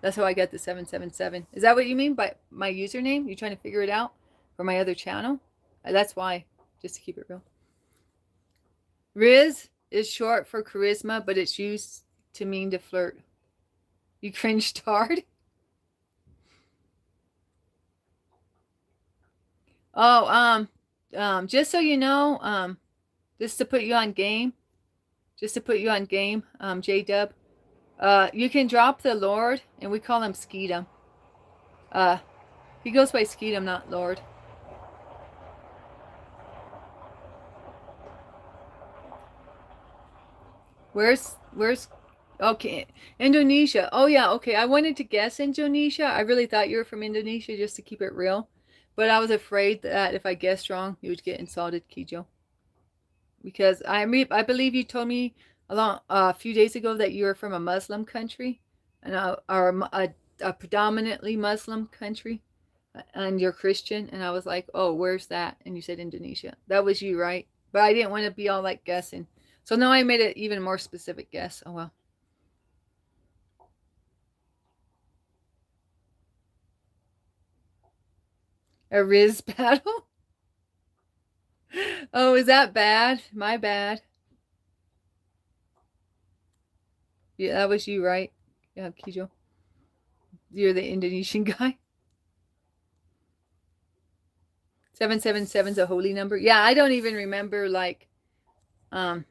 That's how I got the 777. Is that what you mean by my username? You trying to figure it out for my other channel? That's why, just to keep it real. Riz is short for charisma, but it's used to mean to flirt. You cringed hard? Oh, just so you know, just to put you on game, J-Dub, you can drop the Lord, and we call him Skeetum. He goes by Skeetum, not Lord. Where's, okay, Indonesia. Oh yeah, okay, I wanted to guess Indonesia. I really thought you were from Indonesia just to keep it real. But I was afraid that if I guessed wrong, you would get insulted, Kijo. Because I believe you told me a few days ago that you were from a Muslim country, and a predominantly Muslim country, and you're Christian, and I was like, oh, where's that? And you said Indonesia. That was you, right? But I didn't want to be all like guessing. So now I made an even more specific guess. Oh well. A Riz battle? Oh, is that bad? My bad. Yeah, that was you, right? Yeah, Kijo. You're the Indonesian guy. 777's a holy number. Yeah, I don't even remember like the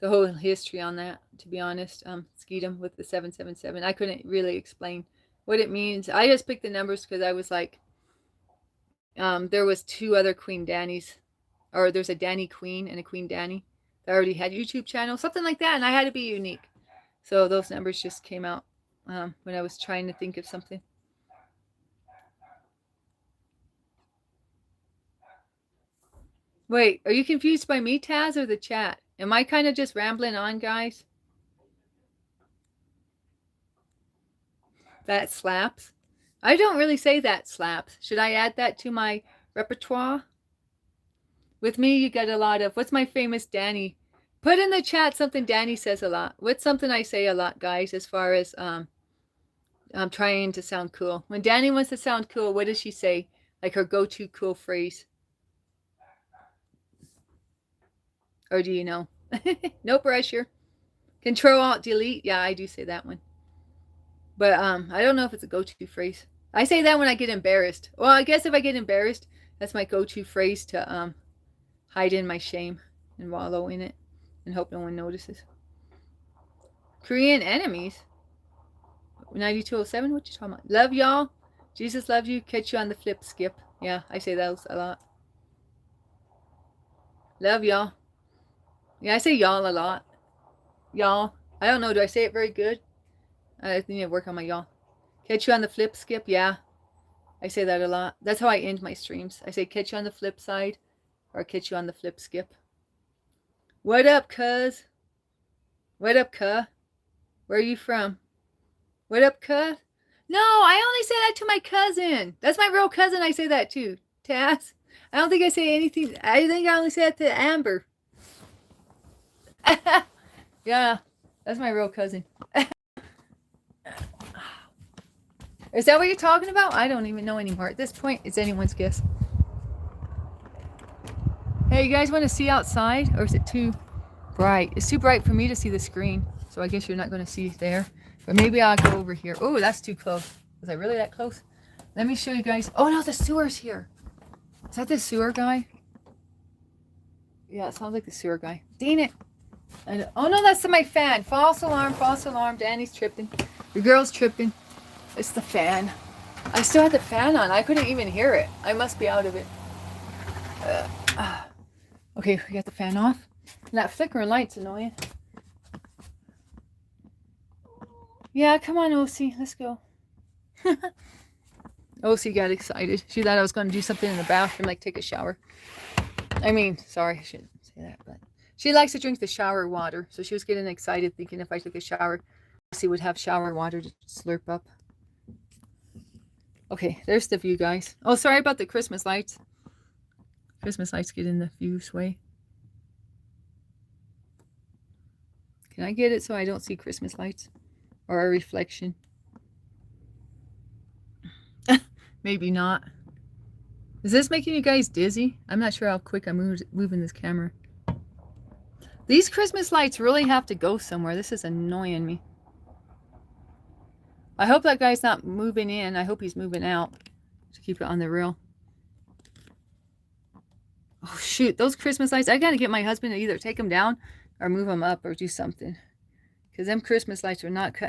whole history on that, to be honest. Skeetum with the 777. I couldn't really explain what it means. I just picked the numbers because I was like, there was 2 other Queen Danis, or there's a Dani Queen and a Queen Dani that already had YouTube channels, something like that, and I had to be unique. So those numbers just came out when I was trying to think of something. Wait, are you confused by me, Taz, or the chat? Am I kind of just rambling on, guys? That slaps. I don't really say that slaps. Should I add that to my repertoire? With me, you get a lot of, what's my famous Dani? Put in the chat something Dani says a lot. What's something I say a lot, guys, as far as I'm trying to sound cool. When Dani wants to sound cool, what does she say? Like her go-to cool phrase? Or do you know? No pressure. Control-Alt-Delete. Yeah, I do say that one. But I don't know if it's a go-to phrase. I say that when I get embarrassed. Well, I guess if I get embarrassed, that's my go-to phrase to hide in my shame and wallow in it and hope no one notices. Korean enemies? 9207? What you talking about? Love y'all. Jesus loves you. Catch you on the flip, Skip. Yeah, I say that a lot. Love y'all. Yeah, I say y'all a lot. Y'all. I don't know. Do I say it very good? I need to work on my y'all. Catch you on the flip, Skip. Yeah, I say that a lot. That's how I end my streams. I say catch you on the flip side or catch you on the flip, Skip. What up, cuz? What up, cuh? Where are you from? What up, cuh? No, I only say that to my cousin. That's my real cousin. I say that to. Taz. I don't think I say anything. I think I only say that to Amber. Yeah, that's my real cousin. Is that what you're talking about? I don't even know anymore. At this point, it's anyone's guess. Hey, you guys want to see outside? Or is it too bright? It's too bright for me to see the screen. So I guess you're not going to see there. But maybe I'll go over here. Oh, that's too close. Was I really that close? Let me show you guys. Oh, no, the sewer's here. Is that the sewer guy? Yeah, it sounds like the sewer guy. Dang it. Oh, no, that's my fan. False alarm, false alarm. Danny's tripping. Your girl's tripping. It's the fan. I still had the fan on. I couldn't even hear it. I must be out of it. Okay, we got the fan off. And that flickering light's annoying. Yeah, come on, OC. Let's go. OC got excited. She thought I was going to do something in the bathroom, like take a shower. I mean, sorry, I shouldn't say that, but she likes to drink the shower water. So she was getting excited thinking if I took a shower, OC would have shower water to slurp up. Okay, there's the view, guys. Oh, sorry about the Christmas lights. Christmas lights get in the view's way. Can I get it so I don't see Christmas lights? Or a reflection? Maybe not. Is this making you guys dizzy? I'm not sure how quick I'm moving this camera. These Christmas lights really have to go somewhere. This is annoying me. I hope that guy's not moving in. I hope he's moving out to keep it on the reel. Oh, shoot. Those Christmas lights. I got to get my husband to either take them down or move them up or do something. Because them Christmas lights are not cut.